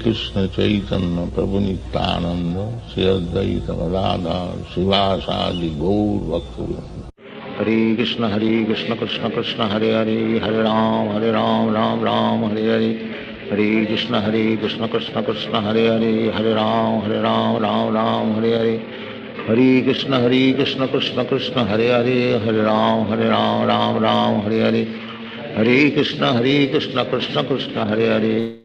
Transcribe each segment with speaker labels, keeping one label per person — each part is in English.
Speaker 1: Krishna Chaitanya Prabhu Nityananda Sri Advaita Gadadhar Srivasadi Gaur Bhaktivedanta. Hare Krishna Krishna Krishna Hare Hare Hare Ram Ram Ram Hare Hare. Hare Krishna Krishna Krishna Hare Hare Hare Ram Ram Hare Hare. Hare Krishna Krishna Krishna Hare Hare Hare Ram Ram Hare Hare. Hare Krishna Krishna Krishna Hare Hare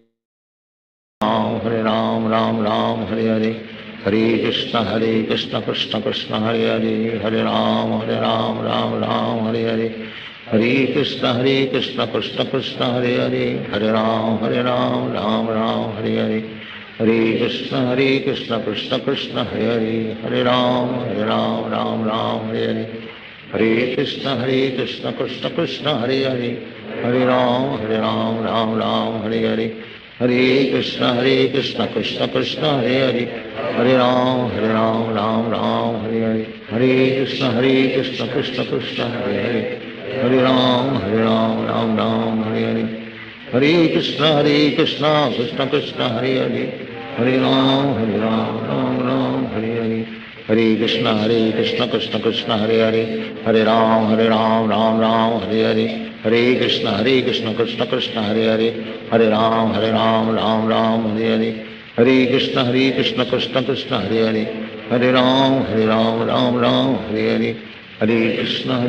Speaker 1: Hare Ram Ram Hare Hare. Hare Krishna Krishna Krishna Hare Hare Hare Ram Ram Hare Hare. Hare Krishna Krishna Krishna Hare Hare Hare Ram Ram Hare Hare. Hare Krishna Krishna Krishna Hare Hare Hare Ram Ram Hare Hare. Hare Krishna Krishna Krishna Hare Hare Hare Ram Ram Hare Hare. Hare Krishna Krishna Krishna Hare Hare Hare Ram Ram Hare Hare. Hare Krishna Krishna Krishna Hare Hare Hare Ram Ram Hare Hare. Hare Krishna Krishna Krishna Hare Hare Hare Ram Hare Hare. Hare Krishna Krishna Krishna Hare Hare Hare Ram Hare Hare. Hare Krishna Krishna Krishna Hare Hare Hare Ram Ram Hare Hare. Hare Krishna Krishna Krishna Hare Hare Hare Ram Hare Hare. Hare Krishna Krishna Krishna Hare Hare Hare Ram Hare Hare. Hare Krishna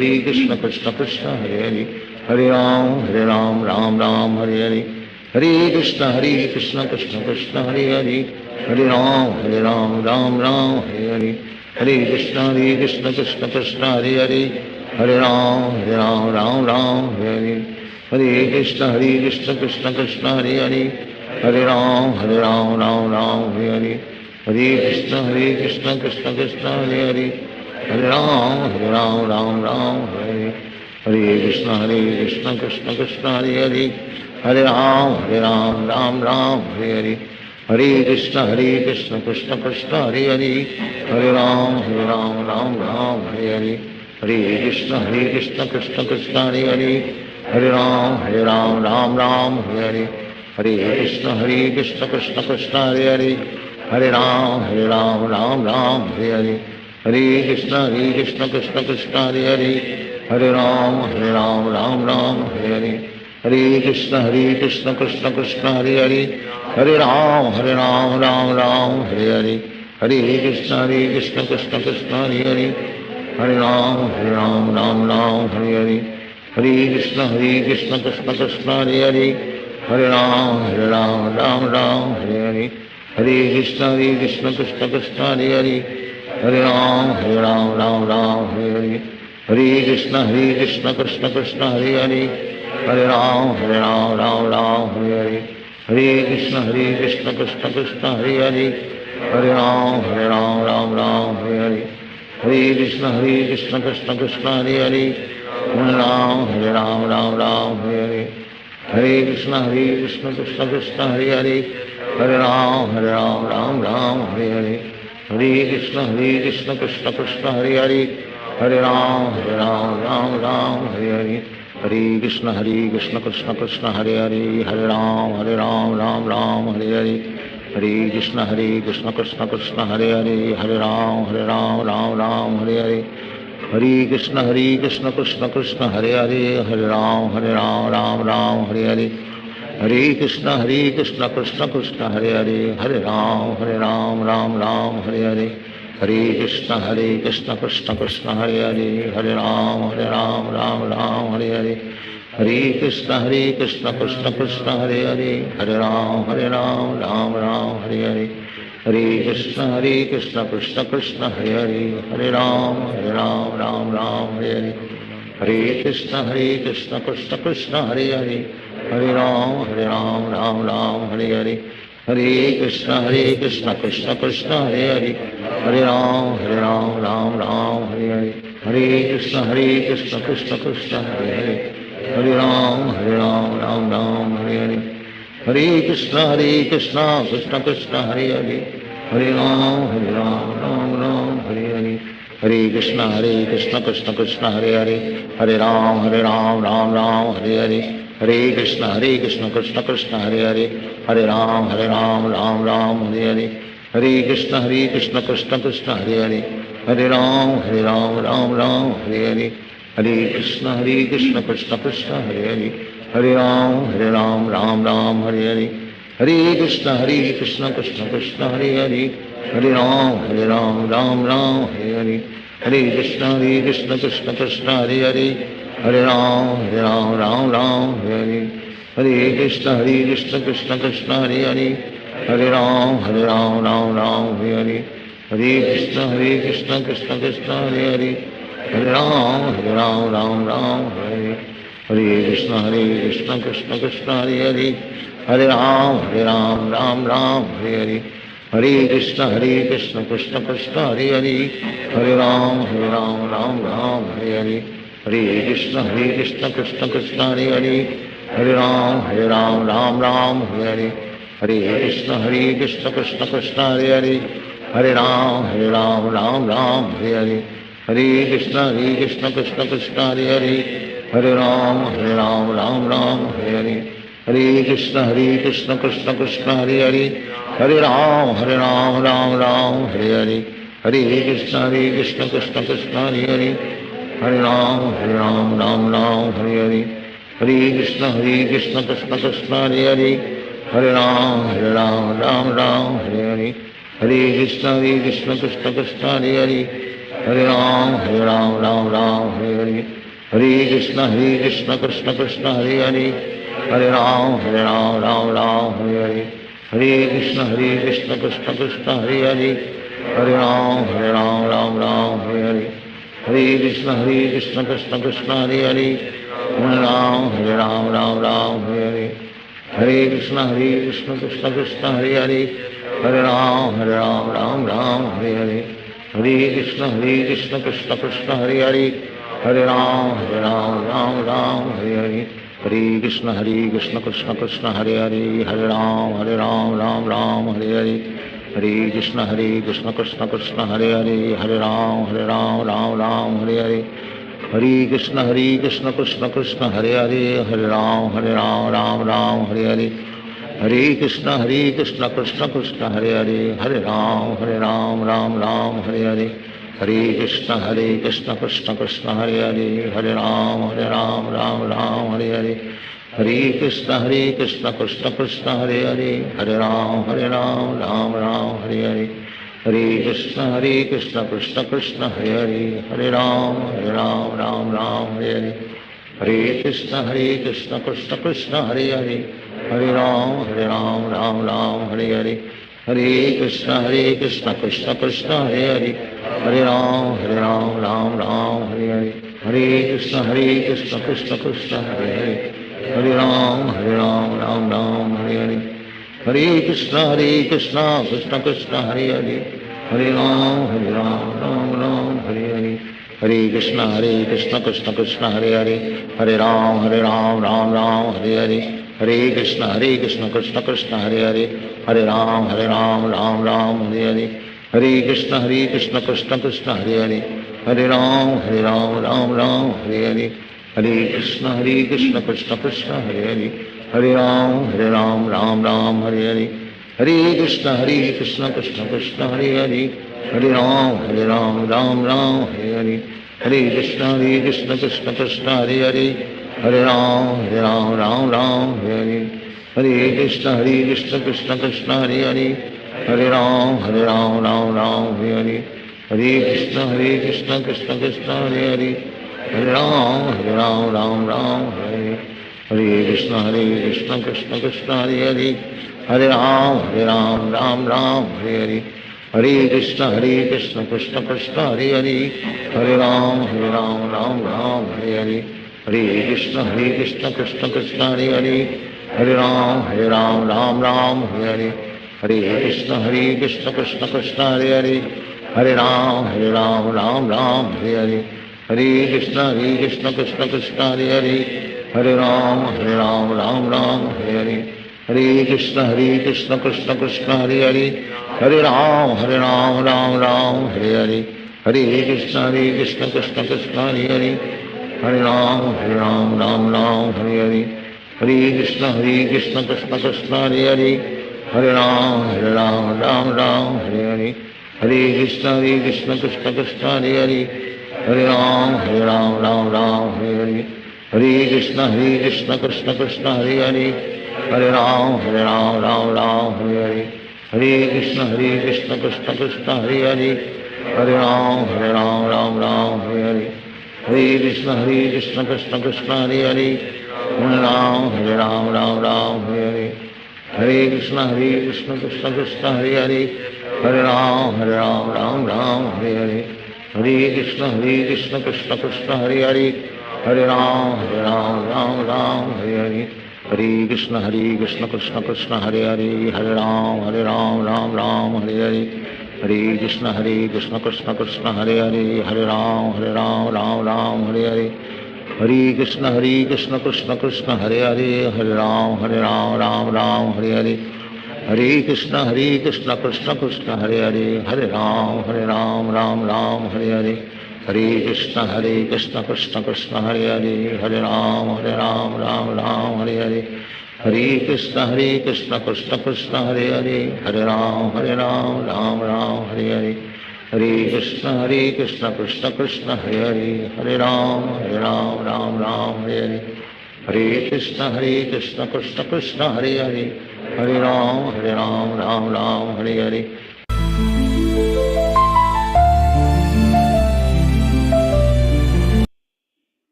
Speaker 1: Krishna Krishna Hare Hare Hare Ram Hare Hare. Hare Krishna Krishna Krishna Hare Hare Hare Ram Hare Hare. Hare Krishna Krishna Krishna Hare Hare Hare Ram Hare Hare. Hare Krishna Krishna Krishna Hare Hare Hare Ram Hare Hare. Hare Krishna Krishna Krishna Hare Hare Hare Ram Hare Hare. Hare Krishna Krishna Krishna Hare Hare Hare Ram Hare Hare. Hare Krishna Krishna Krishna Hare Hare Hare Ram Hare Hare. Hare Krishna Krishna Krishna Hare Hare Hare Ram Hare Hare. Hare Krishna Krishna Krishna Hare Hare Hare Ram Hare Hare. Hare Krishna Krishna Krishna Hare Hare Hare Ram Hare Hare. Hare Krishna Krishna Krishna Hare Hare Hare Ram Hare Hare. Hare Krishna Krishna Krishna Hare Hare Hare Ram Hare Hare. Hare Krishna Krishna Krishna Hare Hare Hare Ram Hare Hare. Hare Krishna Krishna Krishna Hare Hare Hare Ram Hare Hare. Hare Krishna Krishna Krishna Hare Hare Hare Ram Hare Hare. Hare Krishna Krishna Krishna Hare Hare Hare Ram Hare Hare. Hare Krishna Krishna Krishna Hare Hare Hare Ram Hare Hare. Hare Krishna Krishna Krishna Hare Hare Hare Ram Hare Hare. Hare Krishna Krishna Krishna Hare Hare Hare Ram Hare Hare. Hare Krishna Krishna Krishna Hare Hare Hare Ram Hare Hare. Hare Krishna Krishna Krishna Hare Hare Hare Ram Hare Hare. Hare Krishna Krishna Krishna Hare Hare Hare Ram Hare Hare. Hare Krishna Krishna Krishna Hare Hare Hare Ram Hare Hare. Hare Krishna Krishna Krishna Hare Hare Hare Ram Hare Hare. Hare Krishna Krishna Krishna Hare Hare Hare Ram Hare Hare. Hare Krishna Krishna Krishna Hare Hare Hare Ram Hare Hare. Hare Krishna Krishna Krishna Hare Hare Hare Ram Hare Hare. Hare Krishna Krishna Krishna Hare Hare Hare Ram Hare Hare. Hare Krishna Krishna Krishna Hare Hare Hare Ram Hare Hare. Hare Krishna Krishna Krishna Hare Hare Hare Ram Hare Hare. Hare Krishna Krishna Krishna Hare Hare, Hare Ram Ram Ram Hare Hare, Hare Krishna Krishna Krishna Hare Hare, Hare Ram Ram Ram Hare Hare, Hare Krishna Krishna Krishna Hare Hare, Hare Ram Ram Ram Hare Hare, Hare Krishna Krishna Krishna Hare Hare, Hare Ram Ram Ram Hare Hare, Hare Krishna Krishna Krishna Hare Hare, Hare Ram Ram Ram Hare Hare, Hare Krishna Krishna Krishna Hare Hare, Hare Ram Ram Ram Hare Hare, Hare Krishna Krishna Krishna Hare Hare, Hare Ram Ram Ram Hare Hare, Hare Krishna Krishna Krishna Hare Hare, Hare Ram Ram Ram Hare Hare, Hare Krishna Krishna Krishna Hare Hare, Hare Ram Ram Ram Hare Hare, Hare Krishna Krishna Krishna Hare Hare, Hare Ram Ram Ram Hare Hare, Hare Krishna Krishna Krishna Hare Hare, Hare Ram Ram Ram Hare Hare, Hare Krishna Krishna Krishna Hare Hare, Hare Ram Ram Ram Hare Hare, Hare Krishna Krishna Krishna Hare Hare, Hare Ram Ram Hare Hare, Hare Krishna Krishna Krishna Hare Hare, Hare Ram Ram Hare Hare, Hare Krishna Krishna Krishna Hare Hare, Hare Ram Ram Hare Hare, Hare Krishna Krishna Krishna Hare Hare, Hare Ram Ram Hare Hare, Hare Krishna Krishna Krishna Hare Hare, Hare Ram Ram Hare Hare, Hare Krishna Krishna Krishna Hare Hare, Hare Ram Ram Hare Hare, Hare Krishna Krishna Krishna Hare Hare, Hare Ram Ram Hare Hare, Hare Krishna Krishna Krishna Hare Hare, Hare Ram Ram Hare Hare, Hare Krishna Krishna Krishna Hare Hare, Hare Ram Ram Hare Hare, Hare Krishna Krishna Krishna Hare Hare, Hare Ram Ram Hare Hare, Hare Krishna Krishna Krishna Hare Hare, Hare Ram Ram Hare Hare, Hare Krishna Krishna Krishna Hare Hare, Hare Ram Ram Hare Hare, Hare Krishna Krishna Krishna Hare Hare, Hare Ram Ram Hare Hare, Hare Krishna Krishna Krishna Hare Hare, Hare Ram Ram Hare Hare, Hare Krishna Krishna Krishna Hare Hare, Hare Ram Ram Hare Hare, Hare Krishna Krishna Krishna Hare Hare, Hare Ram Ram Hare Hare, Hare Krishna Krishna Krishna Hare Hare, Hare Ram Ram Hare Hare, Hare Krishna Krishna Krishna Hare Hare, Hare Ram Ram Hare Hare, Hare Krishna Krishna Krishna Hare Hare, Hare Ram Ram Hare Hare, Hare Krishna Krishna Krishna Hare Hare, Hare Ram Ram Hare Hare, Hare Krishna Krishna Krishna Hare Hare, Hare Ram Ram Hare Hare, Hare Krishna Krishna Krishna Hare Hare, Hare Ram Ram Hare Hare, Hare Krishna Krishna Krishna Hare Hare, Hare Ram Ram Hare Hare, Hare Krishna Krishna Krishna Hare Hare, Hare Ram Ram Hare Hare, Hare Krishna Krishna Krishna Hare Hare, Hare Ram Ram Hare Hare, Hare Krishna Krishna Krishna Hare Hare, Hare Ram Ram Hare Hare, Hare Krishna Krishna Krishna Hare Hare, Hare Ram Ram Hare Hare, Hare Krishna Krishna Krishna Hare Hare, Hare Ram Ram Hare Hare, Hare Krishna Krishna Krishna Hare Hare, Hare Ram Ram Hare Hare, Hare Krishna Krishna Krishna Hare Hare, Hare Ram Ram Hare Hare, Hare Krishna Krishna Krishna Hare Hare, Hare Ram Ram Hare Hare, Hare Krishna Krishna Krishna Hare Hare, Hare Ram Ram Hare Hare, Hare Krishna Krishna Krishna Hare Hare, Hare Ram Ram Hare Hare, Hare Krishna Krishna Krishna Hare Hare, Hare Ram Hare Hare, Hare Krishna Krishna Krishna Hare Hare, Hare Ram Ram Hare Hare, Hare Krishna Krishna Krishna Hare Hare, Hare Ram Ram Ram Hare Hare, Hare Krishna Krishna Krishna Hare Hare, Hare Ram Ram Ram Hare Hare, Hare Krishna Krishna Krishna Hare Hare, Hare Ram Ram Ram Hare Hare, Hare Krishna Krishna Krishna Hare Hare, Hare Ram Ram Ram Hare Hare, Hare Krishna Krishna Krishna Hare Hare, Hare Ram Ram Ram Hare Hare, Hare Krishna Krishna Krishna Hare Hare, Hare Ram Ram Ram Hare Hare, Hare Krishna Krishna Krishna Hare Hare, Hare Ram Ram Ram Hare Hare, Hare Krishna Krishna Krishna Hare Hare, Hare Ram Ram Hare Hare, Hare Krishna Krishna Krishna Hare Hare, Hare Ram Ram Hare Hare, Hare Krishna Krishna Krishna Hare Hare, Hare Ram Ram Hare Hare, Hare Krishna Krishna Krishna Hare Hare, Hare Ram Ram Hare Hare, Hare Krishna Krishna Krishna Hare Hare, Hare Ram Ram Hare Hare, Hare Krishna Krishna Krishna Hare Hare, Hare Ram Ram Hare Hare, Hare Krishna Krishna Krishna Hare Hare, Hare Ram Ram Hare Hare, Hare Krishna Krishna Krishna Hare Hare, Hare Ram Ram Hare Hare.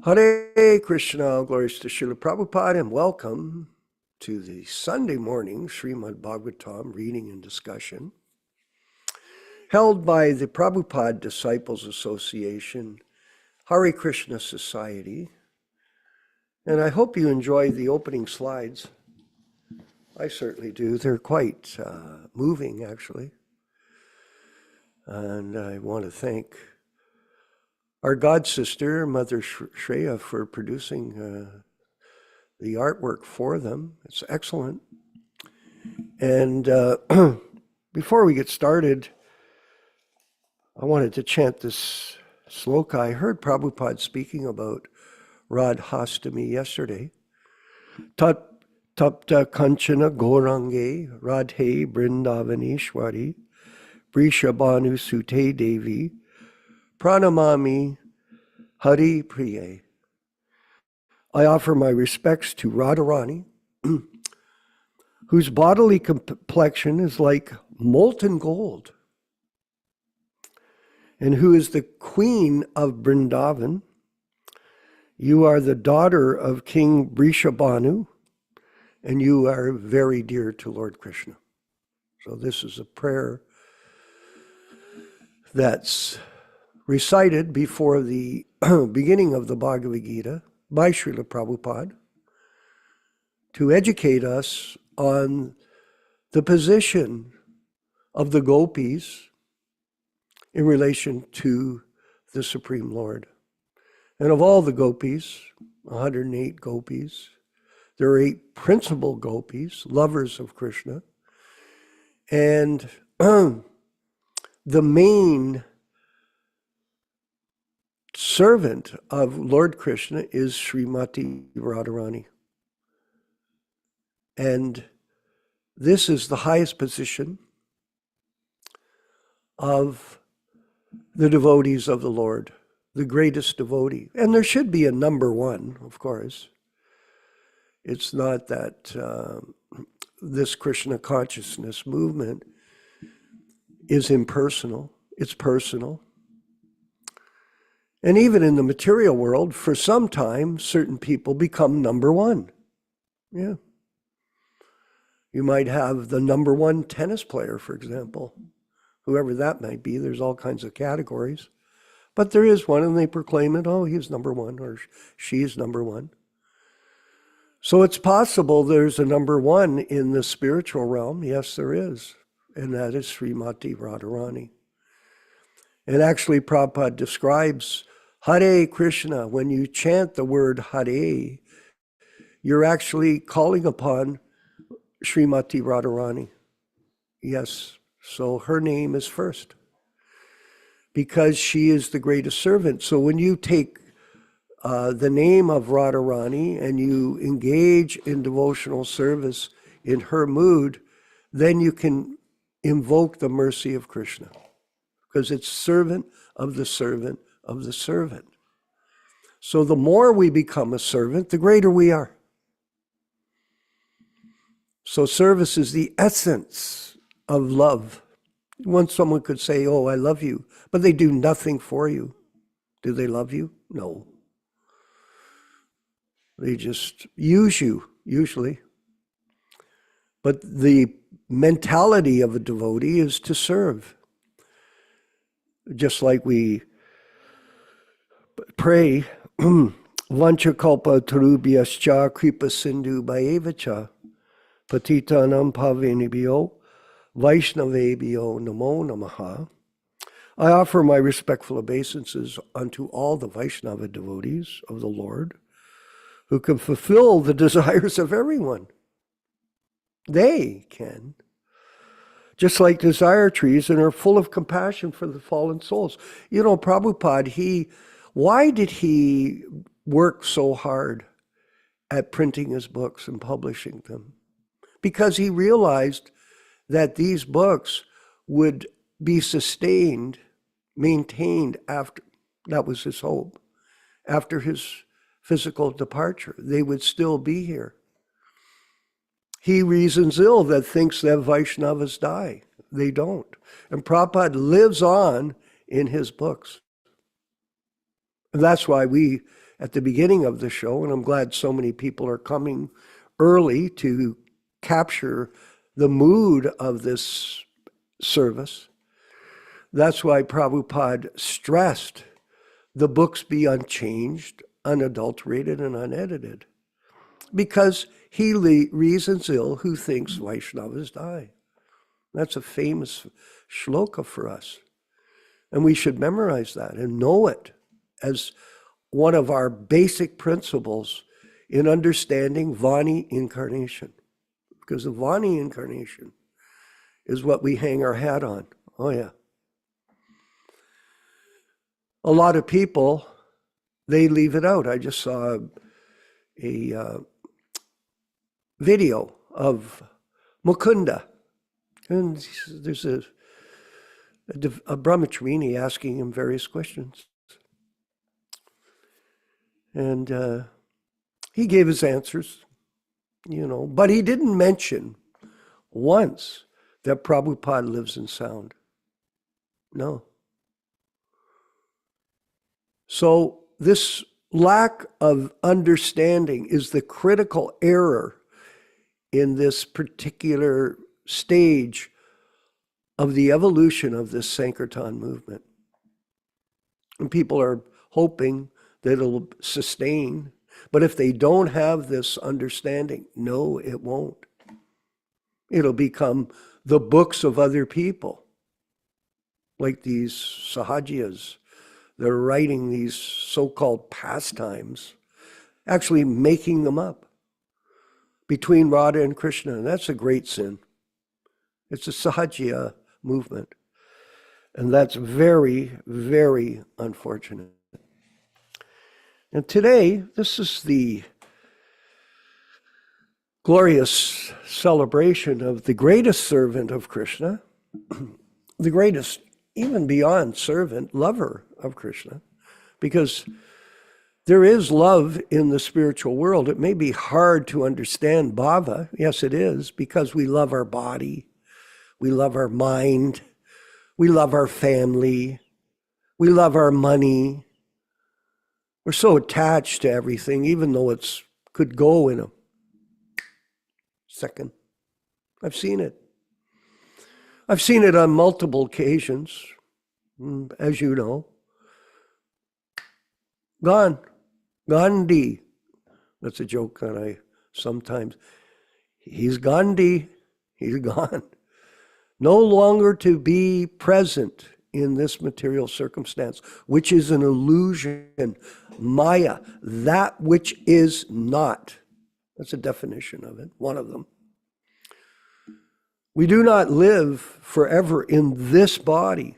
Speaker 2: Hare Krishna, glories to Śrīla Prabhupāda, and welcome to the Sunday morning Śrīmad-Bhāgavatam reading and discussion held by the Prabhupada Disciples Association, Hare Krishna Society. And I hope you enjoy the opening slides. I certainly do. They're quite moving, actually. And I want to thank our god sister, Mother Shreya, for producing the artwork for them. It's excellent. And before we get started, I wanted to chant this sloka. I heard Prabhupada speaking about Radhāstami yesterday. Tat tapta kanchana gorange radhe brindavaneshwari brishabhanu sute devi pranamami hari priye. I offer my respects to Radharani, whose bodily complexion is like molten gold, and who is the queen of Vrindavan. You are the daughter of King Brishabhanu, and you are very dear to Lord Krishna. So this is a prayer that's recited before the beginning of the Bhagavad Gita by Śrīla Prabhupāda to educate us on the position of the gopis in relation to the Supreme Lord. And of all the gopis, 108 gopis, there are 8 principal gopis, lovers of Krishna. And the main servant of Lord Krishna is Srimati Radharani. And this is the highest position of the devotees of the Lord, the greatest devotee. And there should be a number one, of course. It's not that this Krishna Consciousness movement is impersonal. It's personal. And even in the material world, for some time, certain people become number one. Yeah. You might have the number one tennis player, for example, whoever that might be. There's all kinds of categories. But there is one, and they proclaim it, oh, he's number one, or she's number one. So it's possible there's a number one in the spiritual realm. Yes, there is. And that is Srimati Radharani. And actually, Prabhupada describes Hare Krishna. When you chant the word Hare, you're actually calling upon Srimati Radharani. Yes, so her name is first because she is the greatest servant. So when you take the name of Radharani and you engage in devotional service in her mood, then you can invoke the mercy of Krishna, because it's servant of the servant of the servant. So the more we become a servant, the greater we are. So service is the essence of love. Once someone could say, oh, I love you, but they do nothing for you. Do they love you? No. They just use you, usually. But the mentality of a devotee is to serve. Just like we pray, Vancha kalpa tarubhyascha kripa sindhu bhayevacha patitanam pavanebhyo vaishnavebhyo namo namaha. I offer my respectful obeisances unto all the Vaishnava devotees of the Lord who can fulfill the desires of everyone. They can. Just like desire trees, and are full of compassion for the fallen souls. You know, Prabhupada, why did he work so hard at printing his books and publishing them? Because he realized that these books would be sustained, maintained after, that was his hope, after his physical departure. They would still be here. He reasons ill that thinks that Vaishnavas die. They don't. And Prabhupada lives on in his books. And that's why we at the beginning of the show, and I'm glad so many people are coming early to capture the mood of this service. That's why Prabhupada stressed the books be unchanged, unadulterated, and unedited, because he reasons ill who thinks Vaishnavas die. That's a famous shloka for us. And we should memorize that and know it as one of our basic principles in understanding Vani incarnation. Because the Vani incarnation is what we hang our hat on. Oh yeah. A lot of people, they leave it out. I just saw a video of Mukunda. And there's a brahmacharini asking him various questions. And he gave his answers, but he didn't mention once that Prabhupada lives in sound. No. So this lack of understanding is the critical error in this particular stage of the evolution of this Sankirtan movement. And people are hoping that it'll sustain, but if they don't have this understanding, no, it won't. It'll become the books of other people, like these sahajiyas. They're writing these so-called pastimes, actually making them up between Radha and Krishna. And that's a great sin. It's a sahajiya movement. And that's very, very unfortunate. And today, this is the glorious celebration of the greatest servant of Krishna, the greatest, even beyond servant, lover of Krishna, because there is love in the spiritual world. It may be hard to understand bhava. Yes, it is, because we love our body, we love our mind, we love our family, we love our money. We're so attached to everything, even though it could go in a second. I've seen it. I've seen it on multiple occasions, as you know. Gone. Gandhi. That's a joke that I sometimes, he's Gandhi, he's gone. No longer to be present in this material circumstance, which is an illusion, Maya, that which is not. That's a definition of it, one of them. We do not live forever in this body,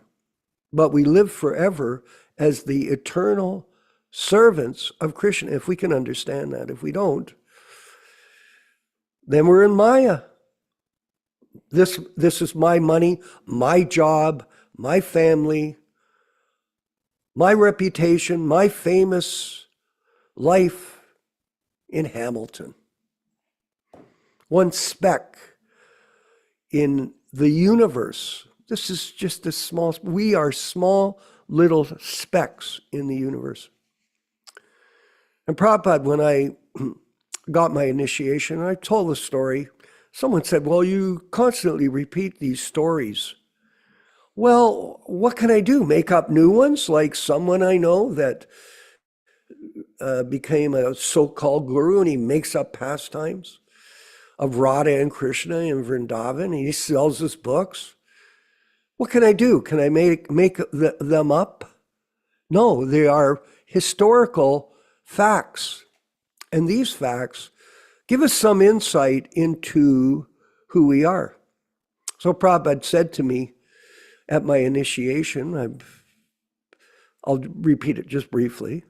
Speaker 2: but we live forever as the eternal servants of Krishna, if we can understand that. If we don't, then we're in Maya. This is my money, my job, my family, my reputation, my famous life in Hamilton. One speck in the universe. This is just a small, we are small little specks in the universe. And Prabhupada, when I got my initiation, I told the story, someone said, well, you constantly repeat these stories. Well, what can I do? Make up new ones? Like someone I know that became a so-called guru, and he makes up pastimes of Radha and Krishna in Vrindavan, and he sells his books. What can I do? Can I make them up? No, they are historical facts. And these facts give us some insight into who we are. So Prabhupada said to me at my initiation, I'll repeat it just briefly.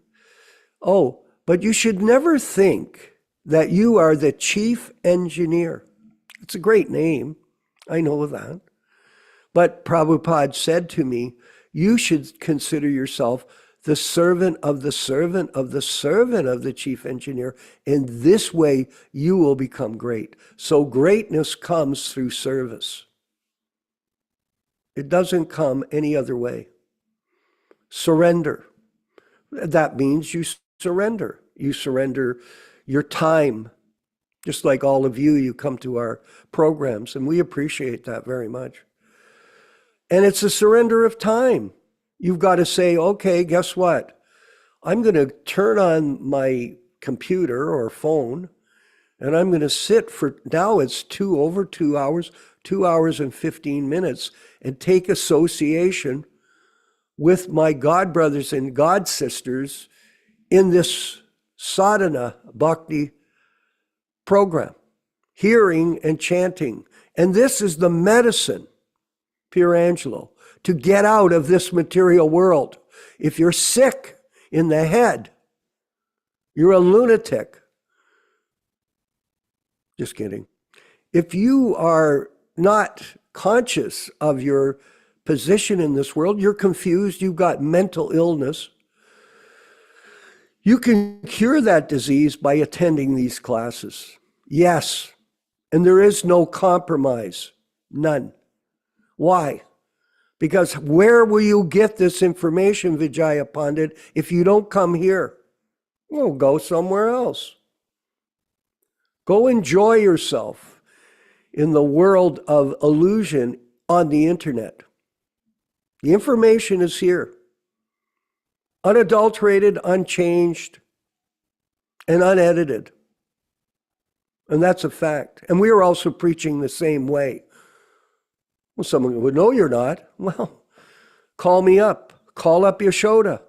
Speaker 2: Oh, but you should never think that you are the chief engineer. It's a great name. I know that. But Prabhupada said to me, you should consider yourself the servant of the servant of the servant of the chief engineer. In this way, you will become great. So greatness comes through service. It doesn't come any other way. Surrender. That means you surrender. You surrender your time. Just like all of you, you come to our programs, and we appreciate that very much. And it's a surrender of time. You've got to say, okay, guess what? I'm going to turn on my computer or phone, and I'm going to sit for, now it's over 2 hours, 2 hours and 15 minutes, and take association with my God brothers and God sisters in this sadhana bhakti program, hearing and chanting. And this is the medicine, Pier Angelo, to get out of this material world. If you're sick in the head, you're a lunatic. Just kidding. If you are not conscious of your position in this world, you're confused, you've got mental illness, you can cure that disease by attending these classes. Yes. And there is no compromise. None. Why? Because where will you get this information, Vijaya Pandit, if you don't come here? Well, go somewhere else. Go enjoy yourself in the world of illusion on the internet. The information is here. Unadulterated, unchanged, and unedited. And that's a fact. And we are also preaching the same way. Well, someone would, no, you're not. Well, call me up. Call up Yaśodā.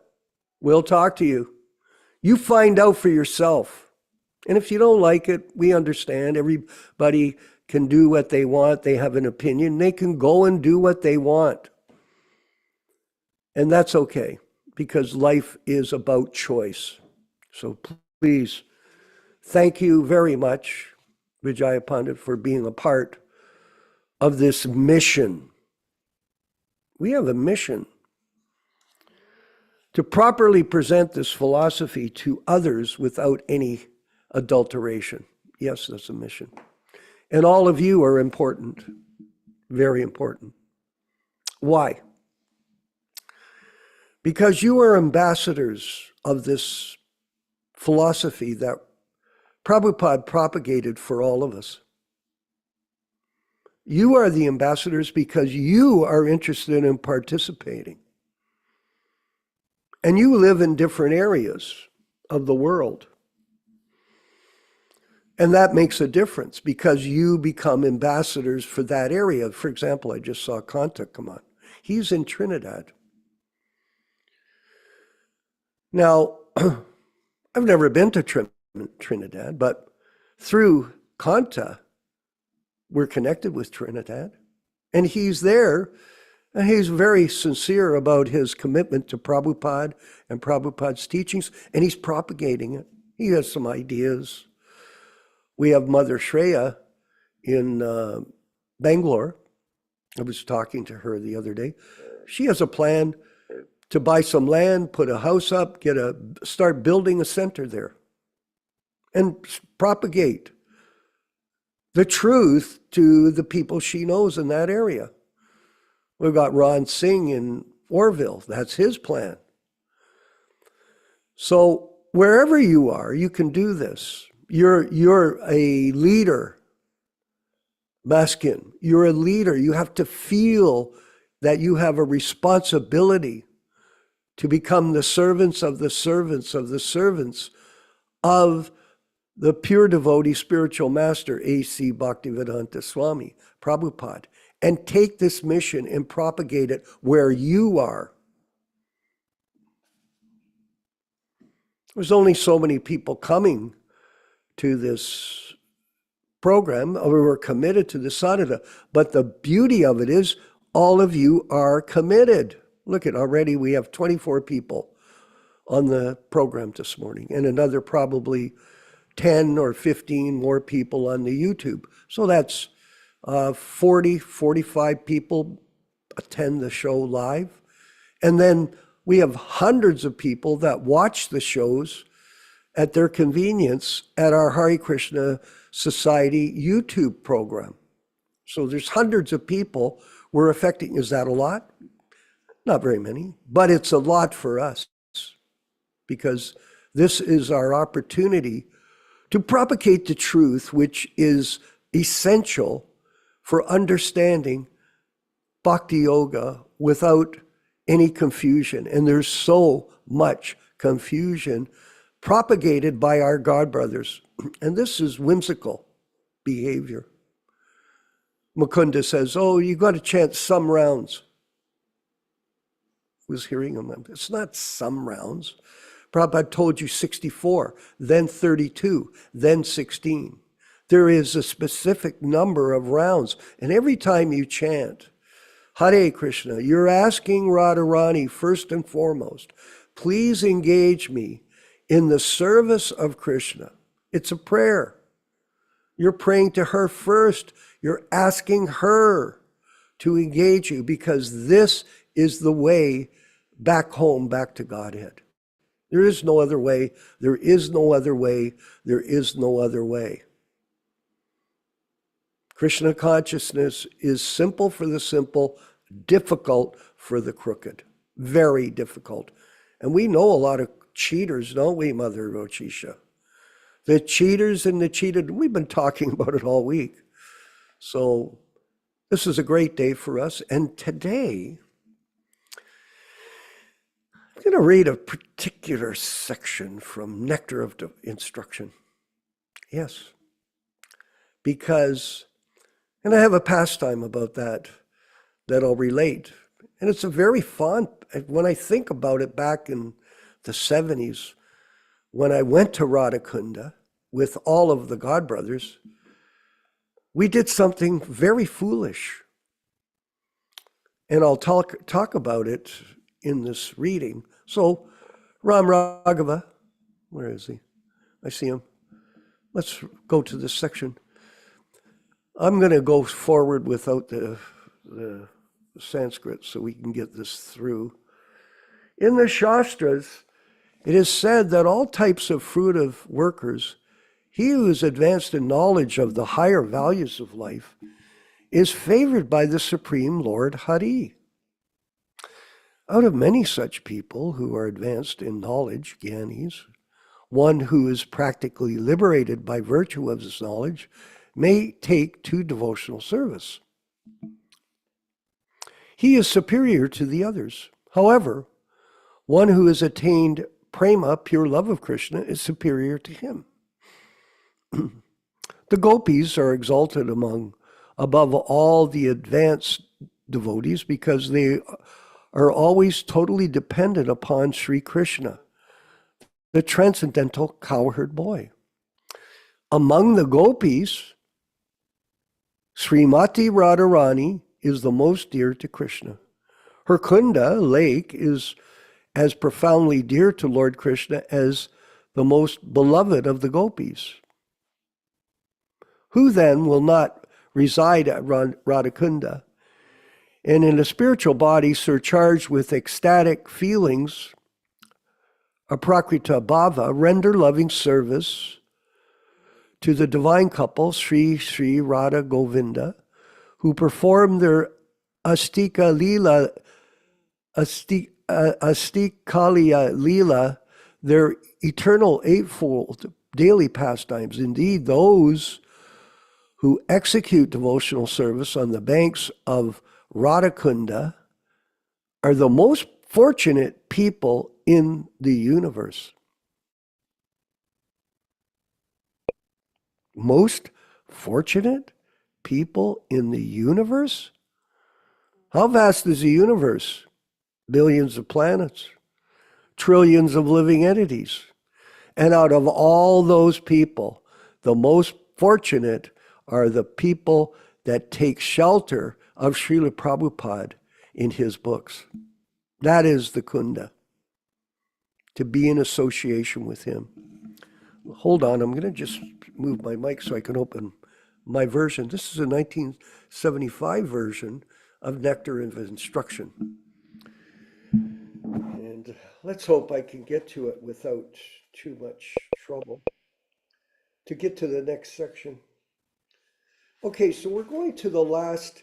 Speaker 2: We'll talk to you. You find out for yourself. And if you don't like it, we understand. Everybody can do what they want. They have an opinion. They can go and do what they want. And that's okay, because life is about choice. So please, thank you very much, Vijaya Pandit, for being a part of this mission. We have a mission to properly present this philosophy to others without any adulteration. Yes, that's a mission. And all of you are important, very important. Why? Because you are ambassadors of this philosophy that Prabhupada propagated for all of us. You are the ambassadors because you are interested in participating. And you live in different areas of the world. And that makes a difference because you become ambassadors for that area. For example, I just saw Kanta come on. He's in Trinidad. Now, I've never been to Trinidad, but through Kanta, we're connected with Trinidad. And he's there, and he's very sincere about his commitment to Prabhupada and Prabhupada's teachings, and he's propagating it. He has some ideas. We have Mother Shreya in Bangalore. I was talking to her the other day. She has a plan to buy some land, put a house up, start building a center there, and propagate the truth to the people she knows in that area. We've got Ron Singh in Orville. That's his plan. So wherever you are, you can do this. You're a leader, Baskin. You're a leader. You have to feel that you have a responsibility to become the servants of the servants of the servants of the pure devotee spiritual master, A.C. Bhaktivedanta Swami Prabhupāda, and take this mission and propagate it where you are. There's only so many people coming to this program, or we're committed to the sadhana, but the beauty of it is all of you are committed. Look at, already we have 24 people on the program this morning, and another probably 10 or 15 more people on the YouTube. So that's 40, 45 people attend the show live. And then we have hundreds of people that watch the shows at their convenience at our Hare Krishna Society YouTube program. So there's hundreds of people we're affecting. Is that a lot? Not very many, but it's a lot for us because This is our opportunity to propagate the truth, which is essential for understanding Bhakti Yoga without any confusion. And there's so much confusion propagated by our God brothers. And this is whimsical behavior. Mukunda says, oh, you got to chant some rounds. I was hearing him. It's not some rounds. Prabhupada told you 64, then 32, then 16. There is a specific number of rounds. And every time you chant, Hare Krishna, you're asking Radharani first and foremost, please engage me in the service of Krishna. It's a prayer. You're praying to her first. You're asking her to engage you because this is the way back home, back to Godhead. There is no other way. There is no other way. There is no other way. Krishna consciousness is simple for the simple, difficult for the crooked. Very difficult. And we know a lot of cheaters, don't we, Mother Rochisha? The cheaters and the cheated, we've been talking about it all week. So this is a great day for us. And today, I'm going to read a particular section from Nectar of Instruction. Yes. Because, and I have a pastime about that I'll relate. And it's a very fond, when I think about it back in the 70s, when I went to Radhakunda with all of the God brothers, we did something very foolish. And I'll talk about it in this reading. So, Ram Raghava, where is he? I see him. Let's go to this section. I'm going to go forward without the Sanskrit so we can get this through. In the Shastras, it is said that all types of fruitive workers, he who is advanced in knowledge of the higher values of life, is favored by the Supreme Lord Hari. Out of many such people who are advanced in knowledge, Gyanis, one who is practically liberated by virtue of his knowledge may take to devotional service. He is superior to the others. However, one who has attained prema, pure love of Krishna, is superior to him. The gopis are exalted above all the advanced devotees because they are always totally dependent upon Sri Krishna, the transcendental cowherd boy. Among the gopis, Srimati Radharani is the most dear to Krishna. Her Kunda lake is as profoundly dear to Lord Krishna as the most beloved of the gopis. Who then will not reside at Radhakunda and in a spiritual body surcharged with ecstatic feelings, aprakrita bhava, render loving service to the divine couple, Sri Radha Govinda, who perform their Astikaliya Leela, their eternal eightfold daily pastimes. Indeed, those who execute devotional service on the banks of Radhakunda are the most fortunate people in the universe. Most fortunate people in the universe? How vast is the universe? Billions of planets, trillions of living entities. And out of all those people, the most fortunate are the people that take shelter of Śrīla Prabhupāda in his books. That is the Kunda, to be in association with him. Hold on, I'm going to just move my mic so I can open my version. This is a 1975 version of Nectar of Instruction. And let's hope I can get to it without too much trouble. To get to the next section. Okay, so we're going to the last,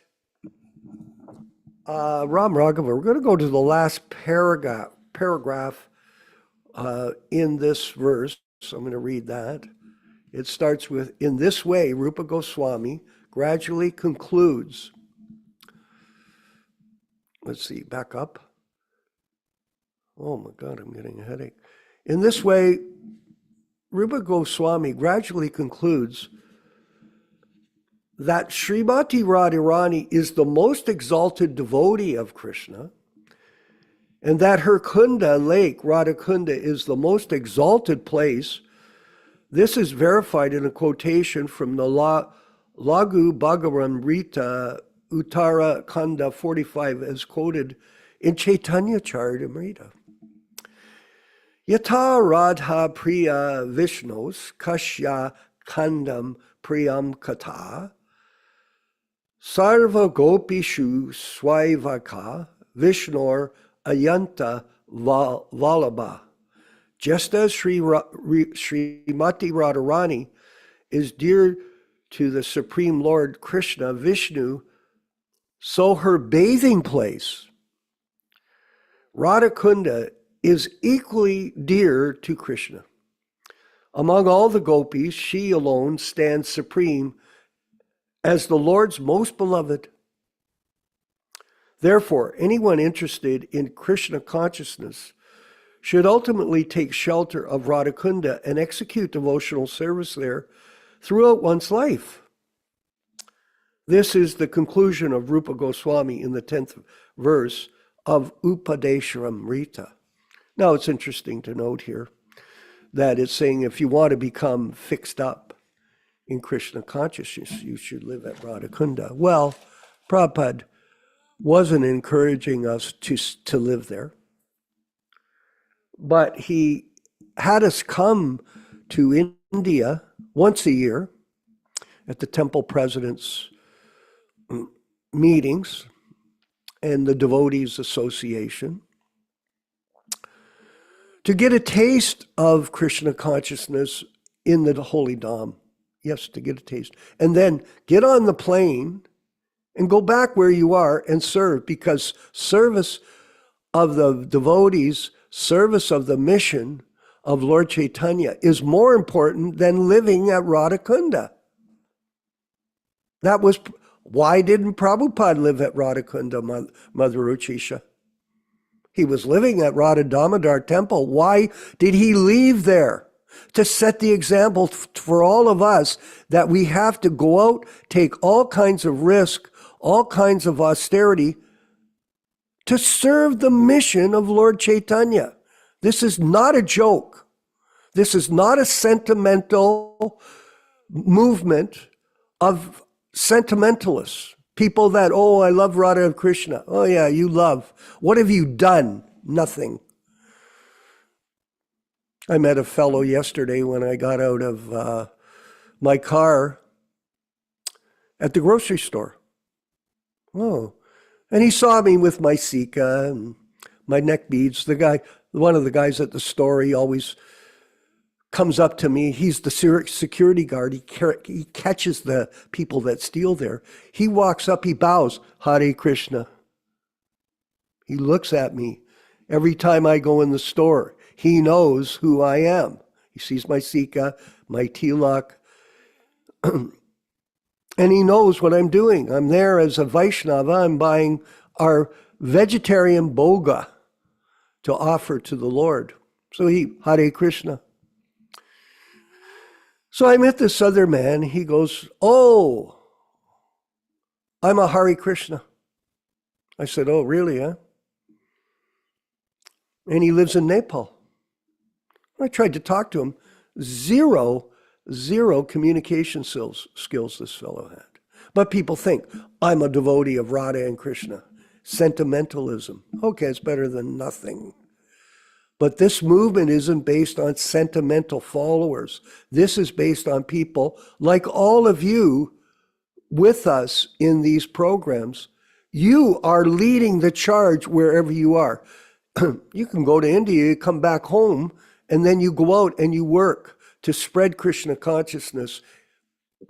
Speaker 2: Ram Raghava, we're going to go to the last paragraph in this verse. So I'm going to read that. It starts with, in this way, Rupa Goswami gradually concludes. Let's see, back up. Oh my God, I'm getting a headache. In this way, Rupa Goswami gradually concludes that Srimati Radharani is the most exalted devotee of Krishna, and that her Kunda lake, Radhakunda, is the most exalted place. This is verified in a quotation from the Laghu Bhagavan Uttara Kanda 45 as quoted in Chaitanya Charitamrita. Yata Radha Priya Vishnos Kashya Kandam Priyam Kata Sarva Gopishu Swaivaka Vishnor Ayanta Vallabha. Just as Srimati Radharani is dear to the Supreme Lord Krishna, Vishnu, so her bathing place, Radhakunda, is equally dear to Krishna. Among all the gopis, she alone stands supreme as the Lord's most beloved. Therefore, anyone interested in Krishna consciousness should ultimately take shelter of Radhakunda and execute devotional service there throughout one's life. This is the conclusion of Rupa Goswami in the 10th verse of Upadesharamrita. Now, it's interesting to note here that it's saying if you want to become fixed up in Krishna consciousness, you should live at Radhakunda. Well, Prabhupada wasn't encouraging us to live there, but he had us come to India once a year at the temple president's meetings and the Devotees Association to get a taste of Krishna consciousness in the Holy Dham. Yes, to get a taste. And then get on the plane and go back where you are and serve, because service of the devotees, service of the mission of Lord Chaitanya is more important than living at Radhakunda. That was, why didn't Prabhupada live at Radhakunda, Mother Uchisha? He was living at Radha Damodar Temple. Why did he leave there? To set the example for all of us that we have to go out, take all kinds of risk, all kinds of austerity to serve the mission of Lord Chaitanya. This is not a joke. This is not a sentimental movement of sentimentalists. People that, oh, I love Radha Krishna. Oh yeah, you love. What have you done? Nothing. I met a fellow yesterday when I got out of my car at the grocery store. Oh, and he saw me with my sika and my neck beads. The guy, one of the guys at the store, he always comes up to me. He's the security guard. He catches the people that steal there. He walks up, he bows, Hare Krishna. He looks at me every time I go in the store. He knows who I am. He sees my sika, my tilak, and he knows what I'm doing. I'm there as a Vaishnava. I'm buying our vegetarian boga to offer to the Lord. So he, Hare Krishna. So I met this other man. He goes, oh, I'm a Hare Krishna. I said, oh, really, huh? And he lives in Nepal. I tried to talk to him. Zero communication skills this fellow had. But people think, I'm a devotee of Radha and Krishna. Sentimentalism. Okay, it's better than nothing. But this movement isn't based on sentimental followers. This is based on people like all of you with us in these programs. You are leading the charge wherever you are. You can go to India, you come back home, and then you go out and you work to spread Krishna consciousness,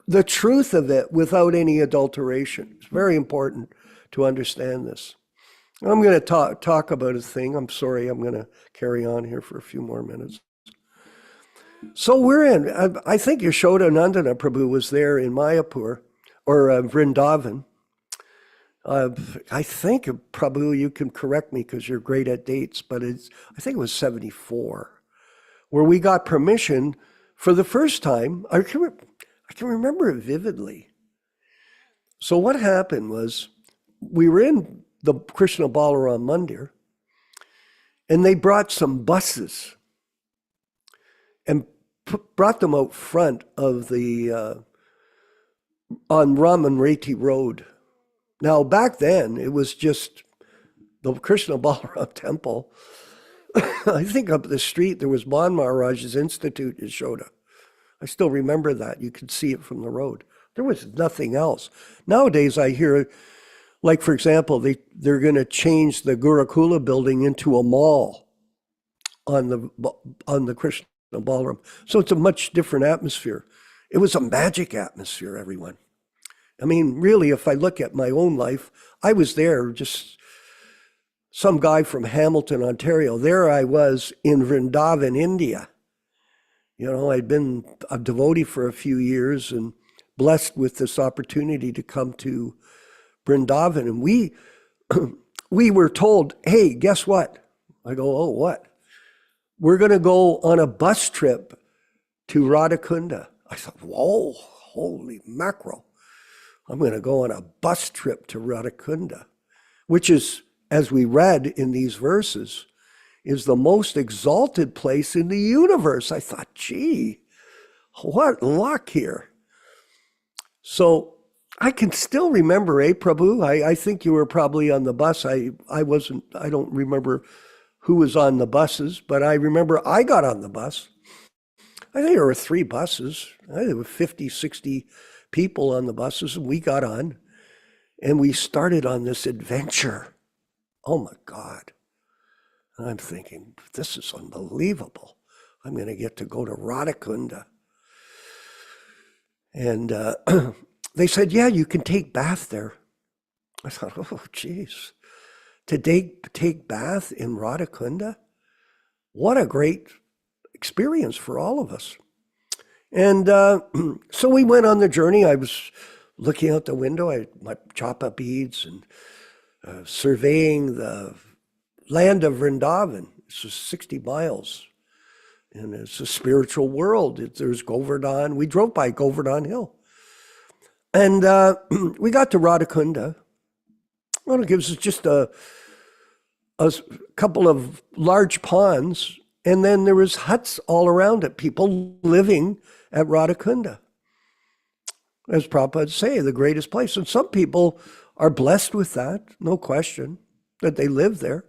Speaker 2: the truth of it without any adulteration. It's very important to understand this. I'm going to talk about a thing. I'm sorry, I'm going to carry on here for a few more minutes. So we're in, I think Yaśodā-nandana Prabhu was there in Mayapur, or Vrindavan. I think, Prabhu, you can correct me because you're great at dates, but I think it was 74, where we got permission for the first time. I can remember it vividly. So what happened was, we were in the Krishna Balaram Mandir, and they brought some buses and brought them out front of the, on Raman Reti Road. Now, back then, it was just the Krishna Balaram temple. I think up the street, there was Bon Maharaj's Institute, Yaśodā. I still remember that. You could see it from the road. There was nothing else. Nowadays, I hear, like, for example, they're going to change the Gurukula building into a mall on the Krishna Balaram. So it's a much different atmosphere. It was a magic atmosphere, everyone. I mean, really, if I look at my own life, I was there, just some guy from Hamilton, Ontario. There I was in Vrindavan, India. You know, I'd been a devotee for a few years and blessed with this opportunity to come to Vrindavan. And we were told, hey, guess what? I go, oh, what? We're going to go on a bus trip to Radhakunda. I thought, whoa, holy mackerel. I'm going to go on a bus trip to Radhakunda, which is, as we read in these verses, is the most exalted place in the universe. I thought, gee, what luck here. So I can still remember, Prabhu? I think you were probably on the bus. I don't remember who was on the buses, but I remember I got on the bus. I think there were 3 buses. I think there were 50, 60 people on the buses, and we got on, and we started on this adventure. Oh my God. And I'm thinking, this is unbelievable. I'm going to get to go to Radhakunda. And they said, yeah, you can take bath there. I thought, oh, geez, to take bath in Radhakunda? What a great experience for all of us. And so we went on the journey. I was looking out the window. I had my japa beads and surveying the land of Vrindavan. It's just 60 miles. And it's a spiritual world. There's Govardhan. We drove by Govardhan Hill. And we got to Radhakunda. Well, it gives us just a couple of large ponds. And then there was huts all around it, people living at Radhakunda. As Prabhupada say, the greatest place. And some people are blessed with that, no question, that they live there.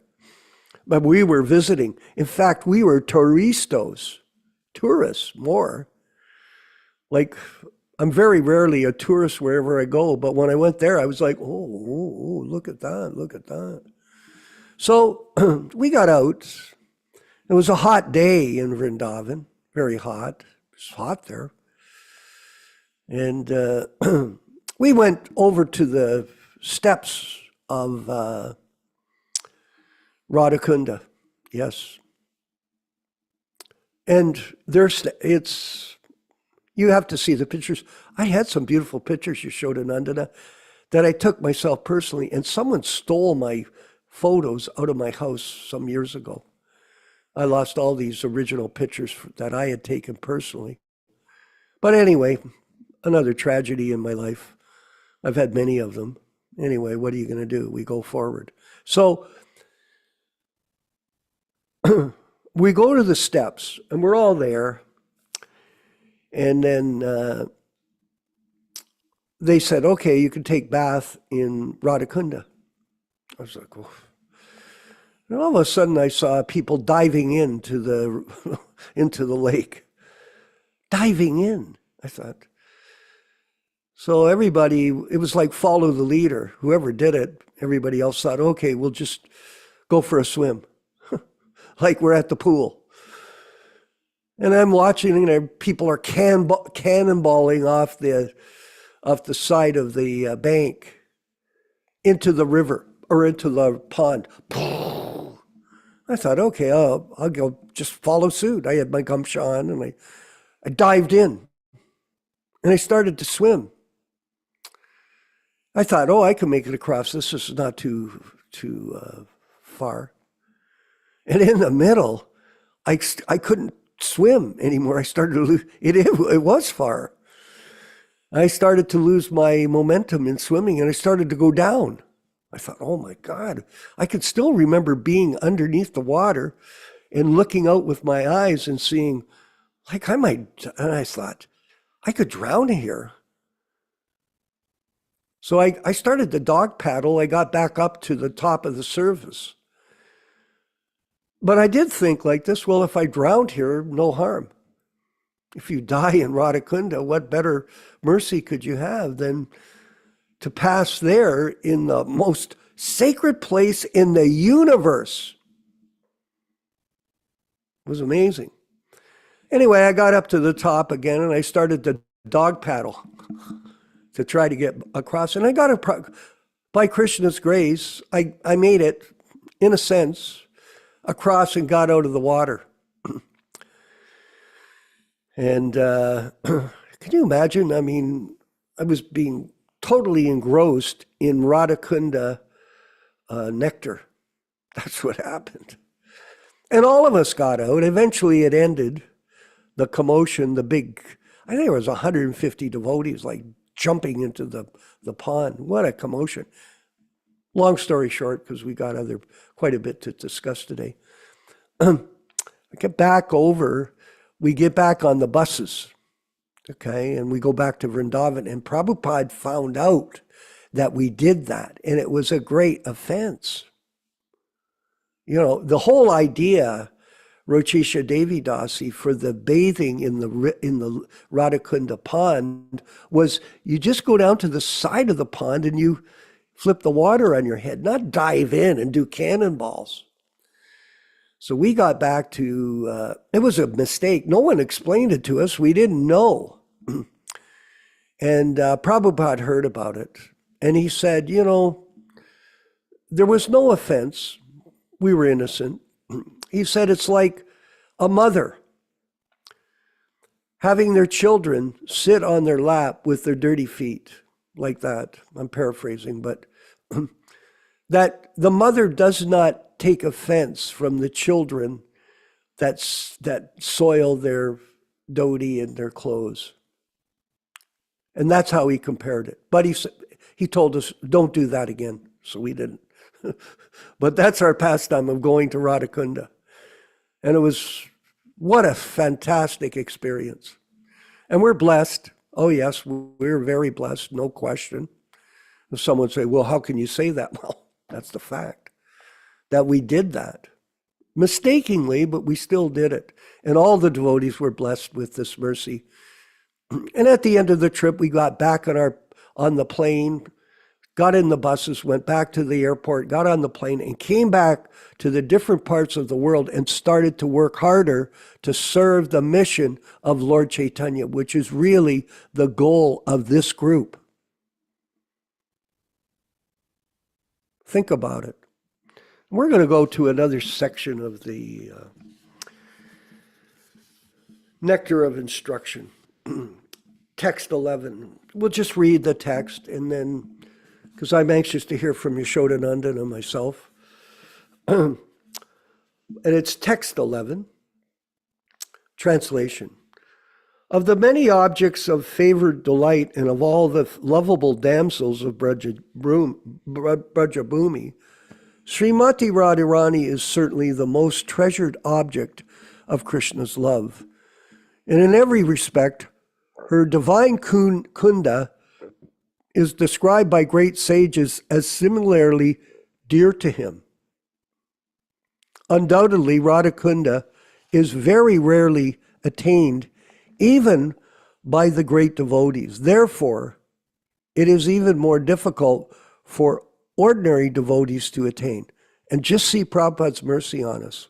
Speaker 2: But we were visiting. In fact, we were tourists more. Like, I'm very rarely a tourist wherever I go, but when I went there, I was like, oh, look at that, look at that. So we got out. It was a hot day in Vrindavan, very hot. It's hot there. And we went over to the steps of Radhakunda, yes. And you have to see the pictures. I had some beautiful pictures, Yaśodā-nandana, that I took myself personally, and someone stole my photos out of my house some years ago. I lost all these original pictures that I had taken personally. But anyway, another tragedy in my life. I've had many of them. Anyway, what are you going to do? We go forward. So we go to the steps, and we're all there. And then they said, okay, you can take bath in Radhakunda. I was like, oh. And all of a sudden I saw people diving into the lake. Diving in, I thought. So everybody, it was like follow the leader. Whoever did it, everybody else thought, okay, we'll just go for a swim. Like we're at the pool. And I'm watching, and people are cannonballing off the side of the bank into the river. or into the pond. I thought, okay, I'll go just follow suit. I had my gumshoe on and I dived in and I started to swim. I thought, oh, I can make it across. This is not too far. And in the middle, I couldn't swim anymore. I started to lose, it was far. I started to lose my momentum in swimming and I started to go down. I thought, oh my God, I could still remember being underneath the water and looking out with my eyes and seeing, like I might, and I thought, I could drown here. So I started to dog paddle. I got back up to the top of the surface. But I did think like this, well, if I drowned here, no harm. If you die in Radhakunda, what better mercy could you have than to pass there in the most sacred place in the universe? It was amazing. Anyway, I got up to the top again and I started to dog paddle to try to get across. And I got by Krishna's grace, I made it, in a sense, across and got out of the water. And can you imagine? I mean, I was being totally engrossed in Radhakunda nectar. That's what happened. And all of us got out. Eventually it ended. The commotion, the big, I think there was 150 devotees like jumping into the pond. What a commotion. Long story short, because we got quite a bit to discuss today. I get back over, we get back on the buses, okay, and we go back to Vrindavan, and Prabhupada found out that we did that, and it was a great offense. You know, the whole idea, Rochisha Devi Dasi, for the bathing in the Radhakunda pond was you just go down to the side of the pond and you flip the water on your head, not dive in and do cannonballs. So we got back to, it was a mistake. No one explained it to us. We didn't know. And Prabhupada heard about it. And he said, you know, there was no offense. We were innocent. He said it's like a mother having their children sit on their lap with their dirty feet, like that. I'm paraphrasing, but that the mother does not take offense from the children that soil their dhoti and their clothes. And that's how he compared it. But he told us, don't do that again. So we didn't. But that's our pastime of going to Radhakunda. And it was, what a fantastic experience. And we're blessed. Oh yes, we're very blessed, no question. If someone say, well, how can you say that? Well, that's the fact. That we did that. Mistakenly, but we still did it. And all the devotees were blessed with this mercy. And at the end of the trip, we got back on the plane, got in the buses, went back to the airport, got on the plane, and came back to the different parts of the world and started to work harder to serve the mission of Lord Chaitanya, which is really the goal of this group. Think about it. We're going to go to another section of the Nectar of Instruction. Text 11. We'll just read the text and then, because I'm anxious to hear from Yaśodā-nandana myself. And it's text 11, translation. Of the many objects of favored delight and of all the lovable damsels of Brajabhumi, Srimati Radharani is certainly the most treasured object of Krishna's love. And in every respect, her divine kunda is described by great sages as similarly dear to him. Undoubtedly, Radhakunda is very rarely attained even by the great devotees. Therefore, it is even more difficult for ordinary devotees to attain. And just see Prabhupada's mercy on us.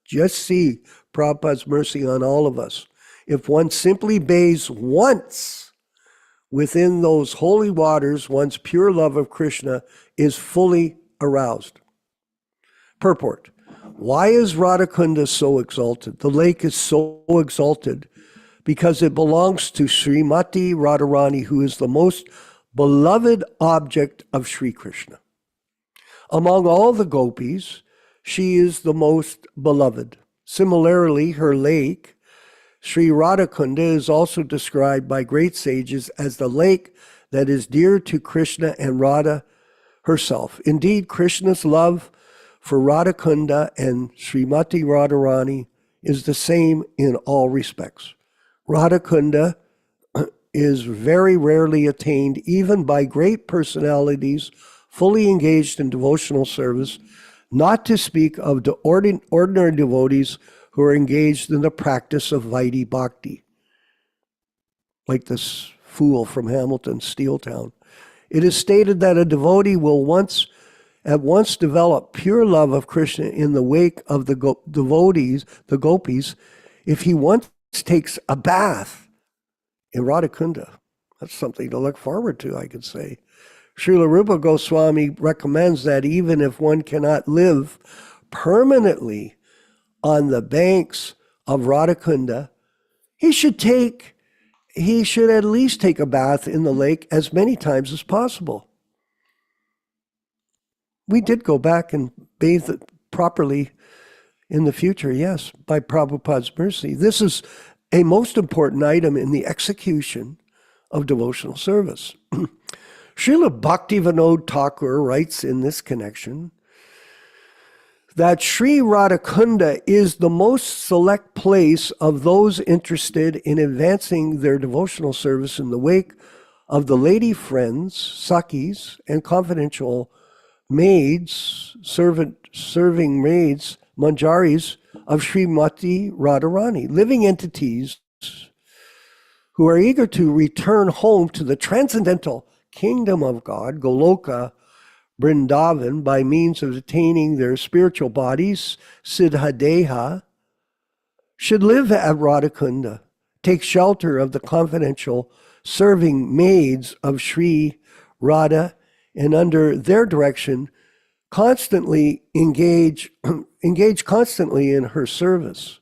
Speaker 2: Just see Prabhupada's mercy on all of us. If one simply bathes once within those holy waters, one's pure love of Krishna is fully aroused. Purport. Why is Radhakunda so exalted? The lake is so exalted because it belongs to Srimati Radharani, who is the most beloved object of Sri Krishna. Among all the gopis, she is the most beloved. Similarly, her lake, Sri Radhakunda, is also described by great sages as the lake that is dear to Krishna and Radha herself. Indeed, Krishna's love for Radhakunda and Srimati Radharani is the same in all respects. Radhakunda is very rarely attained even by great personalities fully engaged in devotional service, not to speak of the ordinary devotees who are engaged in the practice of Vaidhi Bhakti, like this fool from Hamilton, Steeltown. It is stated that a devotee will at once develop pure love of Krishna in the wake of the devotees, the gopis, if he once takes a bath in Radhakunda. That's something to look forward to, I could say. Śrīla Rupa Goswami recommends that even if one cannot live permanently on the banks of Radhakunda, he should at least take a bath in the lake as many times as possible. We did go back and bathe it properly in the future, yes, by Prabhupada's mercy. This is a most important item in the execution of devotional service. Srila Bhaktivedanta Thakur writes in this connection that Sri Radhakunda is the most select place of those interested in advancing their devotional service in the wake of the lady friends, Sakis, and confidential maids, serving maids, manjaris of Srimati Radharani, living entities who are eager to return home to the transcendental kingdom of God, Goloka, Vrindavan, by means of attaining their spiritual bodies, Siddhadeha, should live at Radhakunda, take shelter of the confidential serving maids of Sri Radha, and under their direction, constantly engage constantly in her service.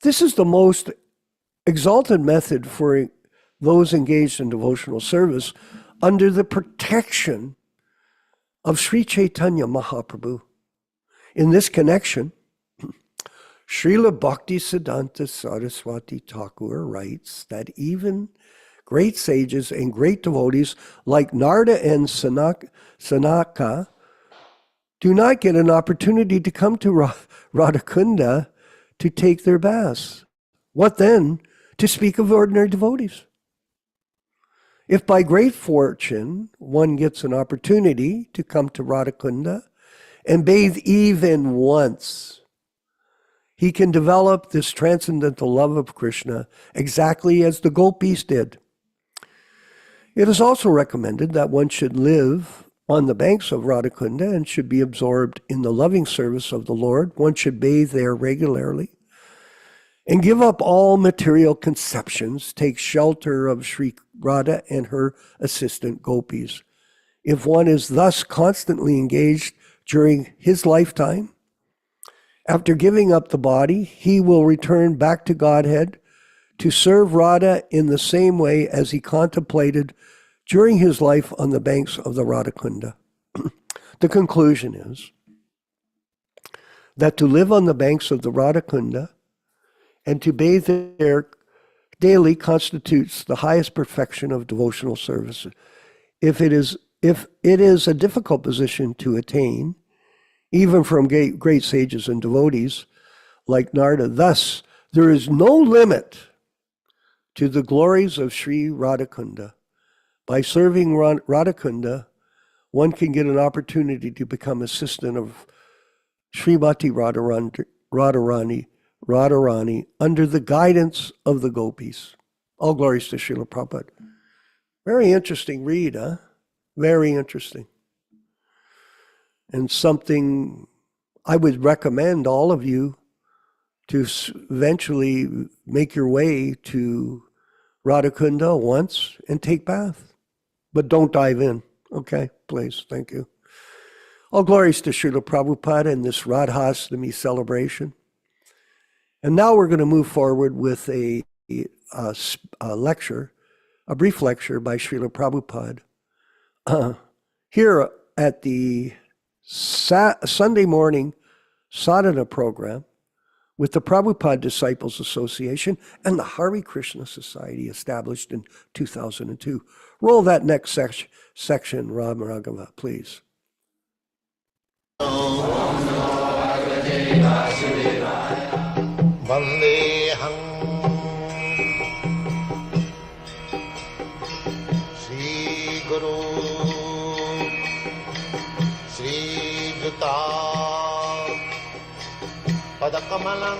Speaker 2: This is the most exalted method for those engaged in devotional service under the protection of Sri Chaitanya Mahaprabhu. In this connection, Srila Bhaktisiddhanta Saraswati Thakur writes that even great sages and great devotees like Narada and Sanaka do not get an opportunity to come to Radhakunda to take their baths. What then to speak of ordinary devotees? If by great fortune one gets an opportunity to come to Radhakunda and bathe even once, he can develop this transcendental love of Krishna exactly as the gopis did. It is also recommended that one should live on the banks of Radhakunda and should be absorbed in the loving service of the Lord. One should bathe there regularly and give up all material conceptions, take shelter of Sri Radha and her assistant gopis. If one is thus constantly engaged during his lifetime, after giving up the body, he will return back to Godhead to serve Radha in the same way as he contemplated during his life on the banks of the Radhakunda. The conclusion is that to live on the banks of the Radhakunda and to bathe there daily constitutes the highest perfection of devotional service. If it is a difficult position to attain, even from great sages and devotees like Narada, thus there is no limit to the glories of Sri Radhakunda. By serving Radhakunda, one can get an opportunity to become assistant of Srimati Radharani under the guidance of the gopis. All glories to Śrīla Prabhupāda. Very interesting read, huh? Very interesting. And something I would recommend all of you to eventually make your way to Radhakunda once and take bath. But don't dive in, okay? please. Thank you. All glories to Śrīla Prabhupāda in this Radhāstami celebration. And now we're going to move forward with a lecture, a brief lecture by Śrīla Prabhupāda. Here at the Sunday morning sadhana program with the Prabhupada Disciples Association and the Hare Krishna Society established in 2002. Roll that next section, Ram Raghava, please.
Speaker 1: Vandeham Shri Guru Shri Juta Padakamalam.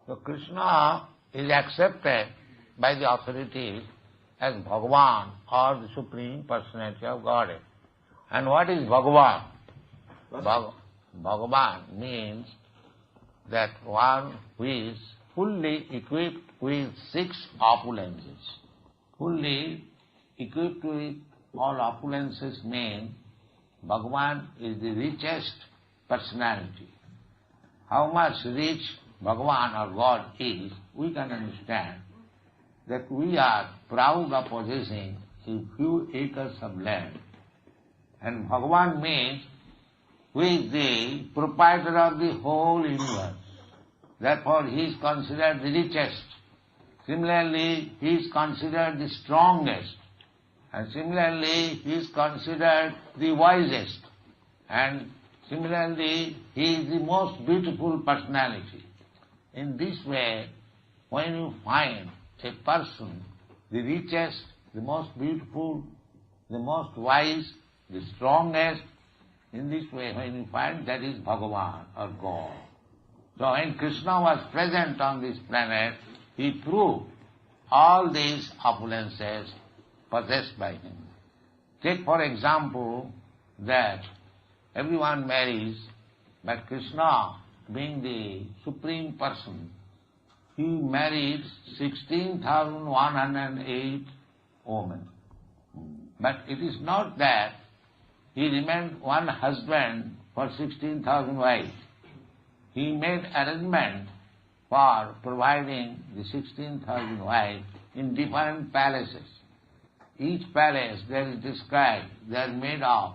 Speaker 1: So Krishna is accepted by the authorities as Bhagavan or the Supreme Personality of Godhead. And what is Bhagavan? Bhagavan means that one who is fully equipped with 6 opulences. Fully equipped with all opulences means Bhagavan is the richest personality. How much rich Bhagavan or God is, we can understand that we are proud of possessing a few acres of land. And Bhagavan means who is the proprietor of the whole universe. Therefore he is considered the richest. Similarly, he is considered the strongest. And similarly, he is considered the wisest. And similarly, he is the most beautiful personality. In this way, when you find a person, the richest, the most beautiful, the most wise, the strongest, in this way, when you find, that is Bhagavan or God. So when Krishna was present on this planet, he proved all these opulences possessed by him. Take for example that everyone marries, but Krishna, being the Supreme Person, he married 16,108 women. But it is not that he remained one husband for 16,000 wives. He made arrangement for providing the 16,000 wives in different palaces. Each palace, there is described, they are made of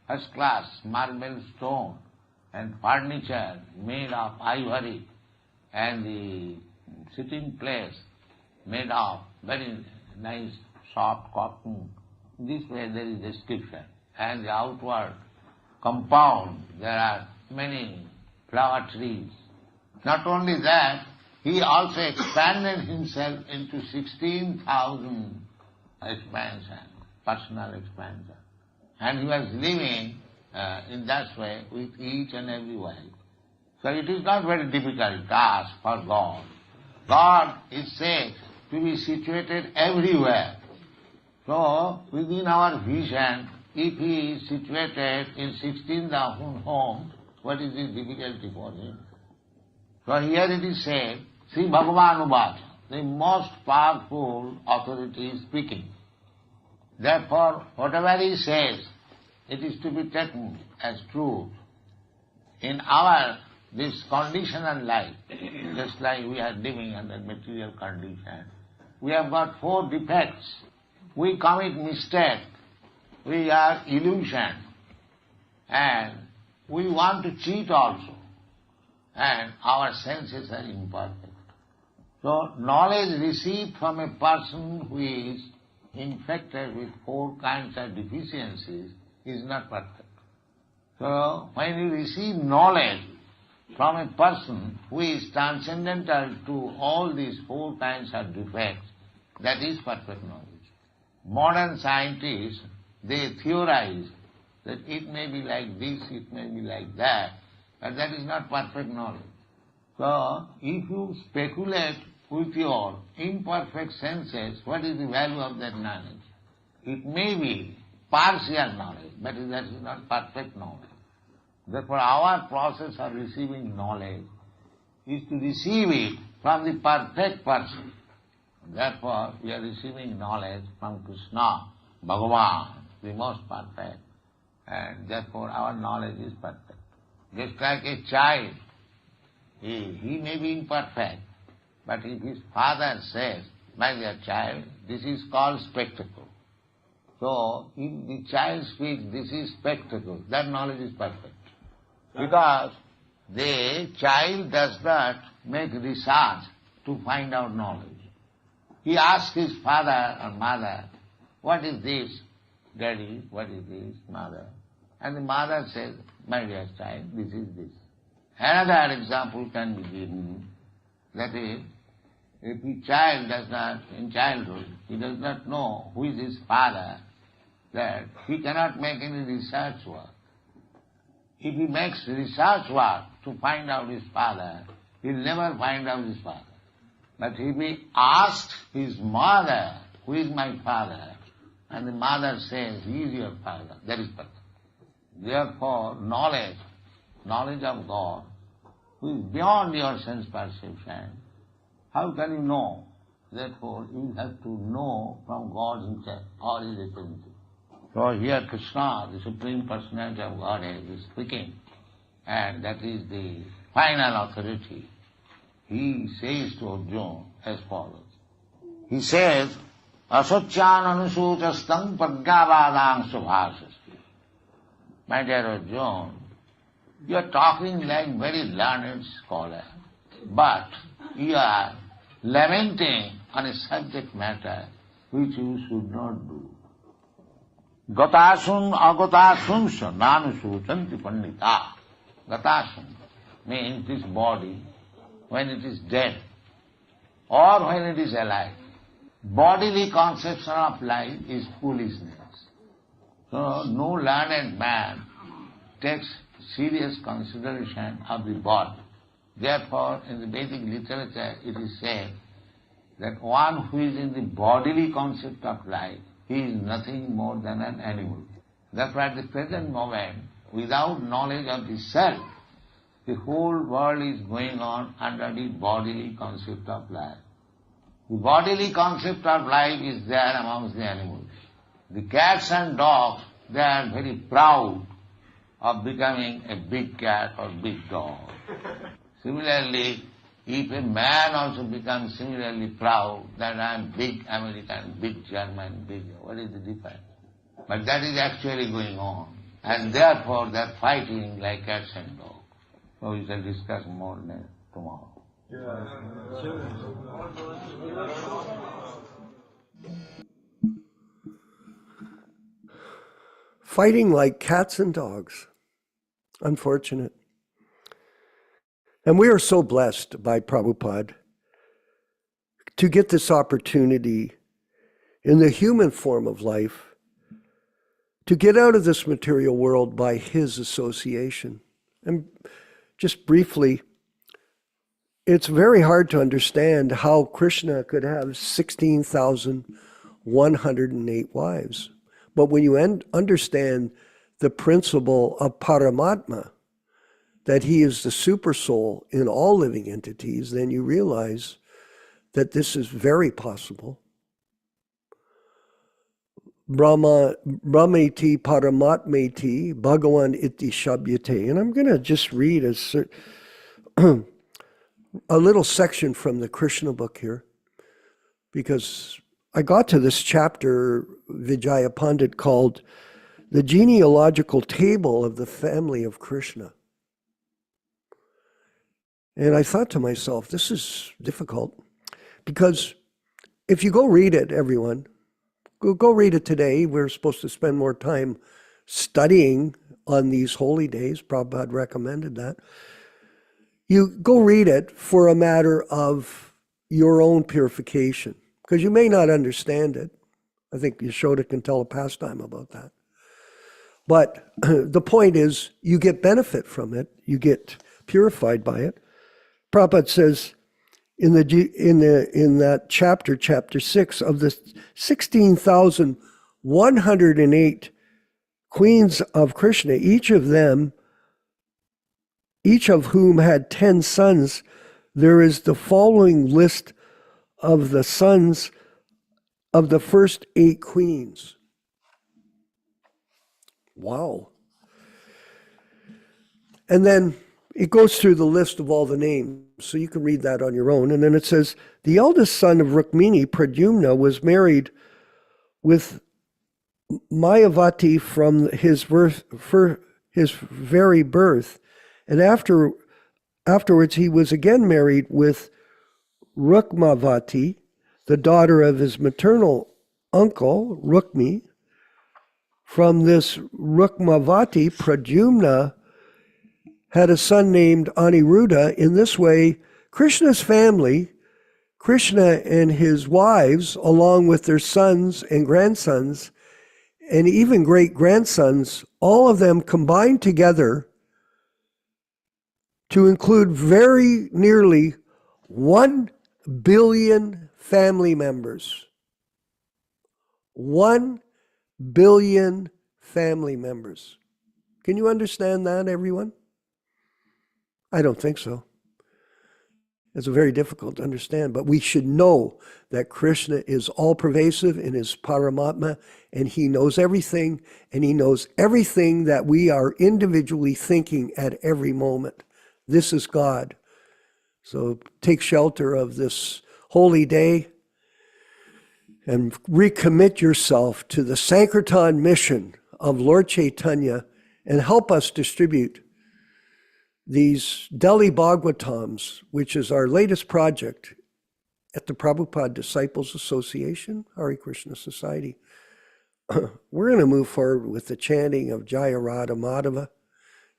Speaker 1: first-class marble stone and furniture made of ivory, and the sitting place made of very nice soft cotton. This way there is description. And the outward compound, there are many flower trees. Not only that, he also expanded himself into 16,000 expansion, personal expansion. And he was living in that way with each and every wife. So it is not very difficult task for God. God is said to be situated everywhere. So within our vision, if he is situated in 16,000 homes, what is the difficulty for him? So here it is said, Sri Bhagavan Uvaca, the most powerful authority is speaking. Therefore, whatever he says, it is to be taken as truth. In our this conditional life, just like we are living under material condition, we have got 4 defects. We commit mistake, we are illusion, and we want to cheat also, and our senses are imperfect. So knowledge received from a person who is infected with 4 kinds of deficiencies is not perfect. So when you receive knowledge from a person who is transcendental to all these 4 kinds of defects, that is perfect knowledge. Modern scientists, they theorize that it may be like this, it may be like that, but that is not perfect knowledge. So if you speculate with your imperfect senses, what is the value of that knowledge? It may be partial knowledge, but that is not perfect knowledge. Therefore our process of receiving knowledge is to receive it from the perfect person. Therefore, we are receiving knowledge from Krishna, Bhagavan, the most perfect, and therefore our knowledge is perfect. Just like a child, he may be imperfect, but if his father says, my dear child, this is called spectacle. So, if the child speaks, this is spectacle, that knowledge is perfect. Because the child does not make research to find out knowledge. He asks his father or mother, what is this, daddy, what is this, mother? And the mother says, my dear child, this is this. Another example can be given, that is, if a child does not, in childhood, he does not know who is his father, that he cannot make any research work. If he makes research work to find out his father, he'll never find out his father. But if he asks his mother, who is my father, and the mother says, he is your father, that is perfect. Therefore, knowledge of God, who is beyond your sense perception, how can you know? Therefore, you have to know from God himself or his representative. So here Krishna, the Supreme Personality of Godhead, is speaking, and that is the final authority. He says to Arjuna as follows. He says, Asacchānanuṣūcastam prajñāvādāṃ subhāsasti. My dear Arjuna, you are talking like very learned scholar, but you are lamenting on a subject matter which you should not do. Gatāsun agatāsunsa nanuṣūcanti pandita. Gatāsun means this body, when it is dead or when it is alive. Bodily conception of life is foolishness. So no learned man takes serious consideration of the body. Therefore, in the Vedic literature it is said that one who is in the bodily concept of life, he is nothing more than an animal. Therefore, at the present moment, without knowledge of the self, the whole world is going on under the bodily concept of life. The bodily concept of life is there amongst the animals. The cats and dogs, they are very proud of becoming a big cat or big dog. Similarly, if a man also becomes similarly proud that I am big American, big German, big, what is the difference? But that is actually going on. And therefore they are fighting like cats and dogs. So we shall discuss more tomorrow.
Speaker 2: Fighting like cats and dogs. Unfortunate. And we are so blessed by Prabhupada to get this opportunity in the human form of life to get out of this material world by his association. And just briefly, it's very hard to understand how Krishna could have 16,108 wives. But when you understand the principle of Paramatma, that he is the super soul in all living entities, then you realize that this is very possible. Brahmeti Paramatmeti Bhagavan iti Shabhyate. And I'm going to just read a little section from the Krishna book here, because I got to this chapter, Vijaya Pandit called The Genealogical Table of the Family of Krishna. And I thought to myself, this is difficult, because if you go read it, everyone, go read it today. We're supposed to spend more time studying on these holy days. Prabhupada recommended that. You go read it for a matter of your own purification, because you may not understand it. I think Yaśodā can tell a pastime about that. But the point is, you get benefit from it. You get purified by it. Prabhupada says in that chapter 6, of the 16,108 queens of Krishna, each of whom had 10 sons, there is the following list of the sons of the first 8 queens. Wow. And then it goes through the list of all the names, so you can read that on your own. And then it says, the eldest son of Rukmini, Pradyumna, was married with Mayavati from his very birth. And afterwards he was again married with Rukmavati, the daughter of his maternal uncle, Rukmi. From this Rukmavati, Pradyumna had a son named Aniruddha. In this way, Krishna's family, Krishna and his wives, along with their sons and grandsons, and even great-grandsons, all of them combined together to include very nearly 1 billion family members. 1 billion family members. Can you understand that, everyone? I don't think so. It's very difficult to understand, but we should know that Krishna is all-pervasive in his Paramatma, and he knows everything, and he knows everything that we are individually thinking at every moment. This is God. So take shelter of this holy day and recommit yourself to the Sankirtan mission of Lord Chaitanya and help us distribute these Delhi Bhagavatams, which is our latest project at the Prabhupada Disciples Association, Hare Krishna Society. We're going to move forward with the chanting of Jaya Radha Madhava.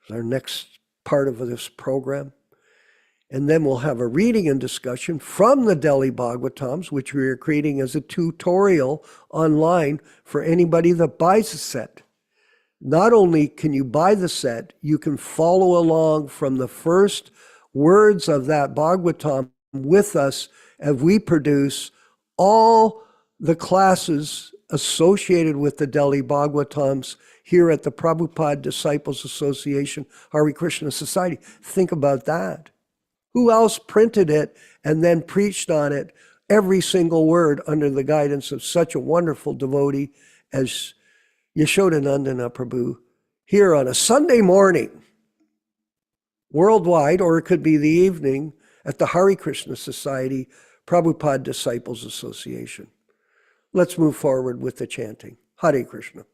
Speaker 2: It's our next part of this program. And then we'll have a reading and discussion from the Delhi Bhagavatams, which we are creating as a tutorial online for anybody that buys a set. Not only can you buy the set, you can follow along from the first words of that Bhagavatam with us as we produce all the classes associated with the Delhi Bhagavatams here at the Prabhupada Disciples Association, Hare Krishna Society. Think about that. Who else printed it and then preached on it, every single word, under the guidance of such a wonderful devotee as Yaśodā-nandana Prabhu, here on a Sunday morning, worldwide, or it could be the evening at the Hare Krishna Society, Prabhupada Disciples Association. Let's move forward with the chanting. Hare Krishna.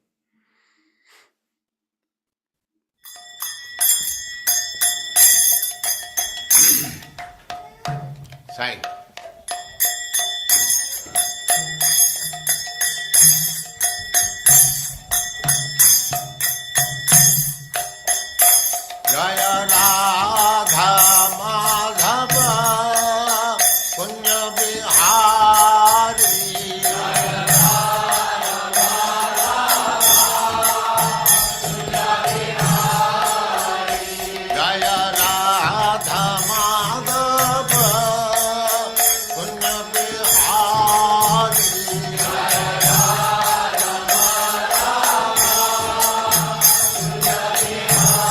Speaker 1: Sai. Jaya Radha Madhava Punya Bihari. Jaya Radha Madhava Punya Bihari. Jaya Radha Madhava Punya Bihari. Jaya Radha Madhava Punya Bihari.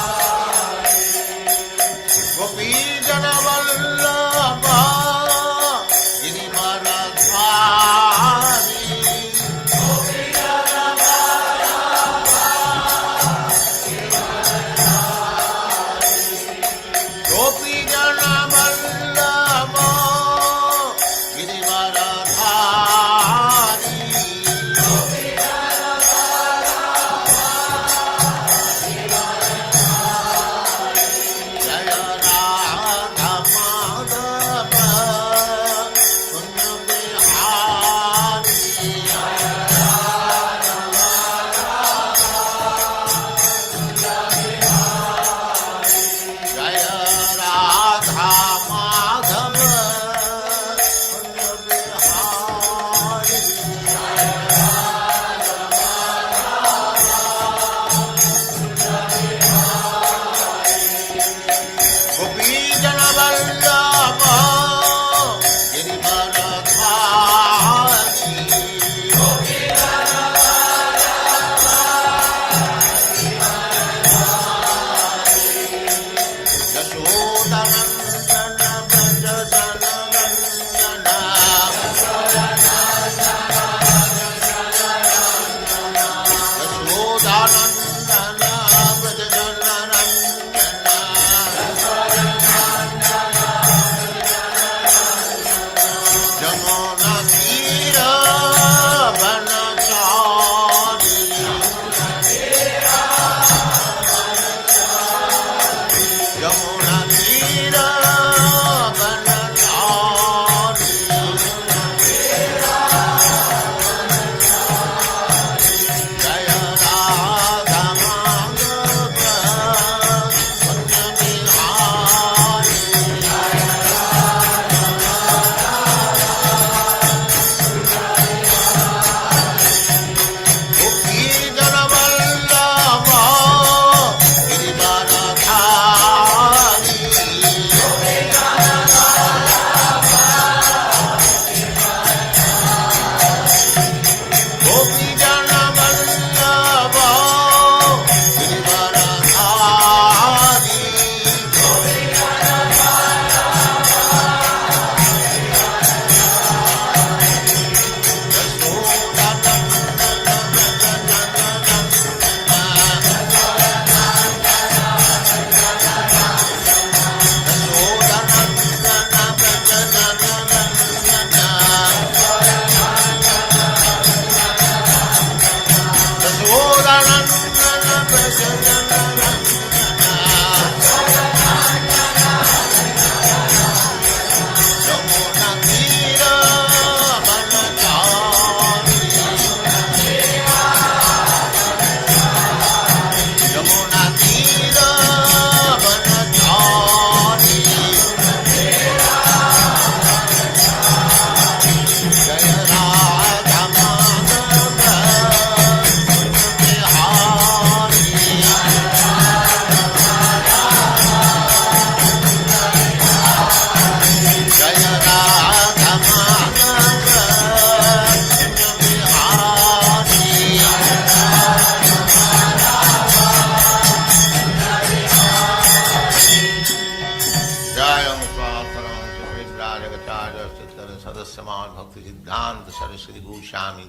Speaker 1: Bhaktivedanta Swami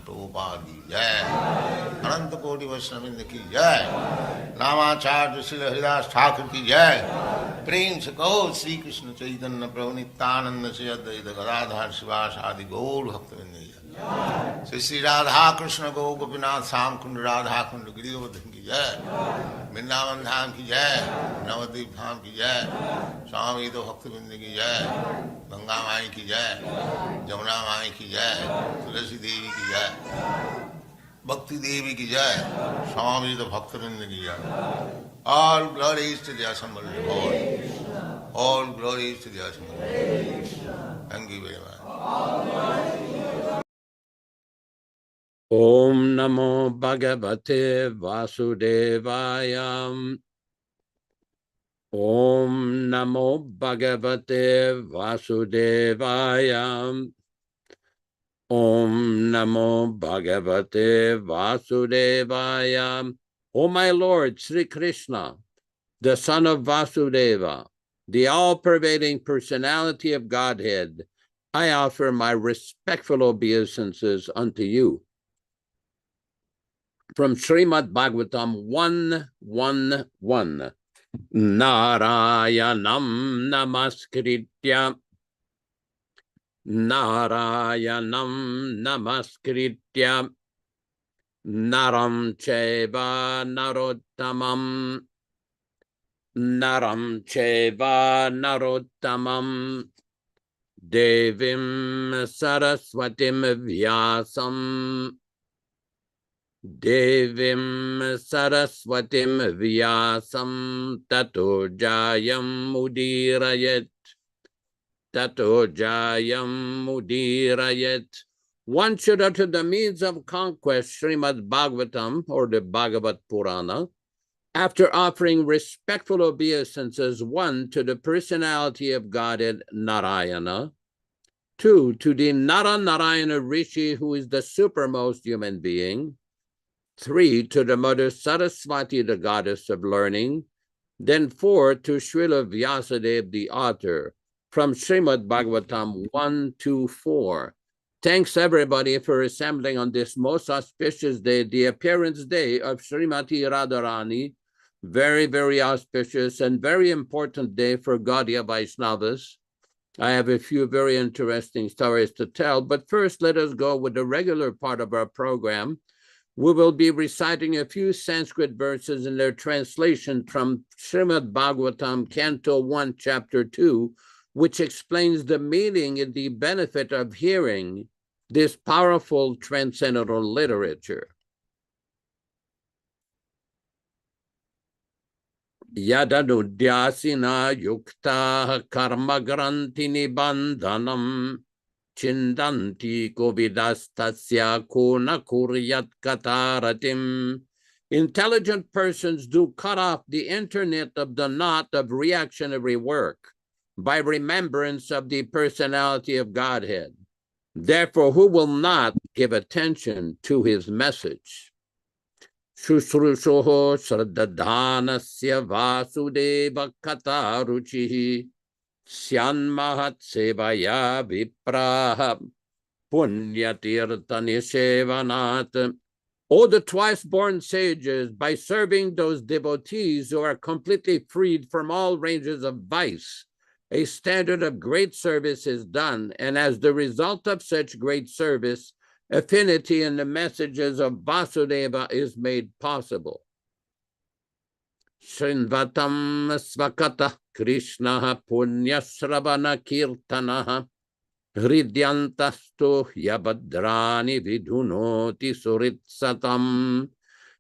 Speaker 1: Prabhupāda ki jai, Ananta Koti Vaishnavavrinda ki jai, Namacharya Śrīla Haridas Thakur ki jai, Prem se kaho Sri Krishna Chaitanya Prabhu Nityananda Sri Advaita Gadadhar Śrīvāsādi Gaur Bhaktivinoda ki jai, Sri Radha Krishna Gaur Gopinath Sam Kund Radha Kund Giridharadhan ki jai, Vrindavan Dham ki jai, Navadvip Dham ki jai, Swami Bhaktivinoda ki jai, Ganga Mai ki jai, Jamuna Mai ki jai, Tulasi Devi ki jai, Bhakti Devi ki jai, Swami Bhaktivinoda ki jai. All glories to the assembled Lord. All glories to the assembled Lord. Thank you very much.
Speaker 3: Om Namo Bhagavate Vasudevaya. Om Namo Bhagavate Vasudevaya. Om Namo Bhagavate Vasudevaya. O my Lord, Sri Krishna, the son of Vasudeva, the all-pervading personality of Godhead, I offer my respectful obeisances unto you. From Śrīmad-Bhāgavatam 1:1:1. Narayanam namaskritya. Narayanam namaskritya. Naram cheva narottamam. Naram cheva narottamam. Devim saraswatim vyasam. Devim saraswatim vyasam. Tato jayam udirayet. Tato jayam udirayet. One should utter the means of conquest, Śrīmad-Bhāgavatam, or the Bhagavat Purana, after offering respectful obeisances, 1, to the personality of Godhead Narayana, 2, to the Narayana Rishi, who is the supermost human being, 3, to the Mother Saraswati, the goddess of learning, then 4, to Śrīla Vyasadeva, the author, from Śrīmad-Bhāgavatam 1-4. Thanks everybody for assembling on this most auspicious day, the appearance day of Srimati Radharani. Very, very auspicious and very important day for Gaudiya Vaishnavas. I have a few very interesting stories to tell, but first let us go with the regular part of our program. We will be reciting a few Sanskrit verses in their translation from Śrīmad-Bhāgavatam, Canto 1, Chapter 2, which explains the meaning and the benefit of hearing this powerful transcendental literature. Yadanudyasina yukta karma grantini bandhanam chindanti kovidastasya kona kuryat kataratim. Intelligent persons do cut off the internet of the knot of reactionary work by remembrance of the personality of Godhead. Therefore, who will not give attention to his message? Shushrushoho Shraddhadanasya Vasudeva Kataruchihi Syanmahat Sevaya Vipraha Punyatirtanishevanat. O the twice-born sages, by serving those devotees who are completely freed from all ranges of vice, a standard of great service is done, and as the result of such great service, affinity in the messages of Vasudeva is made possible. Shrinvatam svakata Krishna punyasravana kirtanaha hridyantastu yabadrani vidunoti suritsatam.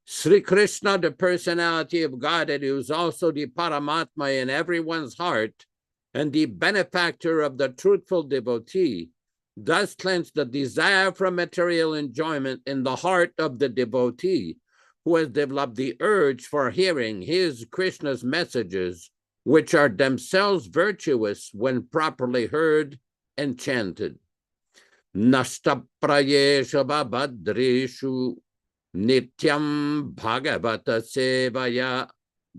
Speaker 3: Sri Krishna, the personality of Godhead, who is also the Paramatma in everyone's heart, and the benefactor of the truthful devotee, thus cleanse the desire for material enjoyment in the heart of the devotee, who has developed the urge for hearing his Krishna's messages, which are themselves virtuous when properly heard and chanted. Nashtaprayesha babadreshu nityam bhagavata sevaya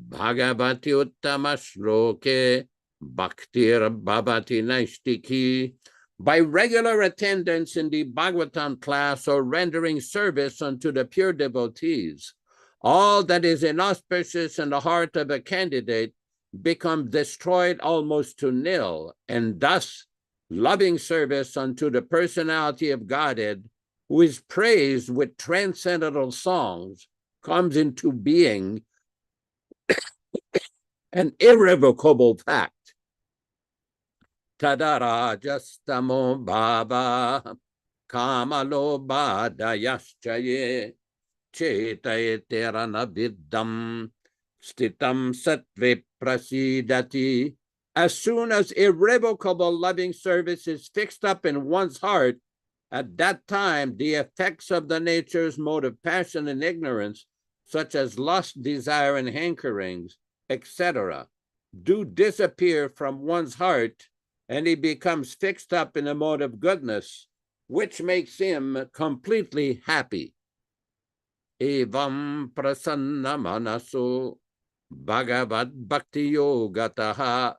Speaker 3: bhagavati uttama shloke Bhaktir Bhavati Naistiki. By regular attendance in the Bhagavatam class or rendering service unto the pure devotees, all that is inauspicious in the heart of a candidate becomes destroyed almost to nil, and thus loving service unto the personality of Godhead, who is praised with transcendental songs, comes into being an irrevocable fact. Tadarajastamo bhava kamalo badayaschaye chetayterana viddam stitam sattve prasidati. As soon as irrevocable loving service is fixed up in one's heart, at that time the effects of the nature's mode of passion and ignorance, such as lust, desire, and hankerings, etc., do disappear from one's heart, and he becomes fixed up in a mode of goodness, which makes him completely happy. Evam prasanna manaso bhagavad bhakti yogataha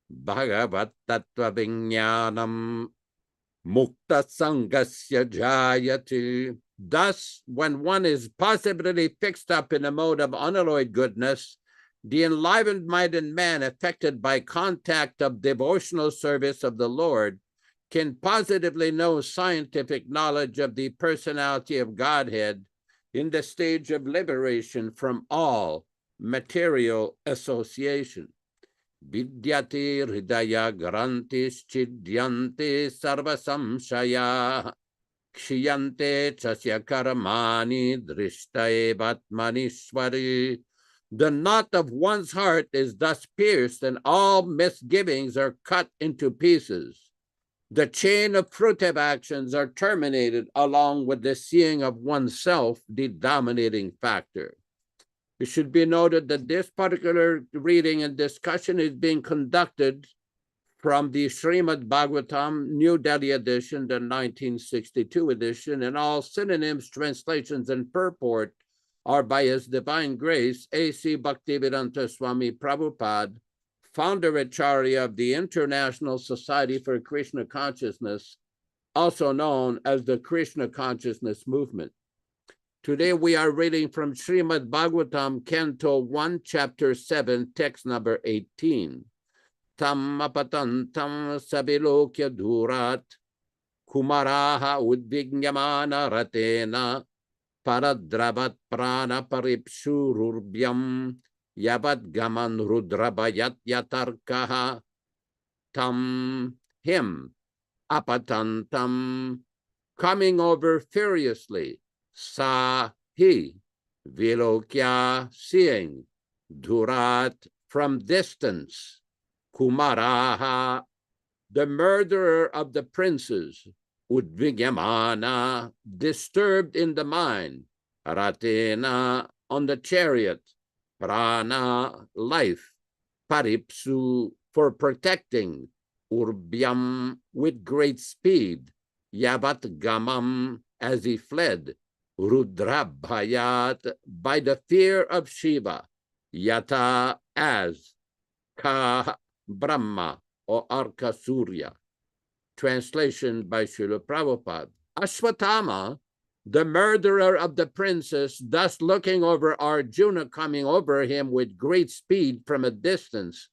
Speaker 3: bhagavad tattva vijnanam mukta sangasya jayati. Thus, when one is positively fixed up in a mode of unalloyed goodness, the enlivened-minded man affected by contact of devotional service of the Lord can positively know scientific knowledge of the personality of Godhead in the stage of liberation from all material association. Vidyate hridaya garantis chidyante sarva samshaya kshiyante chasya karmani drishtae vatmanishwari. The knot of one's heart is thus pierced, and all misgivings are cut into pieces. The chain of fruitive actions are terminated along with the seeing of oneself, the dominating factor. It should be noted that this particular reading and discussion is being conducted from the Śrīmad-Bhāgavatam, New Delhi edition, the 1962 edition, and all synonyms, translations, and purport are by His Divine Grace A.C. Bhaktivedanta Swami Prabhupāda, Founder-Ācārya of the International Society for Krishna Consciousness, also known as the Krishna Consciousness Movement. Today we are reading from Śrīmad-Bhāgavatam, Canto 1, Chapter 7, text number 18. Tam apatantam sabilokya durat kumaraha udvigyamana ratena paradravat prana paripshururbhyam yavat gaman rudrabayat yatarkaha. Tam, him, apatantam, coming over furiously, sa, he, vilokya, seeing, durat, from distance, kumaraha, the murderer of the princes, udvigyamana, disturbed in the mind, ratena, on the chariot, prana, life, paripsu, for protecting, urbyam, with great speed, yavat gamam, as he fled, rudrabhayat, by the fear of Shiva, yata, as, ka, Brahma, or Arka Surya. Translation by Śrīla Prabhupāda. Aśvatthāmā, the murderer of the princess, thus looking over Arjuna coming over him with great speed from a distance,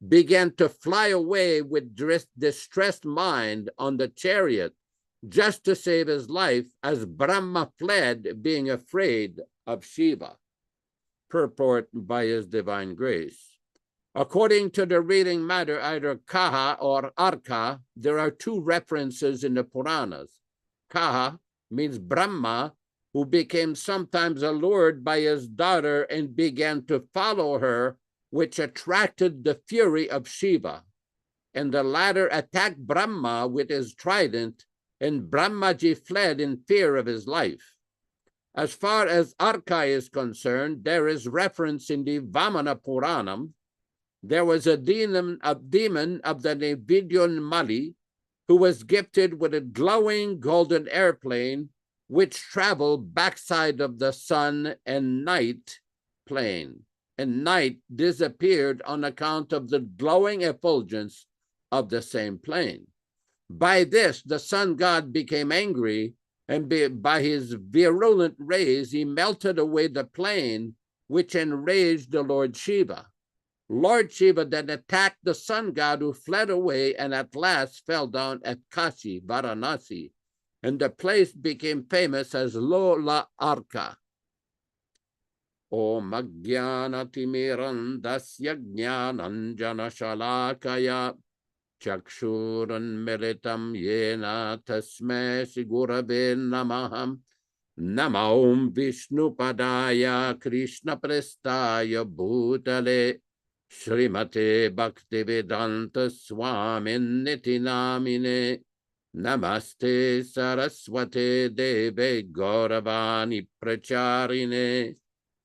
Speaker 3: began to fly away with distressed mind on the chariot, just to save his life, as Brahma fled, being afraid of Shiva. Purport by His Divine Grace. According to the reading matter, either Kaha or Arka, there are two references in the Puranas. Kaha means Brahma, who became sometimes allured by his daughter and began to follow her, which attracted the fury of Shiva. And the latter attacked Brahma with his trident, and Brahmaji fled in fear of his life. As far as Arka is concerned, there is reference in the Vamana Puranam. There was a demon of the Naivedyan Mali who was gifted with a glowing golden airplane which traveled backside of the sun and night plane, and night disappeared on account of the glowing effulgence of the same plane. By this, the sun god became angry, and by his virulent rays, he melted away the plain, which enraged the Lord Shiva. Lord Shiva then attacked the sun god, who fled away and at last fell down at Kashi, Varanasi, and the place became famous as Lola Arka. Om Ajnana-timirandasya Jnananjana Shalakaya Chakshuran Militam Yena Tasmai Sigurave Namaham Namaum Vishnu Padaya Krishna Prestaya Bhutale Śrīmate Bhaktivedanta Swami Namine Namaste Saraswate Deve Gauravani Pracharine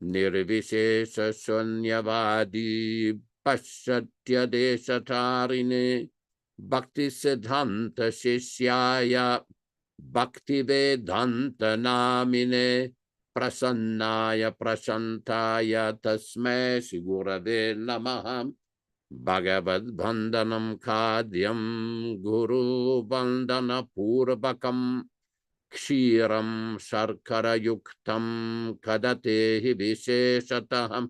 Speaker 3: Nirvishesha Sunyavadi Paschatya Deshatarine Bhakti Siddhanta Shishyaya Bhaktivedanta Namine Prasannaya Prashantaya Tasmai Sigurave Namaham Bhagavad Bandhanam Khadyam Guru Bandhana Purvakam Kshiram Sharkara Yuktam Kadatehi Visheshataham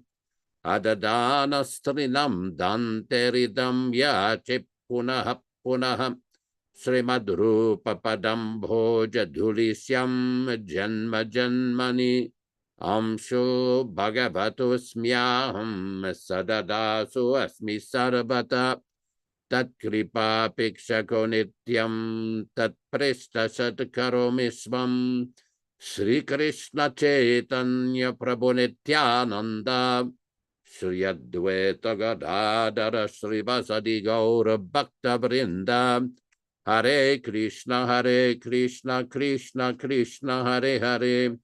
Speaker 3: Adadana Strinam Danteridam Yache Punah Punaham Śrīmad Padam Bhoja Dhulisyam Janma Janmani Amsho Bhagavato Smyaham Sadadasu Asmi Sarvata Tat Kripa Pikshako Nityam Tat Presta Satkaromi Swam Sri Krishna Chaitanya Prabhu Nityananda Shri Advaita Gadadara Sri Vasadi Gaura Bhakta Vrinda Hare Krishna, Krishna Krishna, Hare Hare,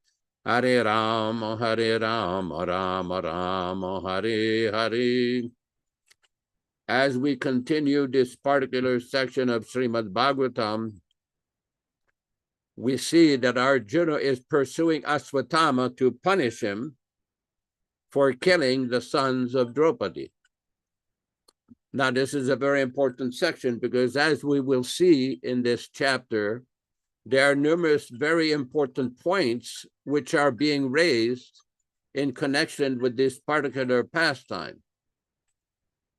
Speaker 3: Hare Rama, Rama Rama, Hare Hare. As we continue this particular section of Śrīmad-Bhāgavatam, we see that Arjuna is pursuing Aśvatthāmā to punish him for killing the sons of Draupadi. Now, this is a very important section because, as we will see in this chapter, there are numerous very important points which are being raised in connection with this particular pastime.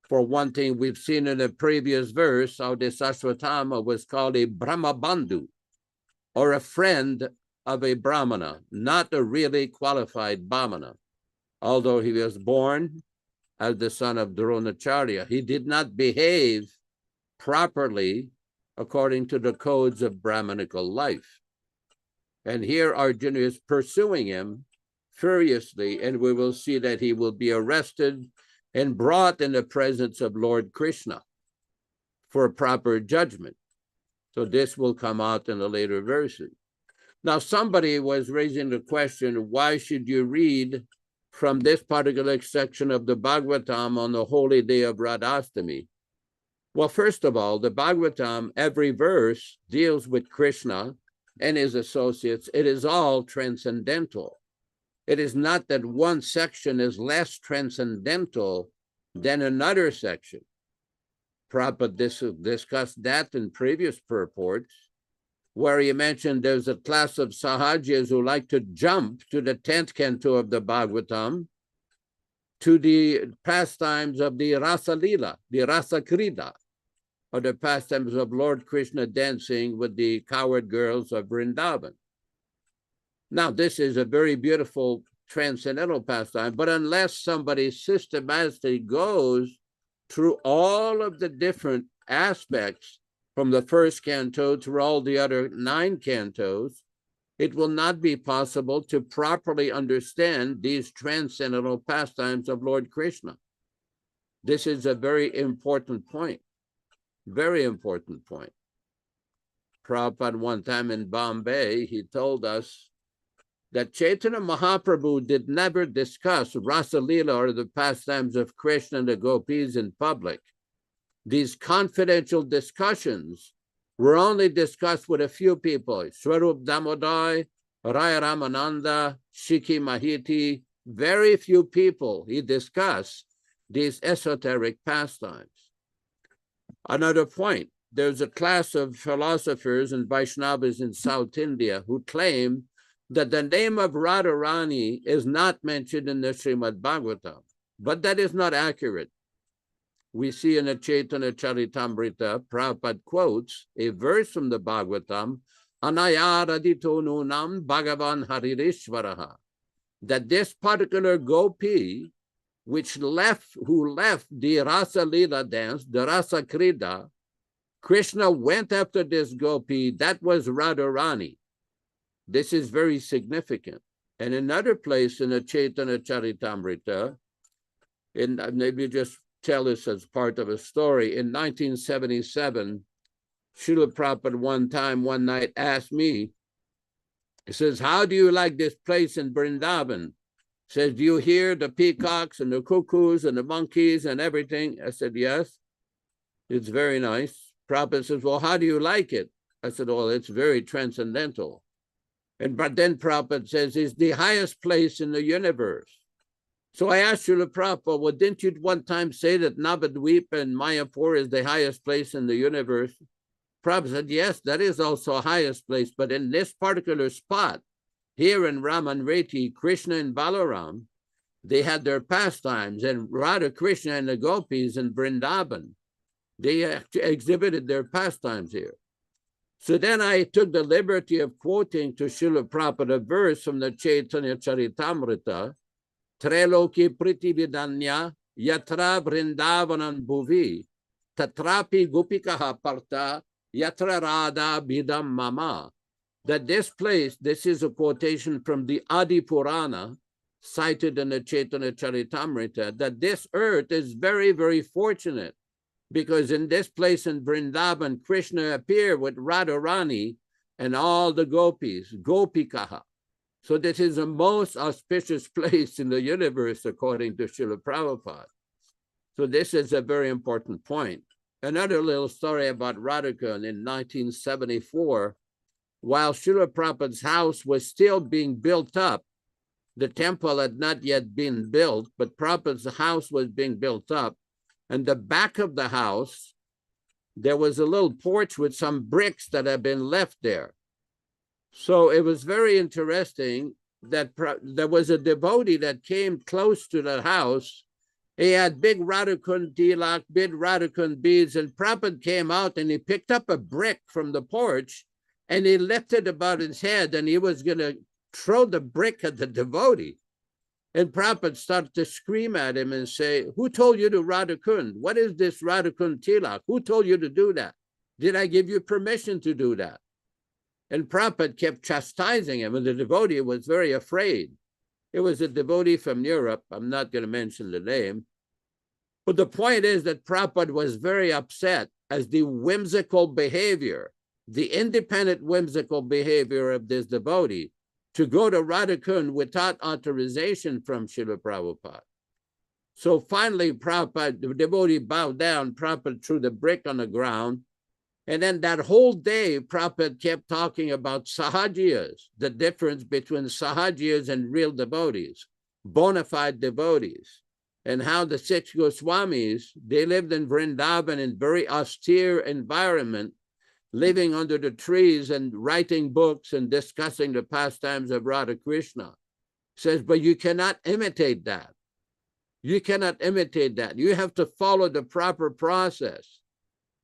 Speaker 3: For one thing, we've seen in the previous verse how this Aśvatthāmā was called a Brahmabandhu, or a friend of a Brahmana, not a really qualified Brahmana. Although he was born as the son of Dronacharya, he did not behave properly according to the codes of Brahmanical life. And here Arjuna is pursuing him furiously, and we will see that he will be arrested and brought in the presence of Lord Krishna for proper judgment. So this will come out in the later verses. Now, somebody was raising the question, why should you read from this particular section of the Bhagavatam on the holy day of Radhastami? Well, first of all, the Bhagavatam, every verse deals with Krishna and his associates. It is all transcendental. It is not that one section is less transcendental than another section. Prabhupada discussed that in previous purports, where he mentioned there's a class of sahajas who like to jump to the 10th canto of the Bhagavatam, to the pastimes of the Rasa Lila, the Rasa Krida, or the pastimes of Lord Krishna dancing with the cowherd girls of Vrindavan. Now, this is a very beautiful transcendental pastime, but unless somebody systematically goes through all of the different aspects from the first canto to all the other 9 cantos, it will not be possible to properly understand these transcendental pastimes of Lord Krishna. This is a very important point, very important point. Prabhupada, one time in Bombay, he told us that Chaitanya Mahaprabhu did never discuss Rasa Lila or the pastimes of Krishna and the gopis in public. These confidential discussions were only discussed with a few people: Swarup Damodar, Raya Ramananda, Shiki Mahiti. Very few people he discussed these esoteric pastimes. Another point, there's a class of philosophers and Vaishnavas in South India who claim that the name of Radharani is not mentioned in the Śrīmad-Bhāgavatam, but that is not accurate. We see in the Chaitanya Charitamrita, Prabhupada quotes a verse from the Bhagavatam, Anayaradito nunam Bhagavan Haririshvaraha, that this particular gopi, who left the Rasa Lila dance, the Rasa Krida, Krishna went after this gopi, that was Radharani. This is very significant. And another place in the Chaitanya Charitamrita, maybe just tell this as part of a story, in 1977, Śrīla Prabhupada one night asked me, he says, how do you like this place in Vrindavan? He says, do you hear the peacocks and the cuckoos and the monkeys and everything? I said, yes, it's very nice. Prabhupada says, well, how do you like it? I said, well, it's very transcendental. But then Prabhupada says, it's the highest place in the universe. So I asked Śrīla Prabhupada, well, didn't you one time say that Navadvip and Mayapur is the highest place in the universe? Prabhupada said, yes, that is also the highest place, but in this particular spot, here in Ramanreti, Krishna and Balaram, they had their pastimes, and Radha Krishna and the gopis in Vrindavan, they exhibited their pastimes here. So then I took the liberty of quoting to Śrīla Prabhupada a verse from the Chaitanya Charitamrita, Treloki Pritividanya Yatra Vrindavanam Bhuvi Tatrapi Gopikaha Parta Yatra Radha Bidam Mama. That this place, this is a quotation from the Adi Purana, cited in the Chaitanya Charitamrita, that this earth is very, very fortunate, because in this place in Vrindavan, Krishna appeared with Radharani and all the gopis, Gopikaha. So this is the most auspicious place in the universe, according to Śrīla Prabhupada. So this is a very important point. Another little story about Radharani in 1974, while Śrīla Prabhupada's house was still being built up, the temple had not yet been built, but Prabhupada's house was being built up. And the back of the house, there was a little porch with some bricks that had been left there. So it was very interesting that there was a devotee that came close to the house. He had big Radhakund tilak, big Radhakund beads, and Prabhupada came out and he picked up a brick from the porch and he lifted above his head and he was going to throw the brick at the devotee. And Prabhupada started to scream at him and say, who told you to Radhakund? What is this Radhakund tilak? Who told you to do that? Did I give you permission to do that? And Prabhupada kept chastising him, and the devotee was very afraid. It was a devotee from Europe. I'm not going to mention the name. But the point is that Prabhupada was very upset as the whimsical behavior, the independent whimsical behavior of this devotee, to go to Radhakund without authorization from Śrīla Prabhupada. So finally, Prabhupada, the devotee bowed down, Prabhupada threw the brick on the ground. And then that whole day, Prabhupada kept talking about sahajiyas, the difference between sahajiyas and real devotees, bona fide devotees, and how the 6 Goswamis, they lived in Vrindavan in very austere environment, living under the trees and writing books and discussing the pastimes of Radha Krishna. He says, but you cannot imitate that. You cannot imitate that. You have to follow the proper process.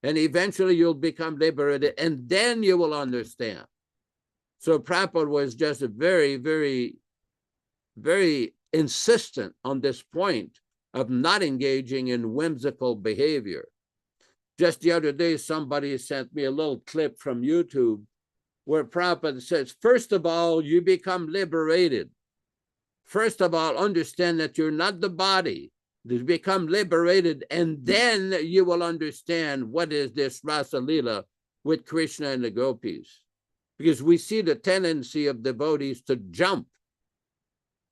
Speaker 3: And eventually you'll become liberated, and then you will understand. So Prabhupada was just very, very, very insistent on this point of not engaging in whimsical behavior. Just the other day, somebody sent me a little clip from YouTube where Prabhupada says, first of all, you become liberated. First of all, understand that you're not the body. You become liberated, and then you will understand what is this Rasa Lila with Krishna and the gopis. Because we see the tendency of devotees to jump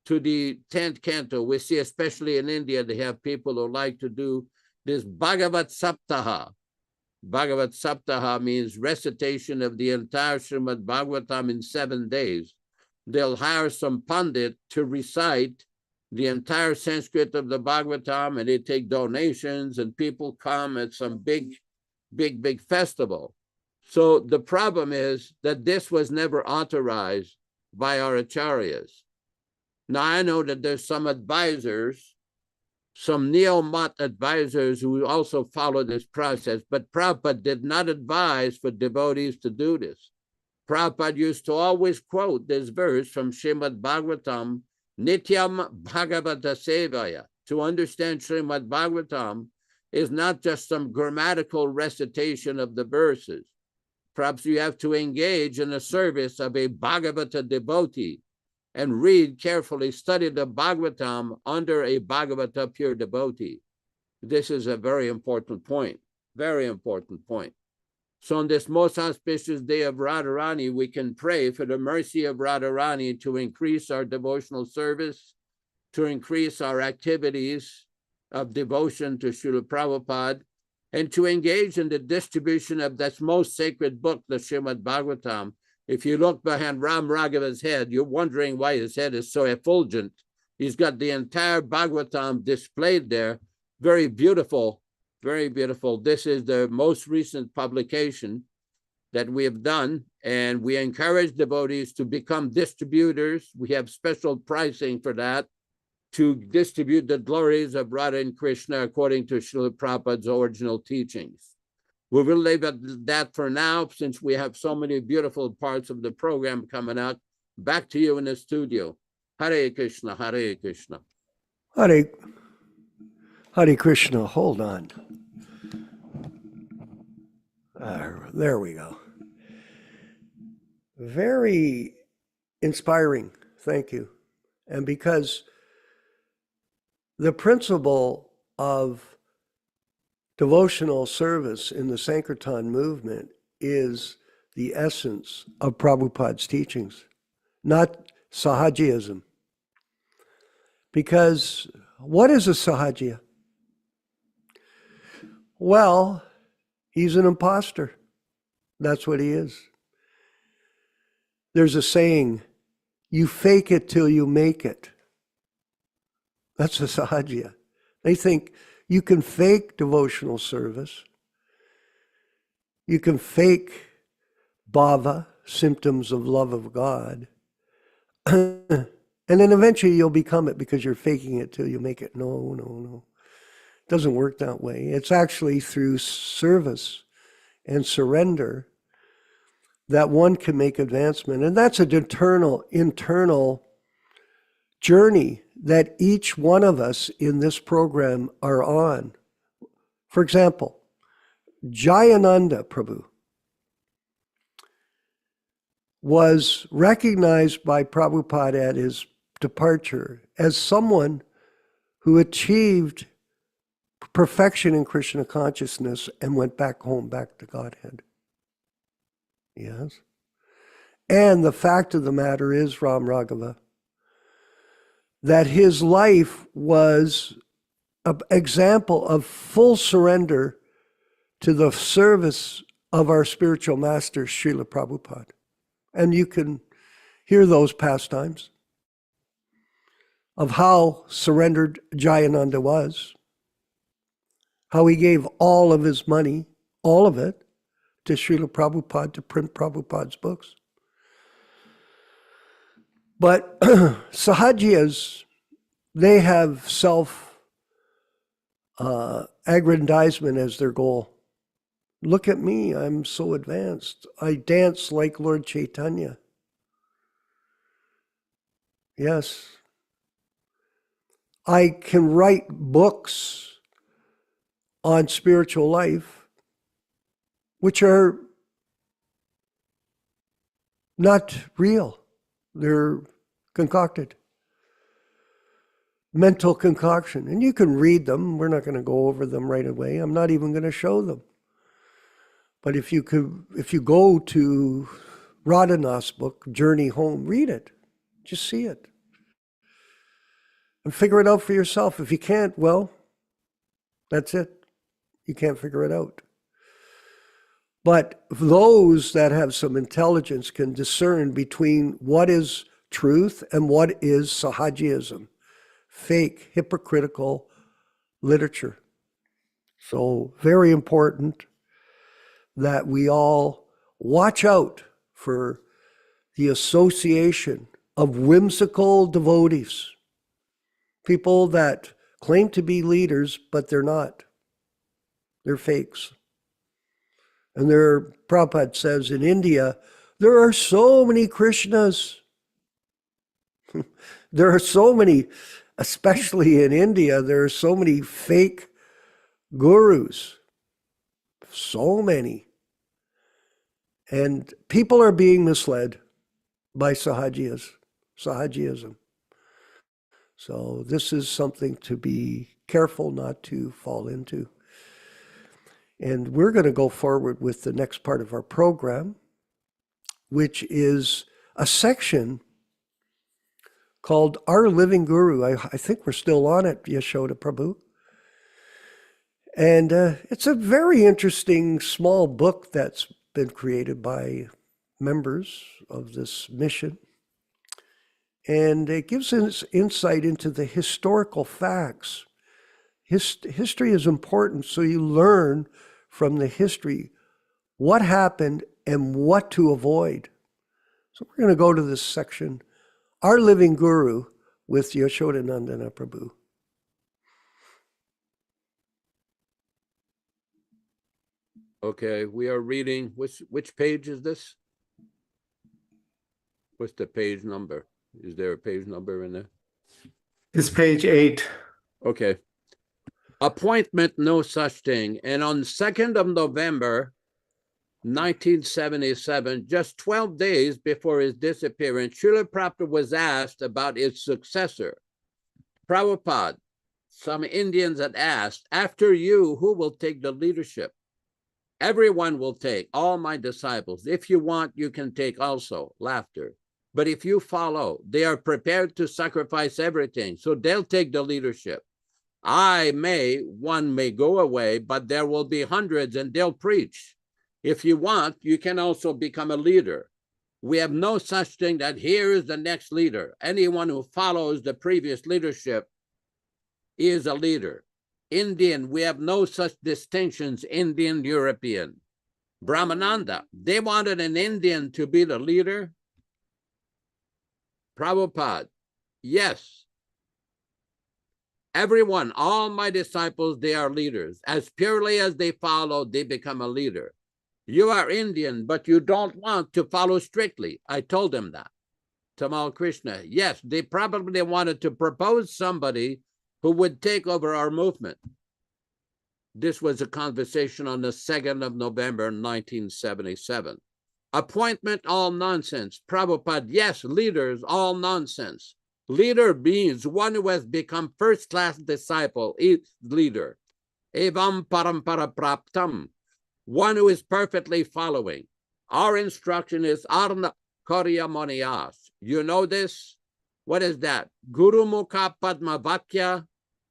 Speaker 3: to the 10th canto. We see, especially in India, they have people who like to do this Bhagavat Saptaha. Bhagavat Saptaha means recitation of the entire Śrīmad-Bhāgavatam in 7 days. They'll hire some pandit to recite the entire Sanskrit of the Bhagavatam, and they take donations, and people come at some big big festival. So the problem is that this was never authorized by our acharyas. Now I know that there's some advisors, some neo-mat advisors who also follow this process, but Prabhupada did not advise for devotees to do this. Prabhupada used to always quote this verse from Śrīmad-Bhāgavatam, Nityam Bhagavata Sevaya. To understand Śrīmad-Bhāgavatam is not just some grammatical recitation of the verses. Perhaps you have to engage in the service of a Bhagavata devotee and read carefully, study the Bhagavatam under a Bhagavata pure devotee. This is a very important point, very important point. So on this most auspicious day of Radharani, we can pray for the mercy of Radharani to increase our devotional service, to increase our activities of devotion to Śrīla Prabhupada, and to engage in the distribution of that most sacred book, the Śrīmad-Bhāgavatam. If you look behind Ram Raghava's head, you're wondering why his head is so effulgent. He's got the entire Bhagavatam displayed there. Very beautiful, very beautiful. This is the most recent publication that we have done, and we encourage devotees to become distributors. We have special pricing for that, to distribute the glories of Radha and Krishna according to Śrīla Prabhupada's original teachings. We will leave at that for now, since we have so many beautiful parts of the program coming out. Back to you in the studio. Hare Krishna, Hare Krishna.
Speaker 2: Hare Krishna, hold on. There we go. Very inspiring, thank you. And because the principle of devotional service in the Sankirtan movement is the essence of Prabhupada's teachings, not Sahajiyism. Because what is a Sahajiya? Well, he's an imposter. That's what he is. There's a saying, you fake it till you make it. That's a Sahajiya. They think you can fake devotional service. You can fake bhava, symptoms of love of God. And then eventually you'll become it because you're faking it till you make it. No. It doesn't work that way. It's actually through service and surrender that one can make advancement. And that's an internal journey that each one of us in this program are on. For example, Jayananda Prabhu was recognized by Prabhupada at his departure as someone who achieved perfection in Krishna consciousness and went back home, back to Godhead. Yes. And the fact of the matter is, Ram Raghava, that his life was an example of full surrender to the service of our spiritual master, Śrīla Prabhupāda. And you can hear those pastimes of how surrendered Jayananda was, how he gave all of his money, all of it, to Śrīla Prabhupada to print Prabhupada's books. But Sahajiyas, they have self-aggrandizement as their goal. Look at me, I'm so advanced. I dance like Lord Chaitanya. Yes. I can write books on spiritual life, which are not real. They're concocted. Mental concoction. And you can read them. We're not going to go over them right away. I'm not even going to show them. But if you go to Radhanath's book, Journey Home, read it. Just see it. And figure it out for yourself. If you can't, well, that's it. You can't figure it out. But those that have some intelligence can discern between what is truth and what is Sahajiyism, fake, hypocritical literature. So very important that we all watch out for the association of whimsical devotees, people that claim to be leaders, but they're not. They're fakes. And Prabhupada says in India, there are so many Krishnas. There are so many, especially in India, there are so many fake gurus. So many. And people are being misled by Sahajiyism. So this is something to be careful not to fall into. And we're going to go forward with the next part of our program, which is a section called Our Living Guru. I think we're still on it, Yaśodā Prabhu. And it's a very interesting small book that's been created by members of this mission. And it gives us insight into the historical facts. History is important, so you learn from the history what happened and what to avoid. So we're going to go to this section, Our Living Guru, with Yaśodā-nandana Prabhu.
Speaker 3: Okay, we are reading, which page is this? What's the page number? Is there a page number in there?
Speaker 4: It's page 8.
Speaker 3: Okay. Appointment, no such thing. And on 2nd of November, 1977, just 12 days before his disappearance, Śrīla Prabhupada was asked about his successor. Prabhupada, some Indians had asked, after you, who will take the leadership? Everyone will take, all my disciples. If you want, you can take also, laughter. But if you follow, they are prepared to sacrifice everything, so they'll take the leadership. One may go away, but there will be hundreds and they'll preach. If you want, you can also become a leader. We have no such thing that here is the next leader. Anyone who follows the previous leadership is a leader. Indian, we have no such distinctions, Indian, European. Brahmananda, they wanted an Indian to be the leader. Prabhupada, yes. Everyone, all my disciples, they are leaders. As purely as they follow, they become a leader. You are Indian, but you don't want to follow strictly. I told them that. Tamal Krishna, yes, they probably wanted to propose somebody who would take over our movement. This was a conversation on the 2nd of November, 1977. Appointment, all nonsense. Prabhupada, yes, leaders, all nonsense. Leader means one who has become first-class disciple, is leader. Evam parampara praptam, one who is perfectly following. Our instruction is arna karya maniyas. You know this? What is that? Guru mukha padma vakya,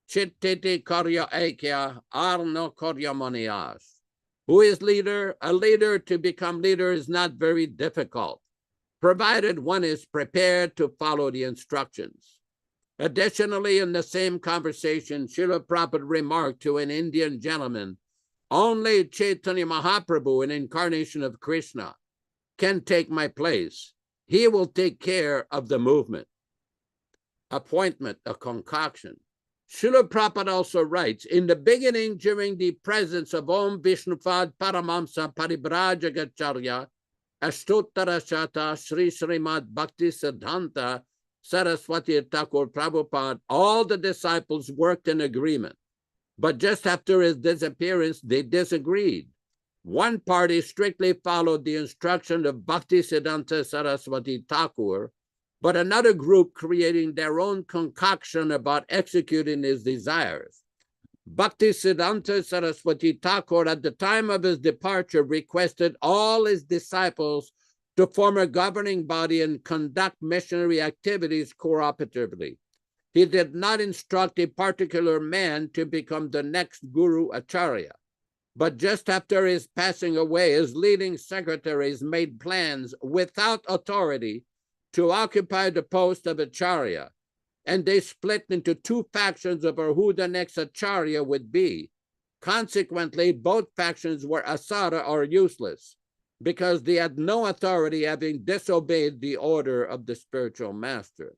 Speaker 3: chittiti karya ekya, arna karya maniyas. Who is leader? A leader, to become leader is not very difficult, provided one is prepared to follow the instructions. Additionally, in the same conversation, Śrīla Prabhupada remarked to an Indian gentleman, only Chaitanya Mahaprabhu, an incarnation of Krishna, can take my place. He will take care of the movement. Appointment, a concoction. Śrīla Prabhupada also writes, in the beginning, during the presence of Om Vishnupad Paramamsa Paribrajagacharya, Ashtottara Shata Sri Śrīmad-Bhaktivedanta Saraswati Thakur Prabhupada, all the disciples worked in agreement. But just after his disappearance, they disagreed. One party strictly followed the instruction of Bhaktisiddhanta Saraswati Thakur, but another group creating their own concoction about executing his desires. Bhaktisiddhanta Saraswati Thakur, at the time of his departure, requested all his disciples to form a governing body and conduct missionary activities cooperatively. He did not instruct a particular man to become the next Guru Acharya. But just after his passing away, his leading secretaries made plans without authority to occupy the post of Acharya, and they split into two factions over who the next Acharya would be. Consequently, both factions were asara or useless because they had no authority, having disobeyed the order of the spiritual master.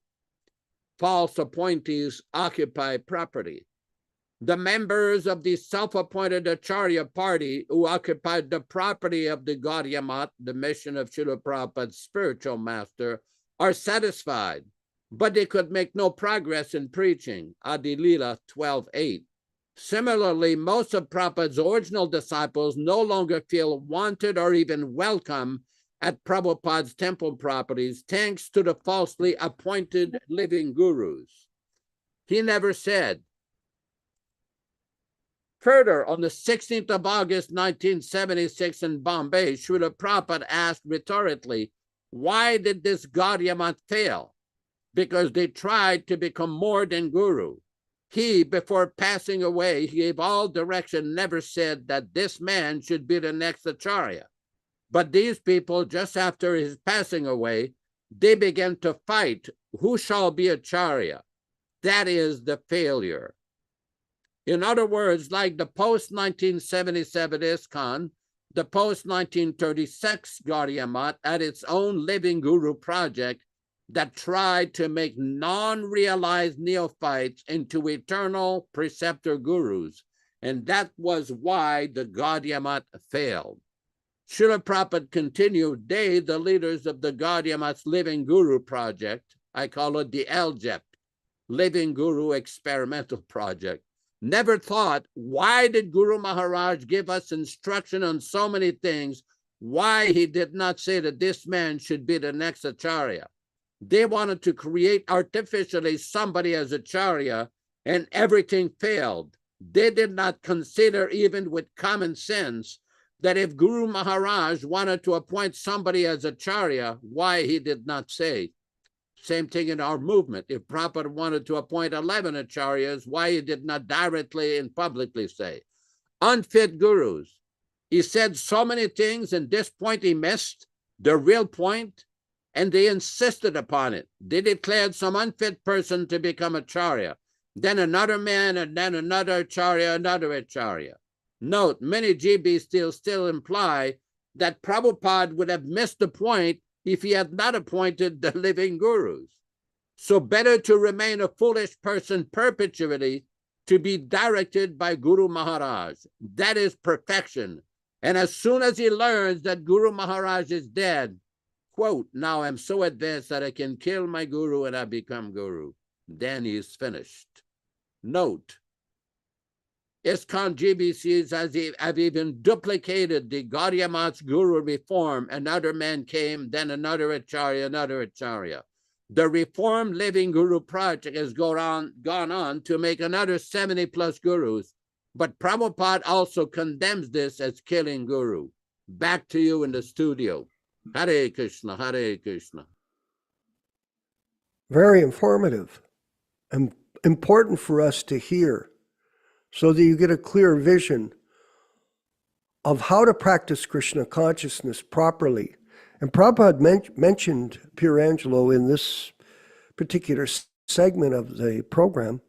Speaker 3: False appointees occupy property. The members of the self-appointed Acharya party who occupied the property of the Gaudiya Math, the mission of Śrīla Prabhupada's spiritual master, are satisfied, but they could make no progress in preaching. Adi Lila 12:8. Similarly, most of Prabhupada's original disciples no longer feel wanted or even welcome at Prabhupada's temple properties, thanks to the falsely appointed living gurus. He never said. Further, on the 16th of August, 1976 in Bombay, Śrīla Prabhupada asked rhetorically, why did this Gaudiya Math fail? Because they tried to become more than guru. He, before passing away, he gave all direction, never said that this man should be the next Acharya. But these people, just after his passing away, they began to fight who shall be Acharya. That is the failure. In other words, like the post-1977 ISKCON, the post-1936 Gaudiya Math had its own living guru project that tried to make non-realized neophytes into eternal preceptor gurus. And that was why the Gaudiya Math failed. Śrīla Prabhupada continued, they, the leaders of the Gaudiya Math's Living Guru Project, I call it the LGEP, Living Guru Experimental Project, never thought, why did Guru Maharaj give us instruction on so many things? Why he did not say that this man should be the next Acharya? They wanted to create artificially somebody as Acharya, and everything failed. They did not consider, even with common sense, that if Guru Maharaj wanted to appoint somebody as Acharya, why he did not say. Same thing in our movement. If Prabhupada wanted to appoint 11 Acharyas, why he did not directly and publicly say. Unfit gurus. He said so many things, and this point he missed, the real point, and they insisted upon it. They declared some unfit person to become Acharya, then another man, and then another Acharya. Note, many GBs still imply that Prabhupada would have missed the point if he had not appointed the living gurus. So better to remain a foolish person perpetually to be directed by Guru Maharaj. That is perfection. And as soon as he learns that Guru Maharaj is dead, quote, now I'm so advanced that I can kill my guru and I become guru. Then he is finished. Note, ISKCON GBCs have even duplicated the Gaudiya Math's guru reform. Another man came, then another Acharya. The Reformed Living Guru Project has gone on to make another 70 plus gurus, but Prabhupada also condemns this as killing guru. Back to you in the studio. Hare Krishna, Hare Krishna.
Speaker 2: Very informative and important for us to hear, so that you get a clear vision of how to practice Krishna consciousness properly. And Prabhupada mentioned Pure Angelo in this particular segment of the program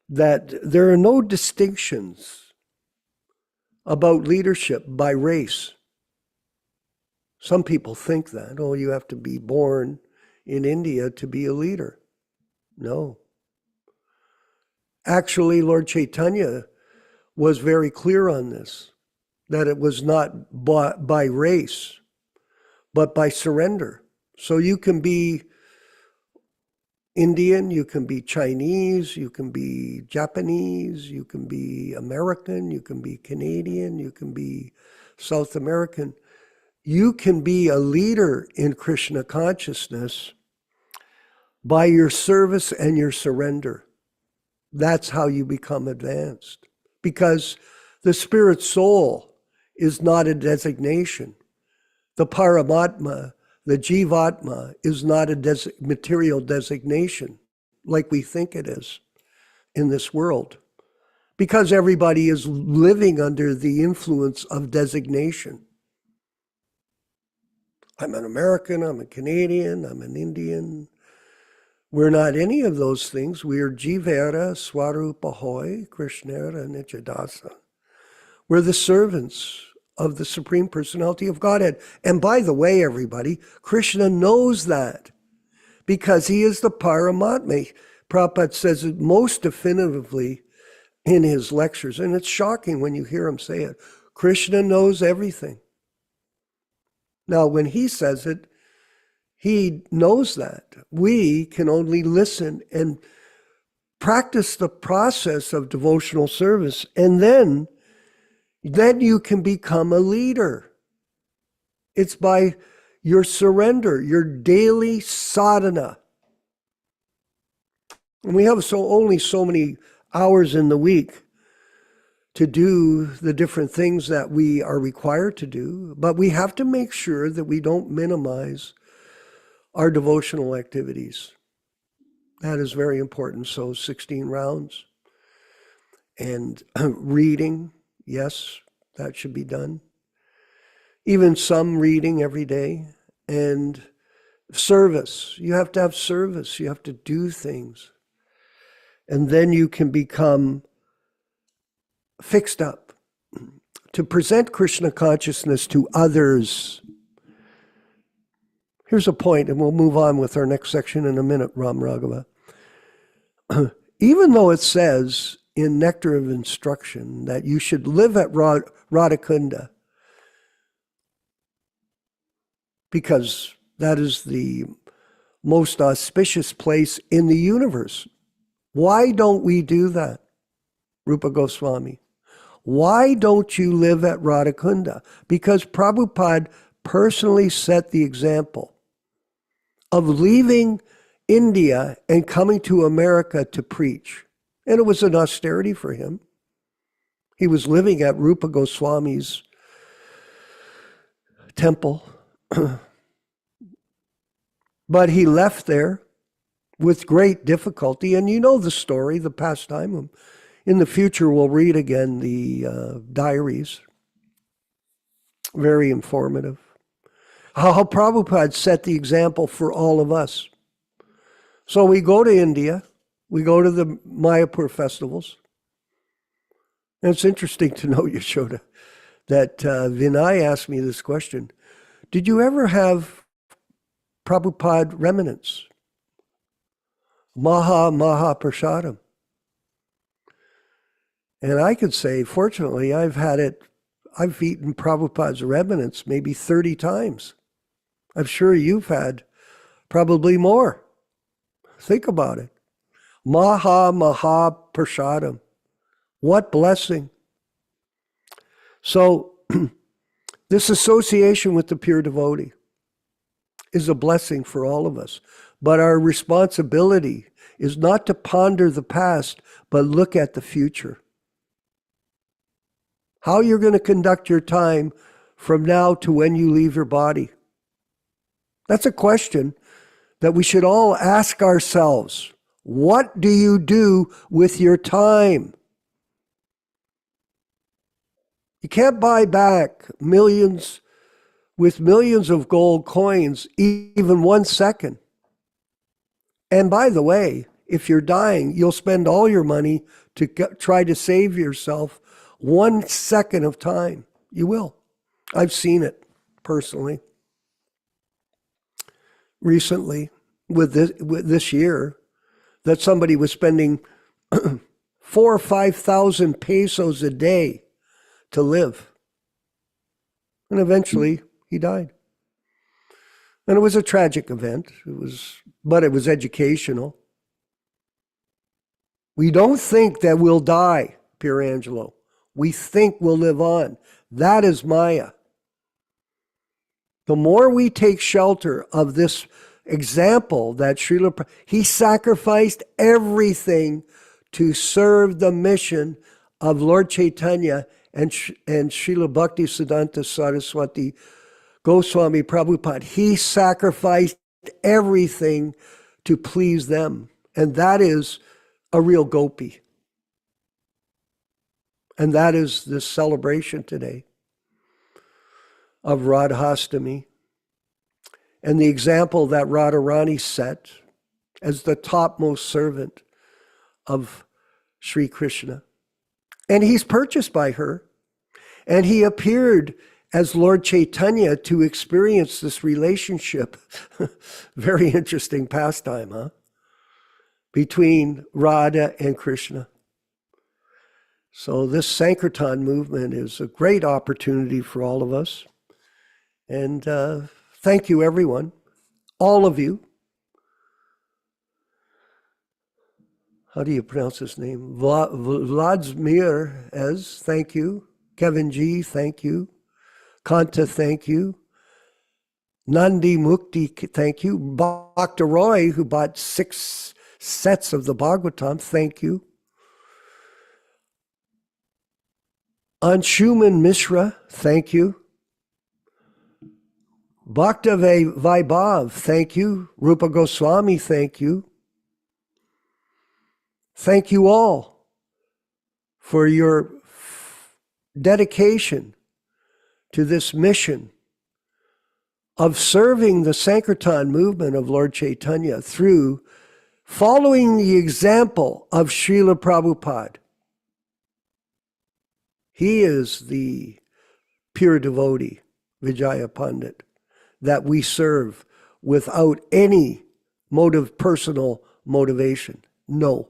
Speaker 2: that there are no distinctions about leadership by race. Some people think that, oh, you have to be born in India to be a leader. No. Actually, Lord Chaitanya was very clear on this, that it was not by race, but by surrender. So you can be Indian, you can be Chinese, you can be Japanese, you can be American, you can be Canadian, you can be South American. You can be a leader in Krishna consciousness by your service and your surrender. That's how you become advanced. Because the spirit soul is not a designation. The Paramatma, the Jivatma, is not a material designation like we think it is in this world. Because everybody is living under the influence of designation. I'm an American, I'm a Canadian, I'm an Indian. We're not any of those things. We are Jivera Swarupa Hoy Krishnera Nityadasa. We're the servants of the Supreme Personality of Godhead. And by the way, everybody, Krishna knows that because he is the Paramatma. Prabhupada says it most definitively in his lectures, and it's shocking when you hear him say it. Krishna knows everything. Now, when he says it, he knows that. We can only listen and practice the process of devotional service, and then you can become a leader. It's by your surrender, your daily sadhana. And we have only so many hours in the week to do the different things that we are required to do, but we have to make sure that we don't minimize our devotional activities. That is very important. So 16 rounds. And reading, yes, that should be done. Even some reading every day. And service. You have to have service. You have to do things. And then you can become fixed up to present Krishna consciousness to others. Here's a point, and we'll move on with our next section in a minute, Ram Raghava. Even though it says in Nectar of Instruction that you should live at Radhakunda, because that is the most auspicious place in the universe. Why don't we do that, Rupa Goswami? Why don't you live at Radhakunda? Because Prabhupada personally set the example of leaving India and coming to America to preach. And it was an austerity for him. He was living at Rupa Goswami's temple. But he left there with great difficulty. And you know the story, the pastime. In the future, we'll read again the diaries. Very informative. How Prabhupada set the example for all of us. So we go to India, we go to the Mayapur festivals. And it's interesting to know, Yaśodā, that Vinay asked me this question. Did you ever have Prabhupada remnants? Maha Prasadam. And I could say, fortunately, I've eaten Prabhupada's remnants maybe 30 times. I'm sure you've had probably more. Think about it. Maha Prasadam. What blessing. So this association with the pure devotee is a blessing for all of us. But our responsibility is not to ponder the past, but look at the future. How you're going to conduct your time from now to when you leave your body. That's a question that we should all ask ourselves. What do you do with your time? You can't buy back millions of gold coins, even 1 second. And by the way, if you're dying, you'll spend all your money to try to save yourself 1 second of time. You will. I've seen it personally. Recently, with this year, that somebody was spending 4,000 or 5,000 pesos a day to live. And eventually, he died. And it was a tragic event. But it was educational. We don't think that we'll die, Pierangelo. We think we'll live on. That is Maya. The more we take shelter of this example that he sacrificed everything to serve the mission of Lord Chaitanya and Srila Bhaktisiddhanta Saraswati Goswami Prabhupada. He sacrificed everything to please them. And that is a real gopi. And that is this celebration today of Radhastami. And the example that Radharani set as the topmost servant of Sri Krishna. And he's purchased by her. And he appeared as Lord Chaitanya to experience this relationship. Very interesting pastime, huh? Between Radha and Krishna. So this Sankirtan movement is a great opportunity for all of us. And thank you, everyone, all of you. How do you pronounce his name? Vladimir Ez, thank you. Kevin G, thank you. Kanta, thank you. Nandi Mukti, thank you. Bhakta Roy, who bought 6 sets of the Bhagavatam, thank you. Anshuman Mishra, thank you. Bhakta Vaibhav, thank you. Rupa Goswami, thank you. Thank you all for your dedication to this mission of serving the Sankirtan movement of Lord Chaitanya through following the example of Śrīla Prabhupāda. He is the pure devotee, Vijaya Pandit, that we serve without any personal motivation. No.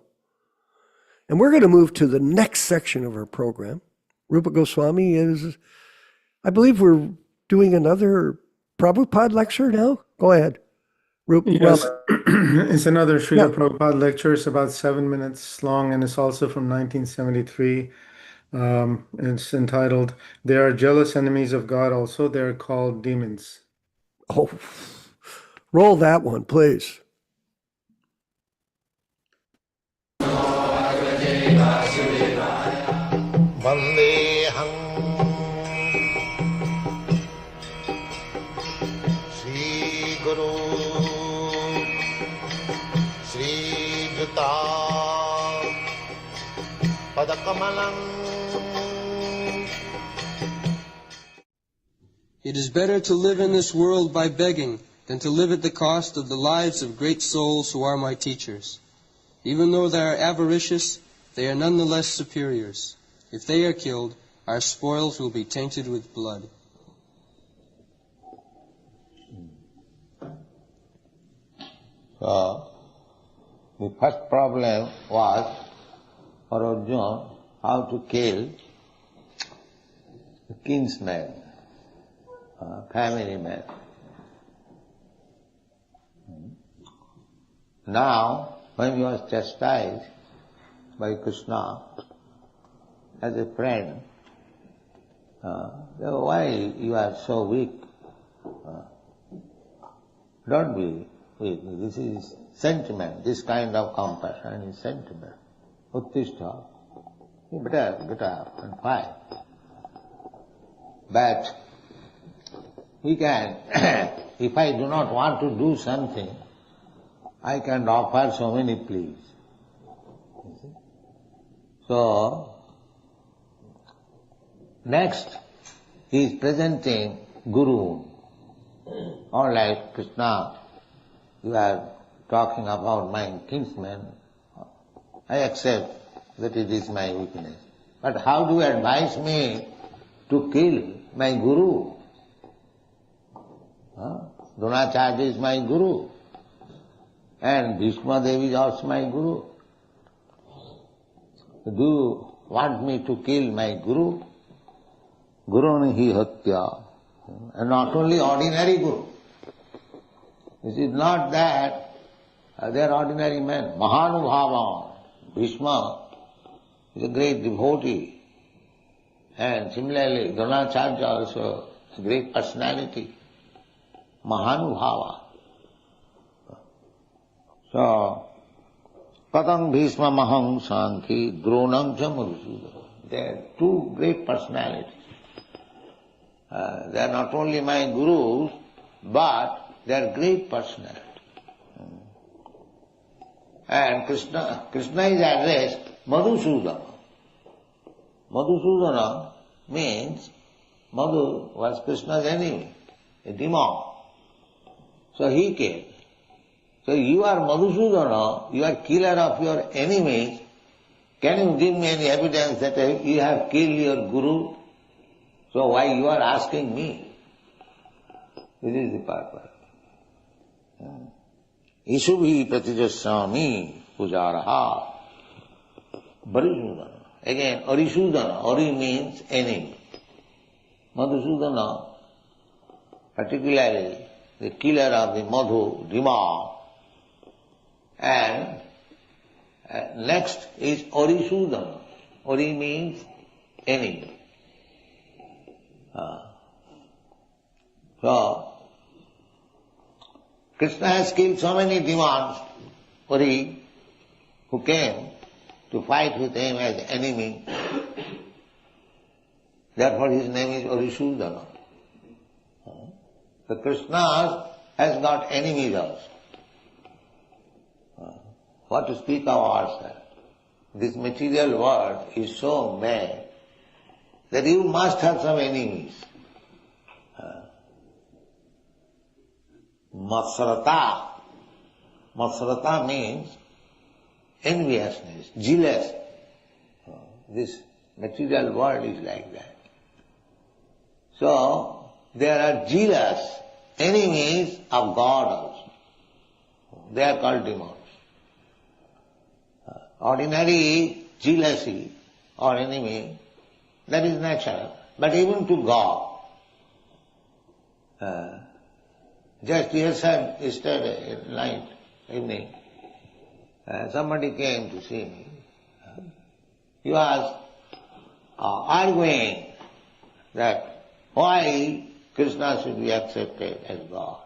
Speaker 2: And we're going to move to the next section of our program. Rupa Goswami is, I believe we're doing another Prabhupada lecture now. Go ahead. Rupa.
Speaker 4: Yes, it's another Śrīla Prabhupada lecture. It's about 7 minutes long, and it's also from 1973. It's entitled, "They are jealous enemies of God also. They're called demons."
Speaker 2: Oh, roll that one, please.
Speaker 1: Vandeham Shri Guru Shri Juta Padakamalam.
Speaker 5: It is better to live in this world by begging than to live at the cost of the lives of great souls who are my teachers. Even though they are avaricious, they are nonetheless superiors. If they are killed, our spoils will be tainted with blood.
Speaker 1: So, the first problem was for Arjuna how to kill the kinsman, family man. Now, when he was chastised by Krishna as a friend, why you are so weak? Don't be weak. This is sentiment. This kind of compassion is sentiment. Uttishta. You better get up and fight. But we can, if I do not want to do something, I can offer so many pleas. So, next he is presenting Guru. All like Krishna, you are talking about my kinsman. I accept that it is my weakness. But how do you advise me to kill my Guru? Dronacharya is my Guru. And Bhishma Devi is also my Guru. Do you want me to kill my Guru? Guru hi hatya. And not only ordinary Guru. It is not that they are ordinary men. Mahanubhava. Bhishma is a great devotee. And similarly, Dronacharya also a great personality. Mahanubhava. So, Patang Bhishma Maham Santi Dronam Madhusudana. They are two great personalities. They are not only my gurus, but they are great personalities. And Krishna is addressed Madhusudana. Madhusudana means Madhu was Krishna's enemy, a demon. So he came. So you are Madhusudana, you are killer of your enemies. Can you give me any evidence that you have killed your Guru? So why you are asking me? This is the purpose. Isubhi pratijasami pujaraha. Barisudana. Again, Arisudana. Ari means enemy. Madhusudana, particularly the killer of the Madhu, Dima. And next is Arisudana. Ari means enemy. So, Krishna has killed so many demons, Ari, who came to fight with him as enemy. Therefore his name is Arisudana. So Krishna has got enemies also. What to speak of ourselves? This material world is so mad that you must have some enemies. Matsarata. Matsarata means enviousness, jealous. This material world is like that. So, there are jealous enemies of God also. They are called demons. Ordinary jealousy or enemy, that is natural. But even to God, just yesterday night, evening, somebody came to see me. He was arguing that why Krishna should be accepted as God.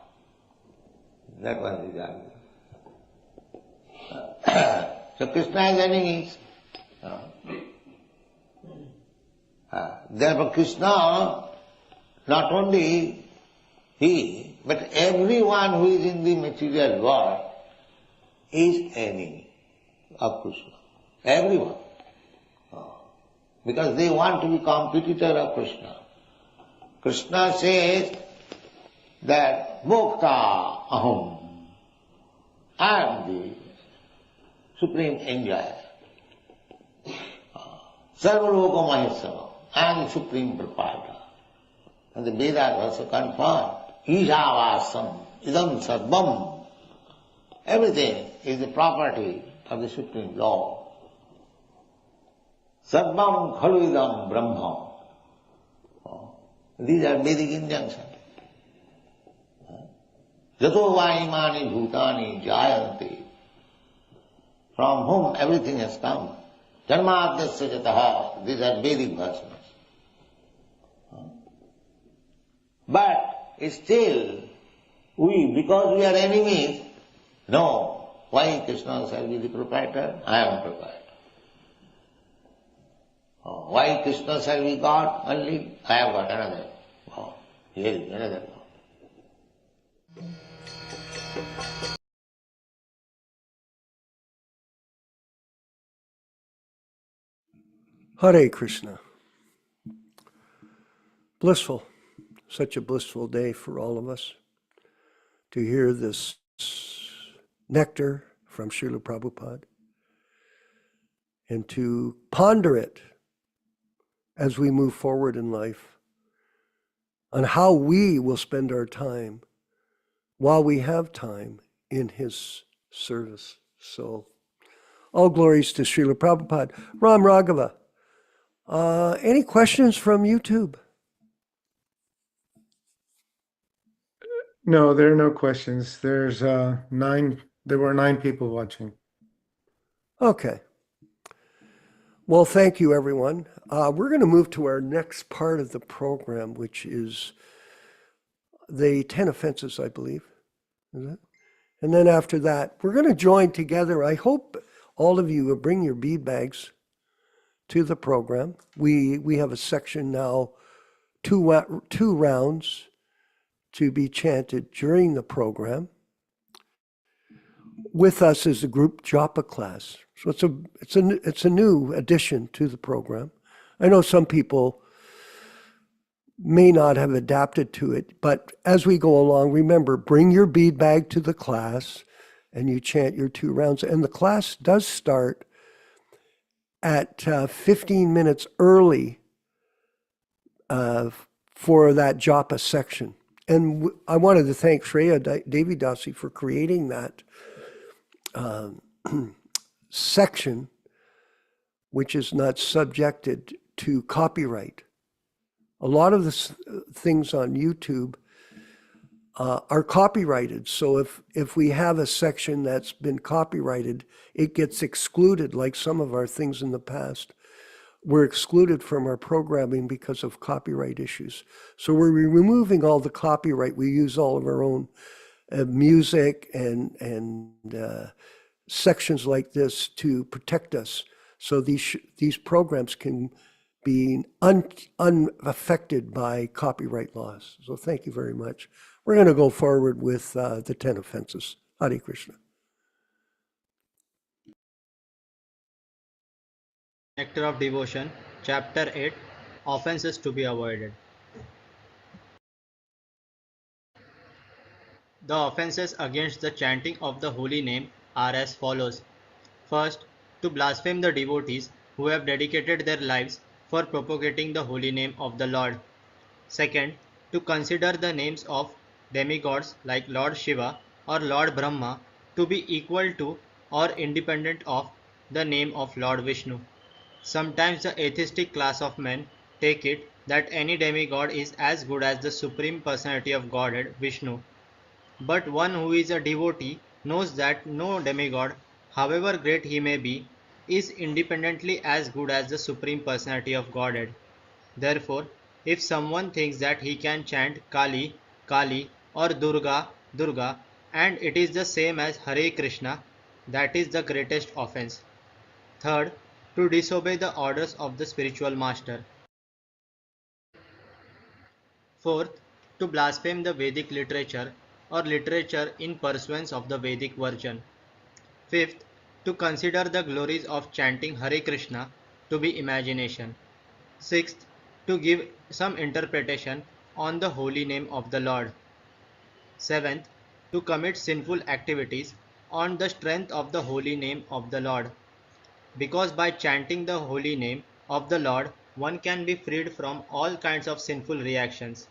Speaker 1: That was his argument. So Krishna has enemies. Therefore Krishna, not only he, but everyone who is in the material world is enemy of Krishna. Everyone. Because they want to be competitor of Krishna. Krishna says that Bhokta Aham, I am the supreme enjoyer. Sarvaloka Mahesava, I am the supreme proprietor. And the Vedas also confirm, Ishavasam, Idam Sarvam. Everything is the property of the Supreme Lord. Sarvam khalu idam Brahma. These are Vedic injunctions. Jato vaimani bhutani jayanti. From whom everything has come. Janmadhyasya jataha. These are Vedic verses. But still, because we are enemies, no. Why Krishna shall be the proprietor? I am proprietor. Why Krishna shall be God only? I have got another. Here is another God.
Speaker 2: Hare Krishna. Blissful. Such a blissful day for all of us to hear this nectar from Śrīla Prabhupāda and to ponder it as we move forward in life on how we will spend our time while we have time in his service. So all glories to Śrīla Prabhupāda. Ram Raghava, any questions from YouTube?
Speaker 4: No, there are no questions. There were 9 people watching.
Speaker 2: Okay. Well, thank you, everyone. We're going to move to our next part of the program, which is the 10 offenses, I believe. Is it? And then after that, we're going to join together. I hope all of you will bring your bead bags to the program. We have a section now, two rounds to be chanted during the program. With us is a group japa class. So it's a new addition to the program. I know some people may not have adapted to it, but as we go along, remember, bring your bead bag to the class and you chant your 2 rounds. And the class does start at 15 minutes early for that japa section. And I wanted to thank Śrīla Devi Dasi for creating that section, which is not subjected to copyright. A lot of the things on YouTube are copyrighted. So if we have a section that's been copyrighted, it gets excluded, like some of our things in the past were excluded from our programming because of copyright issues. So we're removing all the copyright. We use all of our own music and sections like this to protect us. So these programs can be unaffected by copyright laws. So thank you very much. We're going to go forward with the 10 offenses. Hare Krishna.
Speaker 6: Nectar of Devotion, Chapter 8, Offenses to be Avoided. The offenses against the chanting of the holy name are as follows. First, to blaspheme the devotees who have dedicated their lives for propagating the holy name of the Lord. Second, to consider the names of demigods like Lord Shiva or Lord Brahma to be equal to or independent of the name of Lord Vishnu. Sometimes the atheistic class of men take it that any demigod is as good as the Supreme Personality of Godhead, Vishnu. But one who is a devotee knows that no demigod, however great he may be, is independently as good as the Supreme Personality of Godhead. Therefore, if someone thinks that he can chant Kali, Kali or Durga, Durga, and it is the same as Hare Krishna, that is the greatest offense. Third, to disobey the orders of the spiritual master. Fourth, to blaspheme the Vedic literature or literature in pursuance of the Vedic version. Fifth, to consider the glories of chanting Hare Krishna to be imagination. Sixth, to give some interpretation on the holy name of the Lord. Seventh, to commit sinful activities on the strength of the holy name of the Lord. Because by chanting the holy name of the Lord, one can be freed from all kinds of sinful reactions.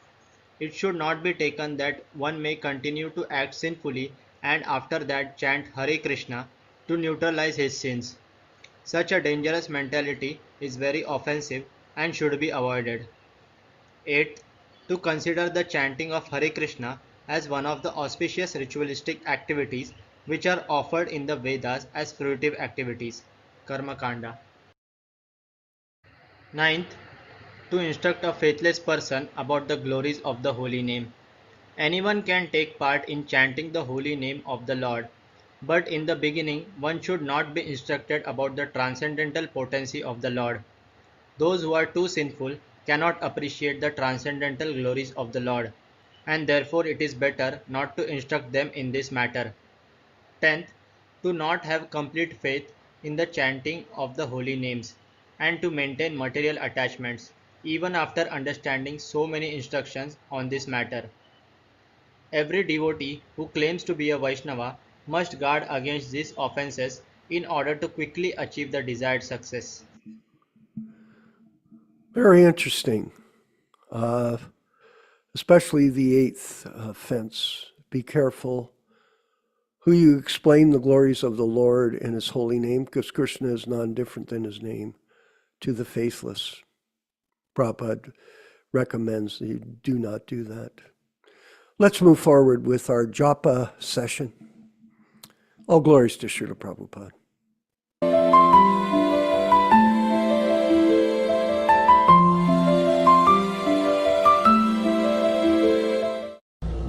Speaker 6: It should not be taken that one may continue to act sinfully and after that chant Hare Krishna to neutralize his sins. Such a dangerous mentality is very offensive and should be avoided. 8. To consider the chanting of Hare Krishna as one of the auspicious ritualistic activities which are offered in the Vedas as fruitive activities. Karma Kanda. 9th, to instruct a faithless person about the glories of the holy name. Anyone can take part in chanting the holy name of the Lord, but in the beginning one should not be instructed about the transcendental potency of the Lord. Those who are too sinful cannot appreciate the transcendental glories of the Lord, and therefore it is better not to instruct them in this matter. 10th, to not have complete faith in the chanting of the holy names, and to maintain material attachments, even after understanding so many instructions on this matter. Every devotee who claims to be a Vaishnava must guard against these offenses in order to quickly achieve the desired success.
Speaker 2: Very interesting, especially the 8th offense. Be careful who you explain the glories of the Lord in his holy name, because Krishna is none different than his name, to the faithless. Prabhupada recommends that you do not do that. Let's move forward with our japa session. All glories to Śrīla Prabhupāda.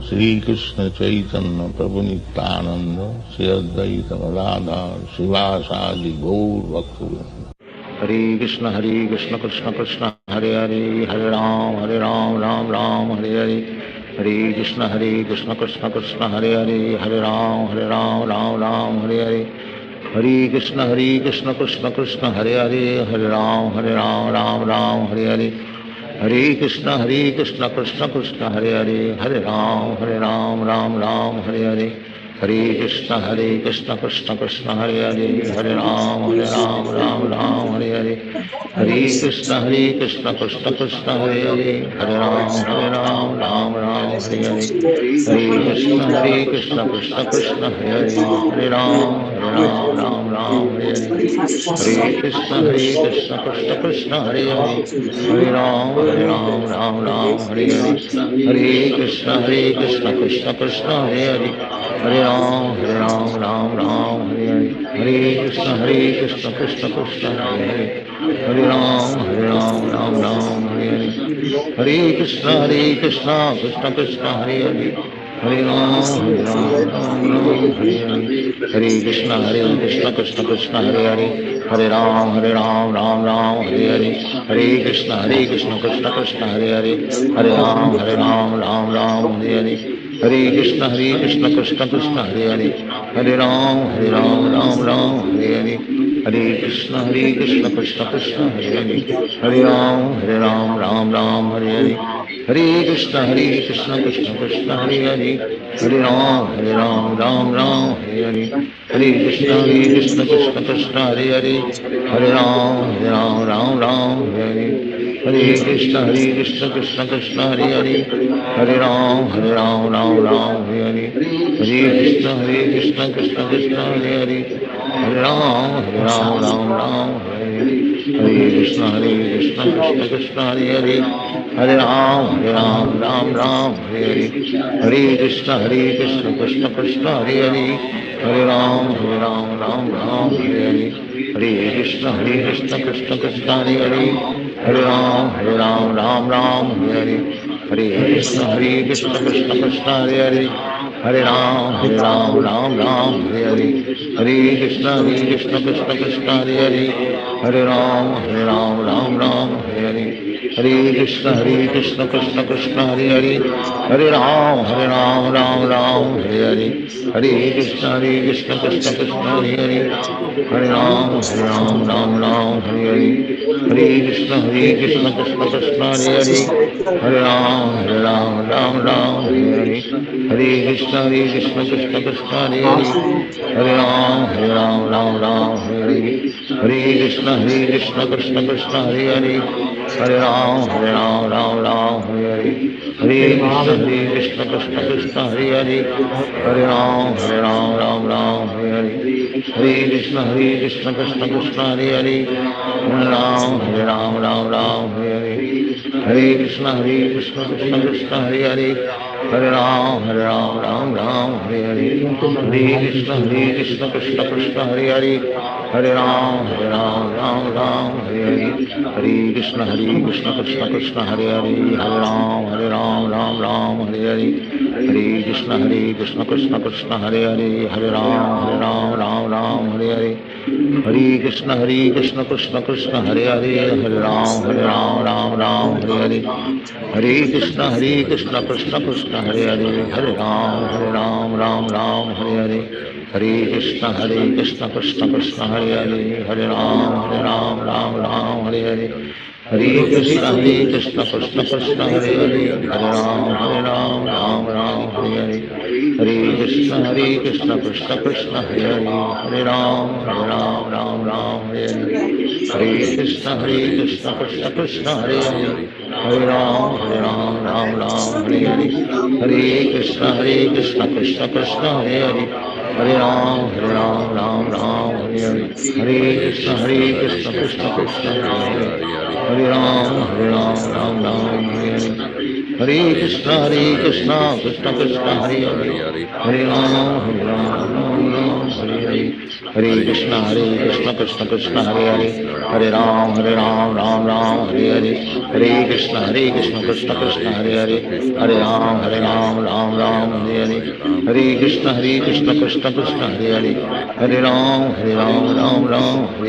Speaker 1: Shri Krishna Chaitanya Prabhu Nityananda Shri Advaita Gadadhar Śrīvāsādi Gaur Bhaktivedanta. Hare Krishna Krishna Krishna Hare Hare Hare Ram Ram Ram Hare Hare. Hare Krishna Krishna Krishna Hare Hare Hare Ram Ram Hare Hare. Hare Krishna Krishna Krishna Hare Hare Hare Ram Ram Hare Hare. Hare Krishna Krishna Krishna Hare Hare Hare Ram Ram Hare Hare. Hare Krishna Krishna Krishna Hare Hare, Hare Ram Ram Ram Hare Hare, Hare Krishna Krishna Krishna Hare Hare, Hare Ram Ram Hare Hare, Hare Krishna Krishna Krishna Hare Hare, Hare Ram Ram Hare Hare, Hare Krishna Krishna Krishna Hare Hare, Hare Ram Hare Hare, Hare Krishna Krishna Krishna Hare Hare, Hare Ram Hare Hare, Hare Krishna Krishna Krishna Hare Hare, Hare Ram Hare Hare, Hare Krishna Krishna Krishna Hare Hare, Hare Ram Hare Hare, Hare Krishna Krishna Krishna Hare Hare, Hare Ram Hare Hare, Hare Krishna Krishna Krishna Hare Hare, Hare Ram Hare Hare, Hare Krishna Krishna Krishna Hare Hare, Hare Ram Hare Hare, Hare Krishna Krishna Krishna Hare Hare, Hare Ram Hare Hare, Hare Krishna Krishna Krishna Hare Hare, Hare Ram Hare Hare, Hare Krishna Krishna Krishna Hare Hare, Hare Ram Hare Hare, Hare Krishna Krishna Krishna Hare Hare, Hare Ram Hare Hare, Hare Krishna Krishna Krishna Hare Hare, Hare Ram Hare Hare, Hare Krishna Krishna Krishna Hare Hare, Hare Ram Hare Hare, Hare Krishna Krishna Krishna Hare Hare, Hare Ram Hare Hare, Hare Krishna Krishna Krishna Hare Hare, Hare Ram Hare Hare, Hare Krishna Krishna Krishna Hare Hare, Hare Ram Hare Hare, Hare Krishna Krishna Krishna Hare Hare, Hare Ram Hare Hare, Hare Krishna Krishna Krishna Hare Hare, Hare Ram Hare Hare, Hare Krishna Krishna Krishna Hare Hare, Hare Ram Hare Hare, Hare Krishna Krishna Krishna Hare Hare, Hare Ram Hare Hare, Hare Krishna Krishna Krishna Hare Hare, Hare Ram Hare Hare, Hare Krishna Krishna Krishna Hare Hare, Hare Ram Hare Hare, Hare Krishna Krishna Krishna Hare Hare, Hare Ram Hare Hare, Hare Krishna Krishna Krishna Hare Hare, Hare Ram Hare Hare, Hare Krishna Krishna Krishna Hare Hare, Hare Ram Hare Hare, Hare Krishna Krishna Krishna Hare Hare, Hare Ram Hare Hare, Hare Krishna Krishna Krishna Hare Hare, Hare Ram Hare Hare, Hare Krishna Krishna Krishna Hare Hare, Hare Ram Hare Hare, Hare Krishna Krishna Krishna Hare Hare, Hare Ram Hare Hare, Hare Krishna Krishna Krishna Hare Hare, Hare Ram Hare Hare, Hare Krishna Krishna Krishna Hare Hare, Hare Ram Hare Hare, Hare Krishna Krishna Krishna Hare Hare, Hare Ram Hare Hare, Hare Krishna Krishna Krishna Hare Hare, Hare Ram Hare Hare, Hare Krishna Krishna Krishna Hare Hare, Hare Ram Hare Hare, Hare Krishna Krishna Krishna Hare Hare, Hare Ram Hare Hare, Hare Krishna Krishna Krishna Hare Hare, Hare Ram Hare Hare, Hare Krishna Krishna Krishna Hare Hare, Hare Ram Hare Hare, Hare Krishna Krishna Krishna Hare Hare, Hare Ram Hare Hare, Hare Krishna Krishna Krishna Hare Hare, Hare Ram Hare Hare, Hare Krishna Krishna Krishna Hare Hare, Hare Ram Hare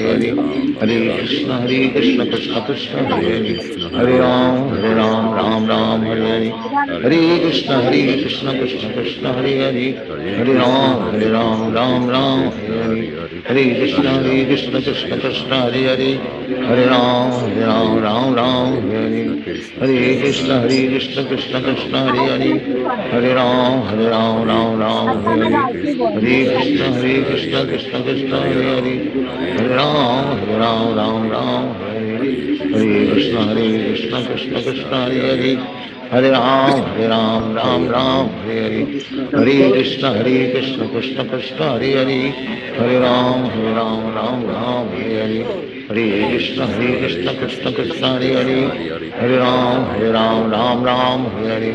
Speaker 1: Hare, Hare Krishna Krishna Krishna Hare Hare, Hare Ram Hare Ram Ram Hare Hare Hare Krishna Krishna Krishna Hare Hare Hare Ram Ram Ram Hare Hare Hare Krishna Krishna Krishna Hare Hare Hare Ram Ram Ram Hare Hare Hare Krishna Krishna Krishna Hare Hare Hare Ram Ram Ram Hare Hare Hare Krishna Krishna Krishna Hare Hare Hare Ram Ram Ram Hare Hare Hare Krishna Krishna Krishna Hare Hare Hare Ram Ram Ram Hare Hare Hare Krishna Krishna Krishna Hare Hare Hare Ram Ram Ram Hare Hare Hare Krishna Krishna Krishna Hare Hare Hare Ram Ram Ram Hare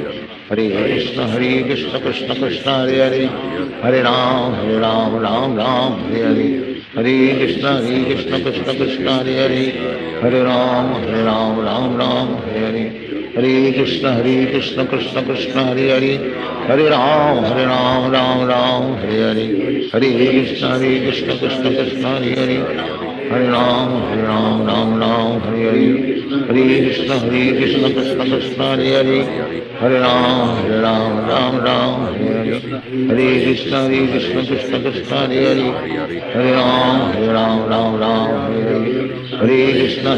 Speaker 1: Hare Hare Krishna Krishna Krishna Hare Hare Hare Ram Ram Ram Hare Hare Hare Krishna Krishna Krishna Hare Hare Hare Ram Ram Ram Hare Hare Hare Krishna Krishna Krishna Hare Hare Hare Ram Ram Hare Hare Hare Krishna Krishna Krishna Hare Hare Hare Ram Ram Hare Hare Hare Krishna Krishna Krishna Hare Hare Hare Ram Ram Hare Hare Hare Krishna Krishna Krishna Hare Hare Hare Ram Ram Hare Hare Hare Krishna Krishna Krishna Hare Hare Hare Ram Ram Hare Hare Hare Krishna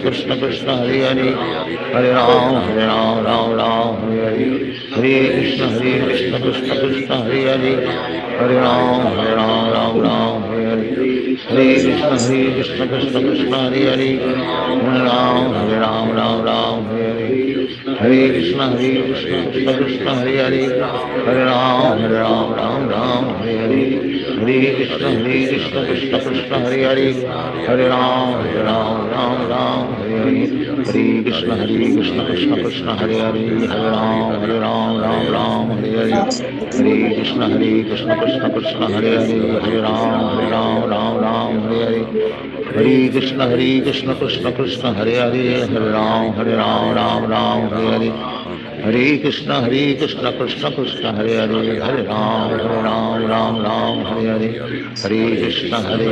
Speaker 1: Krishna Krishna Hare Hare Hare Ram Ram Hare Hare Hare Krishna Krishna Krishna Hare Hare Hare Ram Ram Hare Hare Hare Krishna Krishna Krishna Hare Hare Hare Ram Ram Hare Hare Hare Krishna Krishna Krishna Hare Hare Hare Ram Ram Hare Hare Hare Krishna Krishna Krishna Hare Hare Hare Ram Ram Hare Hare Hare Krishna Krishna Krishna Hare Hare Hare Ram Ram Hare Hare Hare Krishna Krishna Krishna Hare Hare Hare Ram Ram Hare Hare Hare Krishna Krishna Krishna Hare Hare Hare Ram Ram Hare Hare Hare Krishna Krishna Krishna Hare Hare Hare Ram Ram Hare Hare Hare Krishna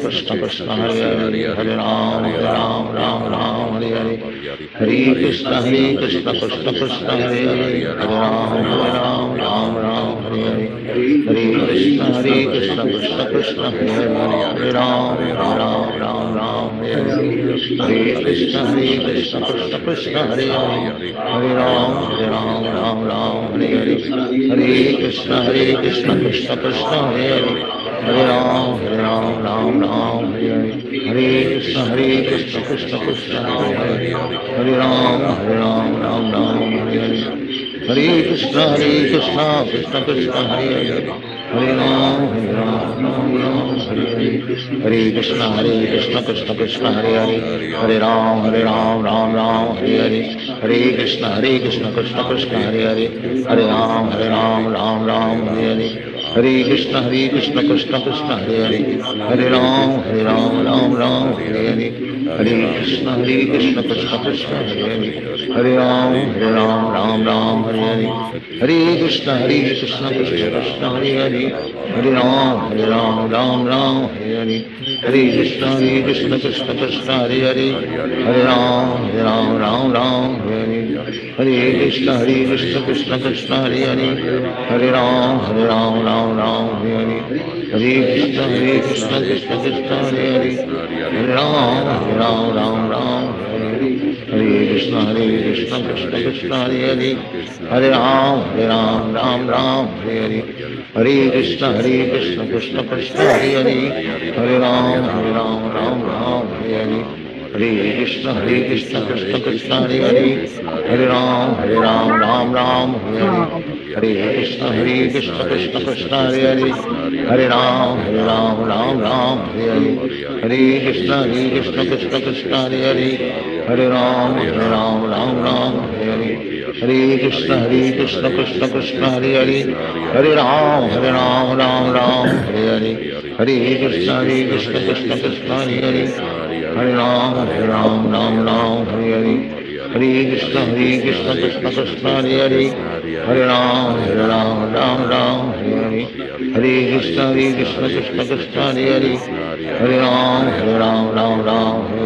Speaker 1: Krishna Krishna Hare Hare Hare Ram Hare Hare Hare Krishna Krishna Krishna Hare Hare Hare Ram Hare Hare Hare Krishna Krishna Krishna Hare Hare Hare Ram Hare Hare Hare Krishna Krishna Krishna Hare Hare Hare Ram Hare Hare Hare Krishna Krishna Krishna Hare Hare Hare Ram Hare Hare Hare Krishna Krishna Krishna Hare Hare Hare Ram Hare Hare Hare Krishna Krishna Krishna Hare Hare Hare Ram Hare Hare Hare Krishna Krishna Krishna Hare Hare Hare Ram Hare Hare Hare Krishna Krishna Krishna Hare Hare Hare Ram Hare Hare Hare Krishna Krishna Krishna Hare Hare Hare Ram Hare Hare Hare Krishna Krishna Krishna Hare Hare Hare Ram Hare Hare Hare Krishna Krishna Krishna Hare Hare Hare Ram Hare Hare Hare Krishna Krishna Krishna Hare Hare Hare Ram Hare Hare Hare Krishna Krishna Krishna Hare Hare Hare Ram Hare Hare Hare Krishna Krishna Krishna Hare Hare Hare Ram Hare Hare Hare Krishna Krishna Krishna Hare Hare Hare Ram Hare Hare Hare Krishna Krishna Krishna Hare Hare Hare Ram Hare Hare Hare Krishna Krishna Krishna Hare Hare Hare Ram Hare Hare Hare Krishna Krishna Krishna Hare Hare Hare Ram Hare Hare Hare Krishna Krishna Krishna Hare Hare Hare Ram Hare Hare Hare Krishna Krishna Krishna Hare Hare Hare Ram Hare Hare Hare Krishna Krishna Krishna Hare Hare Hare Ram Hare Hare Hare Krishna Krishna Krishna Hare Hare Hare Ram Hare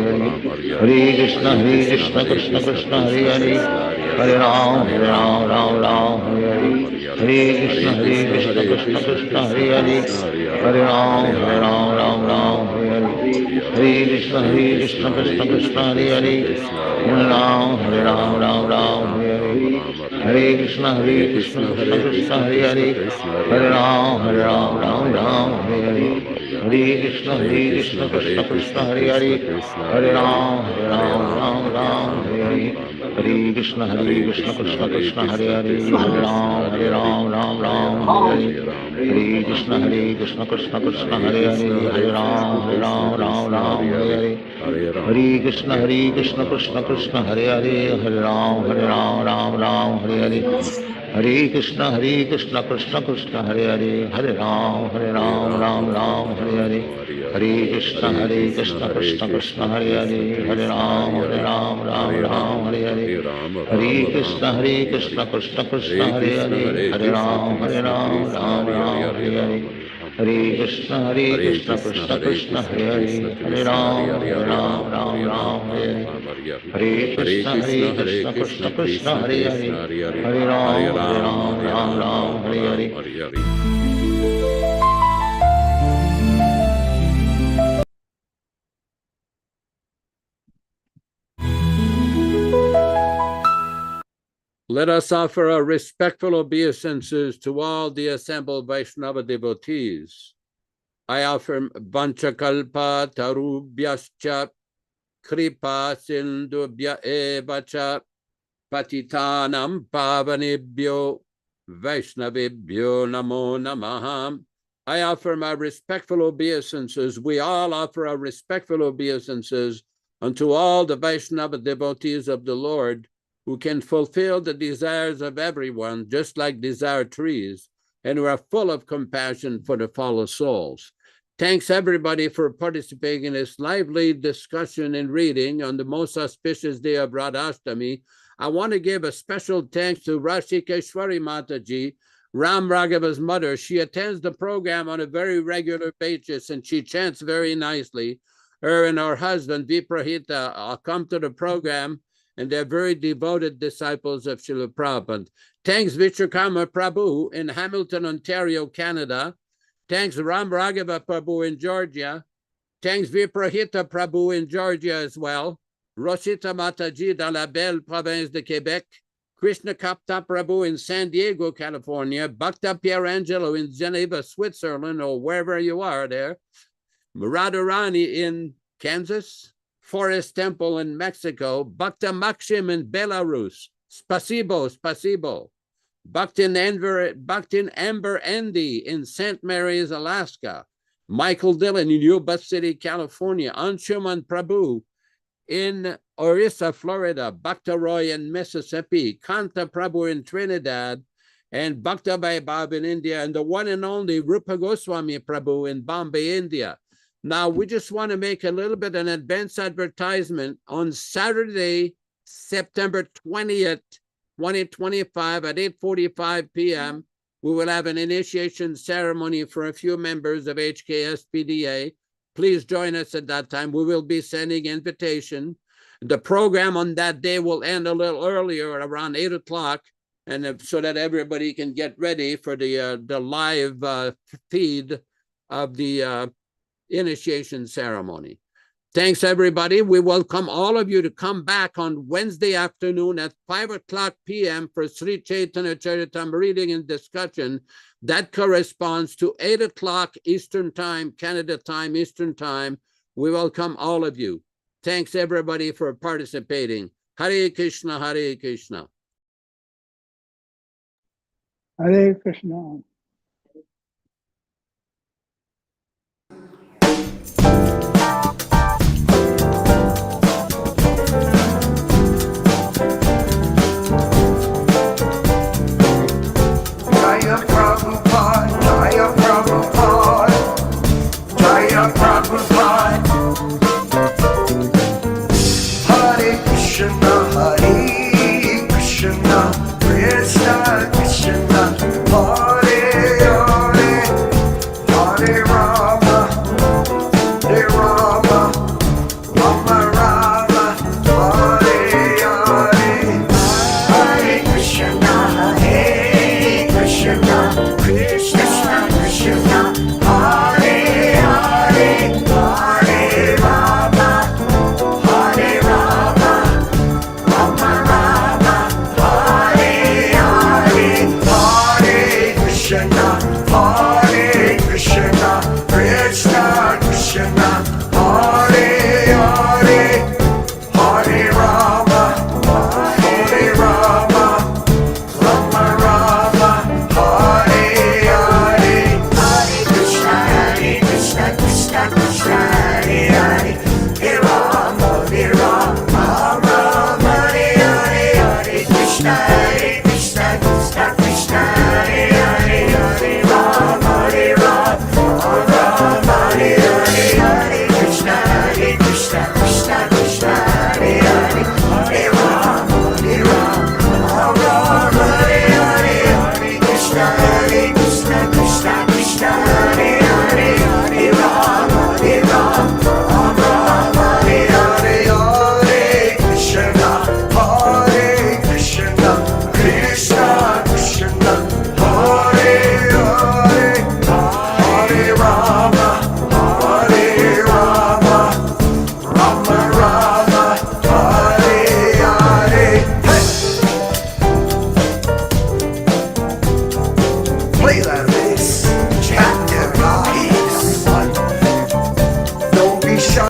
Speaker 1: Hare Hare Krishna Krishna Krishna Hare Hare Hare Ram, Ram Ram, Hare Hare. Hare Krishna, Krishna Krishna, Hare Hare. Hare Ram, Ram Hare Hare. Hare Krishna, Krishna Krishna, Hare Hare. Hare Ram, Ram Hare Hare. Hare Krishna, Krishna Krishna, Hare Hare. Hare Ram, Ram Hare Hare. Hare Krishna, Krishna Krishna, Hare Hare. Hare Ram, Ram Hare Hare. Hare Krishna, Krishna Krishna, Hare Hare. Hare Ram, Ram Hare Hare. Hare Krishna, Krishna Krishna, Hare Hare. Hare Ram, Ram Hare Hare. Hare Krishna, Krishna Krishna, Hare Hare. Hare Ram, Ram Hare Hare. Hare Krishna, Krishna Krishna, Hare Hare. Hare Ram, Ram Hare Hare. Hare Krishna, Krishna Krishna, Hare Hare. Hare Ram, Ram Hare Hare. Hare Krishna, Krishna Krishna, Hare Hare. Hare Ram, Ram Hare Hare. Hare Krishna, Krishna Krishna, Hare Hare. Hare Ram, Ram Hare Hare. Hare Krishna, Krishna Krishna, Hare Hare. Hare Ram, Ram Hare Hare.
Speaker 3: Let us offer our respectful obeisances to all the assembled Vaishnava devotees. I offer Vanchakalpa Tarubhyascha Kripa Sindubhya Evacha Patitanam Pavanebhyo Vaishnavebhyo Namo Namaham. I offer my respectful obeisances. We all offer our respectful obeisances unto all the Vaishnava devotees of the Lord, who can fulfill the desires of everyone, just like desire trees, and who are full of compassion for the fallen souls. Thanks everybody for participating in this lively discussion and reading on the most auspicious day of Radhashtami. I want to give a special thanks to Rashikeshwari Mataji, Ram Raghava's mother. She attends the program on a very regular basis and she chants very nicely. Her and her husband Viprahita come to the program, and they're very devoted disciples of Śrīla Prabhupada. Thanks Vishwakarma Prabhu in Hamilton, Ontario, Canada. Thanks Ram Raghava Prabhu in Georgia. Thanks Viprahita Prabhu in Georgia as well. Roshita Mataji de la Belle Province de Quebec. Krishna Kapta Prabhu in San Diego, California. Bhakta Pierangelo in Geneva, Switzerland, or wherever you are there. Radharani in Kansas. Forest Temple in Mexico, Bhakta Maxim in Belarus, Spasibo. Bhaktin Amber Andy in St. Mary's, Alaska, Michael Dillon in Yuba City, California, Anshuman Prabhu in Orissa, Florida, Bhakta Roy in Mississippi, Kanta Prabhu in Trinidad, and Bhakta Vaibhav in India, and the one and only Rupa Goswami Prabhu in Bombay, India. Now, we just want to make a little bit an advance advertisement. On Saturday, September 20th, 2025 at 8:45 p.m., we will have an initiation ceremony for a few members of HKSPDA. Please join us at that time. We will be sending invitation. The program on that day will end a little earlier, around 8 o'clock, and so that everybody can get ready for the live feed of the initiation ceremony. Thanks, everybody. We welcome all of you to come back on Wednesday afternoon at 5 o'clock p.m. for Sri Chaitanya Charitam reading and discussion. That corresponds to 8 o'clock Eastern Time, Canada time, Eastern Time. We welcome all of you. Thanks, everybody, for participating. Hare Krishna, Hare Krishna.
Speaker 7: Hare Krishna.
Speaker 8: Jaya Prabhupada, Jaya Prabhupada, Jaya Prabhupada. Hare Krishna, Hare Krishna, Krishna Krishna, Hare Hare, Hare Rama, Hare Rama, Rama Rama, Hare Hare, Hare Krishna.